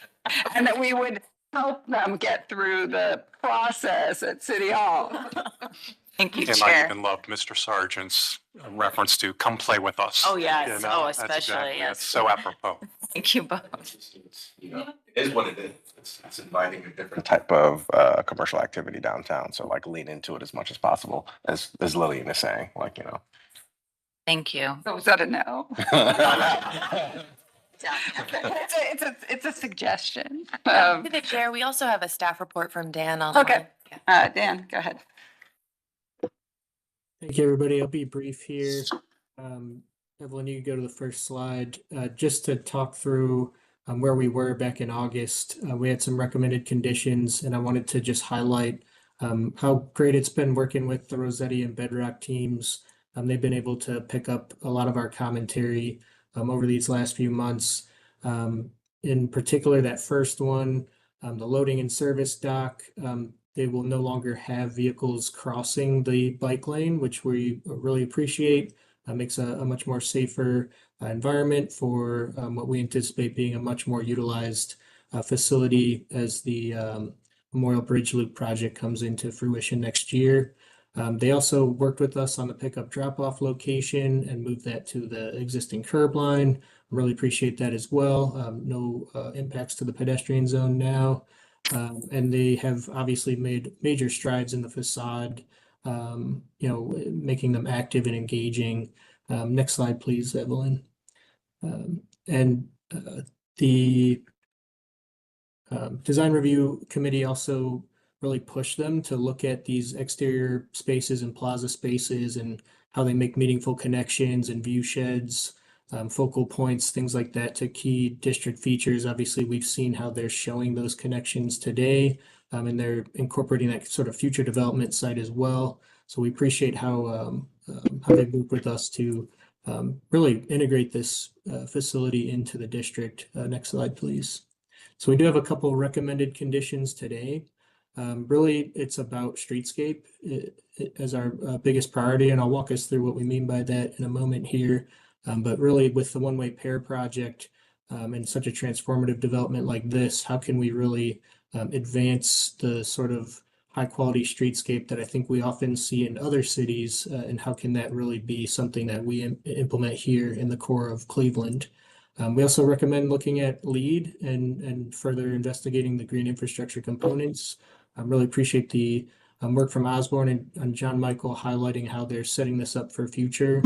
and that we would help them get through the process at City Hall. Thank you, And I Chair. even loved Mr. Sargent's reference to come play with us. Oh, yes. You know, Oh, that's especially, exactly- yes. That's so apropos. Thank you both. It is what it is. It's inviting a different type of commercial activity downtown. So like lean into it as much as possible, as Lillian is saying, like, you know. Thank you. So is that a no? It's a suggestion. To the chair, we also have a staff report from Dan on. Okay, Dan, go ahead. Thank you, everybody. I'll be brief here. Evelyn, you can go to the first slide. Just to talk through where we were back in August. We had some recommended conditions, and I wanted to just highlight how great it's been working with the Rossetti and Bedrock teams. They've been able to pick up a lot of our commentary over these last few months. In particular, that first one, the loading and service dock, they will no longer have vehicles crossing the bike lane, which we really appreciate. Makes a much more safer environment for what we anticipate being a much more utilized facility as the Memorial Bridge Loop project comes into fruition next year. They also worked with us on the pickup drop-off location and moved that to the existing curb line. Really appreciate that as well. No impacts to the pedestrian zone now. And they have obviously made major strides in the facade, making them active and engaging. Next slide, please, Evelyn. And the design review committee also really pushed them to look at these exterior spaces and plaza spaces and how they make meaningful connections and view sheds, focal points, things like that to key district features. Obviously, we've seen how they're showing those connections today, and they're incorporating that sort of future development site as well. So we appreciate how they work with us to really integrate this facility into the district. Next slide, please. So we do have a couple recommended conditions today. Really, it's about streetscape as our biggest priority, and I'll walk us through what we mean by that in a moment here. But really, with the one-way pair project and such a transformative development like this, how can we really advance the sort of high-quality streetscape that I think we often see in other cities, and how can that really be something that we implement here in the core of Cleveland? We also recommend looking at LEED and further investigating the green infrastructure components. I really appreciate the work from Osborne and John Michael highlighting how they're setting this up for future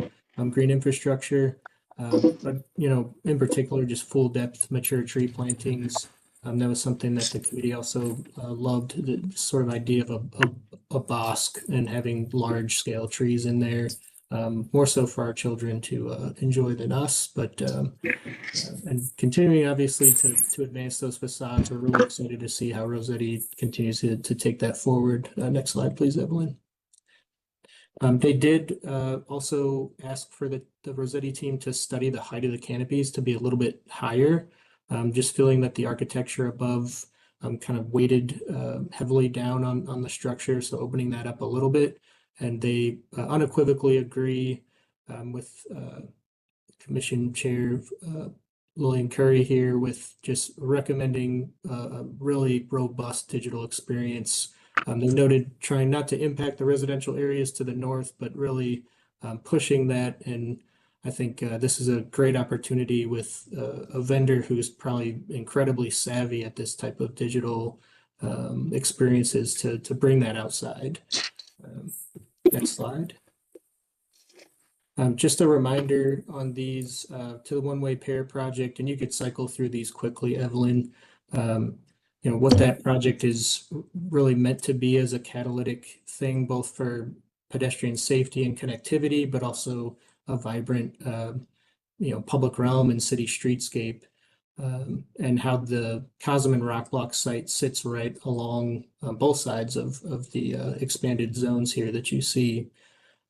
green infrastructure. But, in particular, just full depth mature tree plantings. That was something that the committee also loved, the sort of idea of a bosque and having large scale trees in there. More so for our children to enjoy than us, but and continuing obviously to advance those facades. We're really excited to see how Rossetti continues to take that forward. Next slide, please, Evelyn. They did also ask for the Rossetti team to study the height of the canopies to be a little bit higher. Just feeling that the architecture above kind of weighted heavily down on the structure, so opening that up a little bit. And they unequivocally agree with Commission Chair Lillian Curry here with just recommending a really robust digital experience. They noted trying not to impact the residential areas to the north, but really pushing that. And I think this is a great opportunity with a vendor who's probably incredibly savvy at this type of digital experiences to bring that outside. Next slide. Just a reminder on these to the one-way pair project, and you could cycle through these quickly, Evelyn. What that project is really meant to be as a catalytic thing, both for pedestrian safety and connectivity, but also a vibrant, public realm and city streetscape, and how the Cosm and Rock Block site sits right along both sides of the expanded zones here that you see.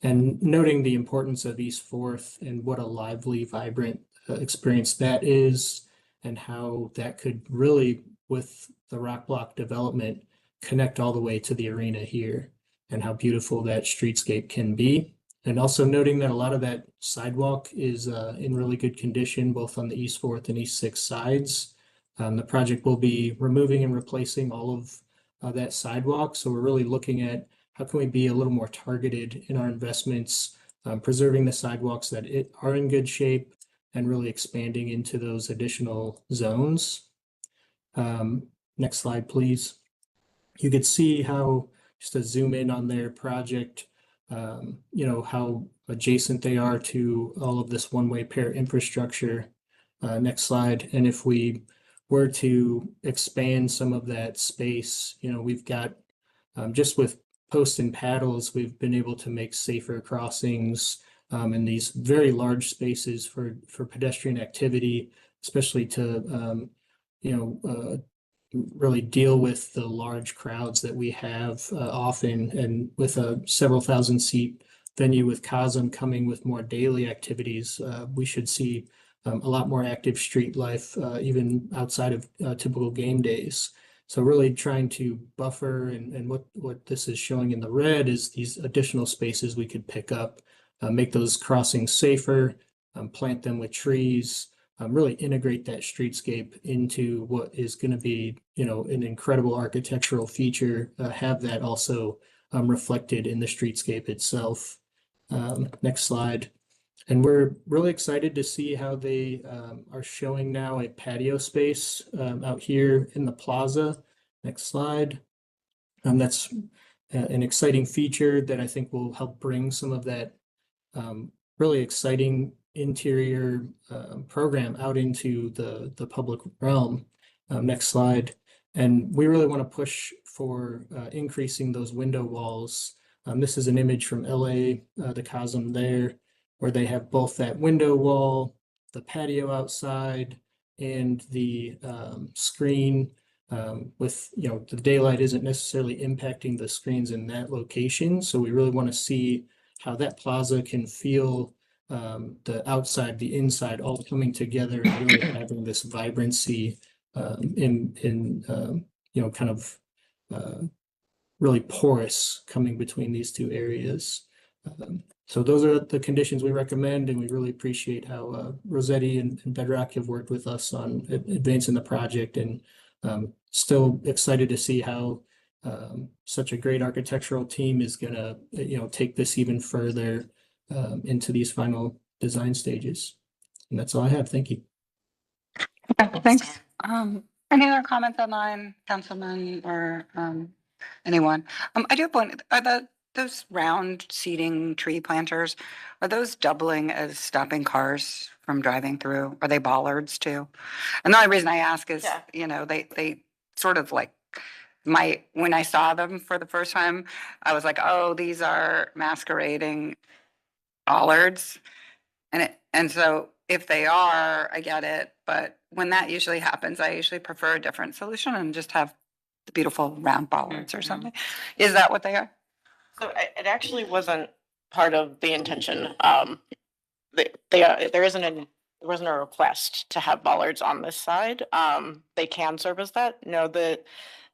And noting the importance of East 4th and what a lively, vibrant experience that is, and how that could really, with the Rock Block development, connect all the way to the arena here, and how beautiful that streetscape can be. And also noting that a lot of that sidewalk is in really good condition, both on the East 4th and East 6th sides. The project will be removing and replacing all of that sidewalk. So we're really looking at how can we be a little more targeted in our investments, preserving the sidewalks that are in good shape and really expanding into those additional zones. Next slide, please. You could see how, just to zoom in on their project, how adjacent they are to all of this one-way pair infrastructure. Next slide. And if we were to expand some of that space, we've got just with posts and paddles, we've been able to make safer crossings in these very large spaces for pedestrian activity, especially to really deal with the large crowds that we have often, and with a several thousand seat venue with Cosm coming with more daily activities, we should see a lot more active street life, even outside of typical game days. So really trying to buffer, and what this is showing in the red is these additional spaces we could pick up, make those crossings safer, plant them with trees, really integrate that streetscape into what is going to be, an incredible architectural feature, have that also reflected in the streetscape itself. Next slide. And we're really excited to see how they are showing now a patio space out here in the plaza. Next slide. That's an exciting feature that I think will help bring some of that really exciting interior program out into the public realm. Next slide. And we really want to push for increasing those window walls. This is an image from LA, the Cosm there, where they have both that window wall, the patio outside, and the screen with, the daylight isn't necessarily impacting the screens in that location. So we really want to see how that plaza can feel the outside, the inside, all coming together and really having this vibrancy kind of really porous coming between these two areas. So those are the conditions we recommend, and we really appreciate how Rossetti and Bedrock have worked with us on advancing the project, and still excited to see how such a great architectural team is gonna, take this even further into these final design stages. And that's all I have. Thank you. Thanks. Any other comments online, councilman or anyone? I do have one. Are those round seating tree planters, are those doubling as stopping cars from driving through? Are they bollards too? And the only reason I ask is, they sort of like when I saw them for the first time, I was like, oh, these are masquerading bollards. And so if they are, I get it. But when that usually happens, I usually prefer a different solution and just have the beautiful round bollards or something. Is that what they are? So it actually wasn't part of the intention. There wasn't a request to have bollards on this side. They can serve as that. No, the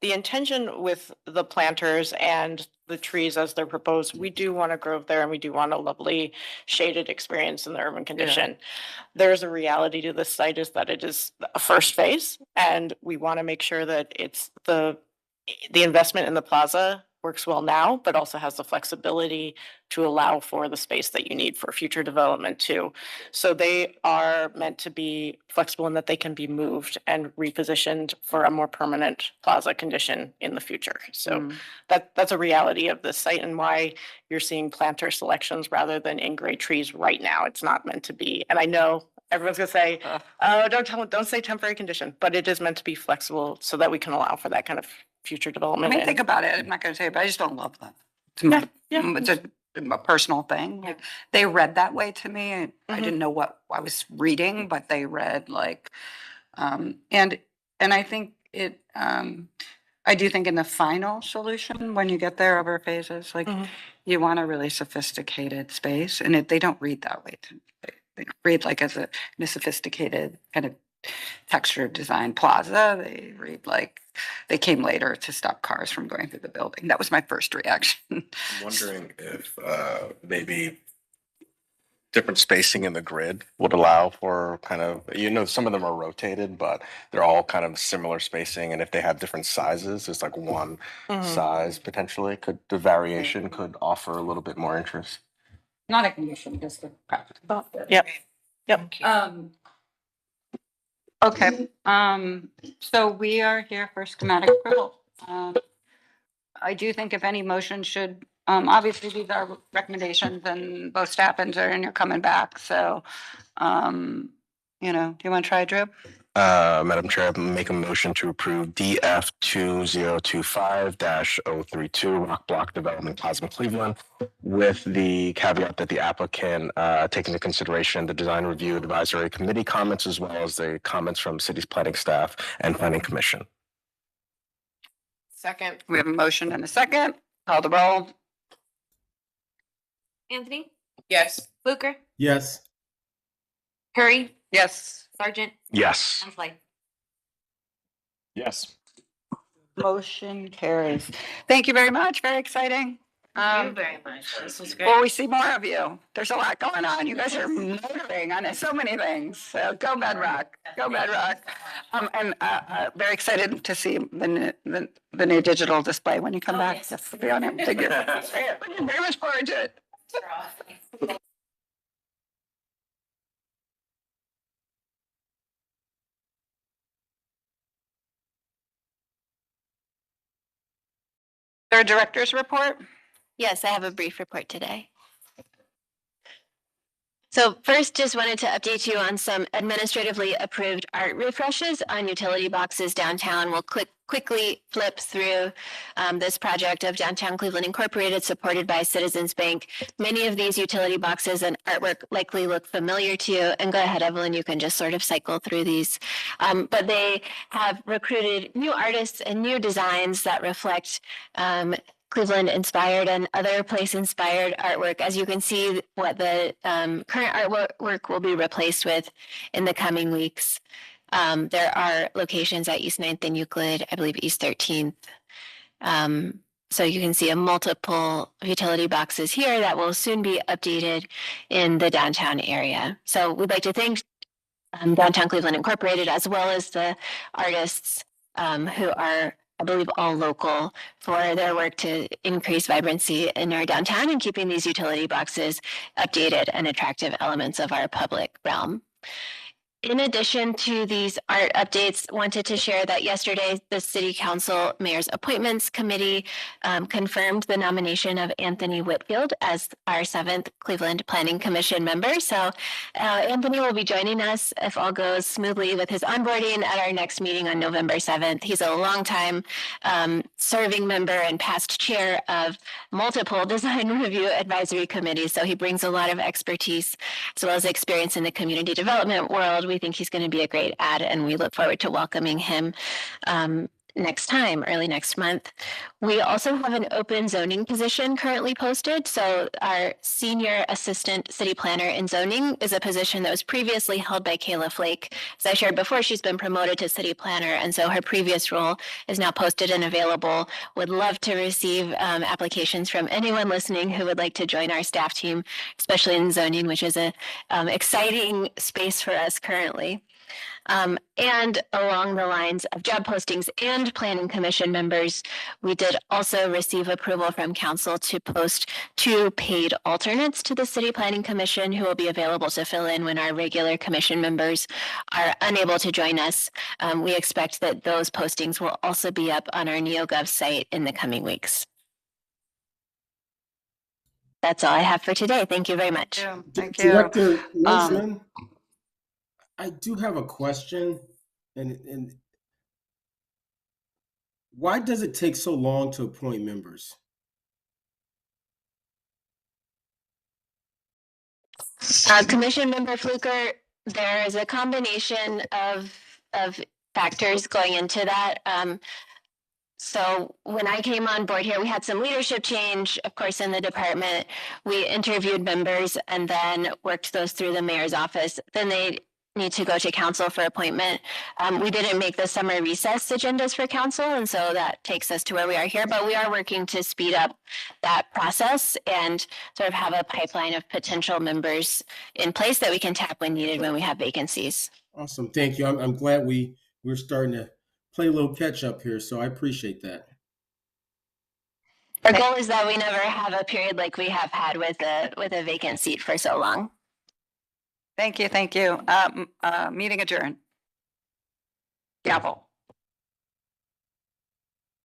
intention with the planters and the trees as they're proposed, we do want a grove there and we do want a lovely shaded experience in the urban condition. There's a reality to this site is that it is a first phase, and we want to make sure that it's the investment in the plaza works well now, but also has the flexibility to allow for the space that you need for future development too. So they are meant to be flexible in that they can be moved and repositioned for a more permanent plaza condition in the future. So that's a reality of this site and why you're seeing planter selections rather than in-grade trees right now. It's not meant to be, and I know everyone's gonna say, oh, don't say temporary condition, but it is meant to be flexible so that we can allow for that kind of future development. I mean, think about it. I'm not going to say it, but I just don't love them. It's a personal thing. Like they read that way to me. I didn't know what I was reading, but they read like, and I think it. I do think in the final solution, when you get there over phases, like you want a really sophisticated space, and they don't read that way. They read like as in a sophisticated kind of textured design plaza. They read like they came later to stop cars from going through the building. That was my first reaction. I'm wondering if maybe different spacing in the grid would allow for kind of, some of them are rotated, but they're all kind of similar spacing. And if they have different sizes, it's like one size potentially the variation could offer a little bit more interest. Not a condition, just a practical. Yep. Okay, so we are here for schematic approval. I do think if any motion should, obviously these are recommendations and both staff and you're coming back, so, do you want to try, Drew? Madam Chair, I make a motion to approve DF 2025-032 Rock Block Development Cosm Cleveland with the caveat that the applicant take into consideration the design review advisory committee comments as well as the comments from city's planning staff and planning commission. Second. We have a motion and a second. Call the roll. Anthony? Yes. Fluker? Yes. Curry? Yes. Sergeant, Yes. Hensley. Yes. Motion carries. Thank you very much. Very exciting. Thank you very much. This was great. Well, we see more of you. There's a lot going on. You guys are motoring on so many things. So go Bedrock. Go Bedrock. And very excited to see the new digital display when you come back. yes. Yes, be on it. Thank you. Looking very much forward to it. Third director's report. Yes, I have a brief report today. So first, just wanted to update you on some administratively approved art refreshes on utility boxes downtown. We'll quickly flip through this project of Downtown Cleveland Incorporated, supported by Citizens Bank. Many of these utility boxes and artwork likely look familiar to you. And go ahead, Evelyn, you can just sort of cycle through these. But they have recruited new artists and new designs that reflect Cleveland inspired and other place inspired artwork. As you can see, what the current artwork will be replaced with in the coming weeks. There are locations at East 9th and Euclid, I believe East 13th. So you can see a multiple utility boxes here that will soon be updated in the downtown area. So we'd like to thank Downtown Cleveland Incorporated, as well as the artists who are, I believe, all local, for their work to increase vibrancy in our downtown and keeping these utility boxes updated and attractive elements of our public realm. In addition to these art updates, wanted to share that yesterday the City Council Mayor's Appointments Committee confirmed the nomination of Anthony Whitfield as our 7th Cleveland Planning Commission member. So Anthony will be joining us, if all goes smoothly, with his onboarding at our next meeting on November 7th. He's a longtime serving member and past chair of multiple design review advisory committees. So he brings a lot of expertise as well as experience in the community development world. We think he's going to be a great add, and we look forward to welcoming him early next month. We also have an open zoning position currently posted. So our senior assistant city planner in zoning is a position that was previously held by Kayla Flake. As I shared before, she's been promoted to city planner, and so her previous role is now posted and available. Would love to receive applications from anyone listening who would like to join our staff team, especially in zoning, which is a exciting space for us currently. And along the lines of job postings and planning commission members, we did also receive approval from council to post 2 paid alternates to the city planning commission who will be available to fill in when our regular commission members are unable to join us. We expect that those postings will also be up on our NeoGov site in the coming weeks. That's all I have for today. Thank you very much. Thank you. Director Nitzman, I do have a question, and why does it take so long to appoint members? Commission member Fluker, there is a combination of factors going into that. So when I came on board here, we had some leadership change, of course, in the department. We interviewed members and then worked those through the mayor's office. Then they need to go to council for appointment. We didn't make the summer recess agendas for council, and so that takes us to where we are here. But we are working to speed up that process and sort of have a pipeline of potential members in place that we can tap when needed when we have vacancies. Awesome, thank you. I'm glad we're starting to play a little catch up here, so I appreciate that. Our goal is that we never have a period like we have had with a vacant seat for so long. Thank you. Meeting adjourned. Gavel.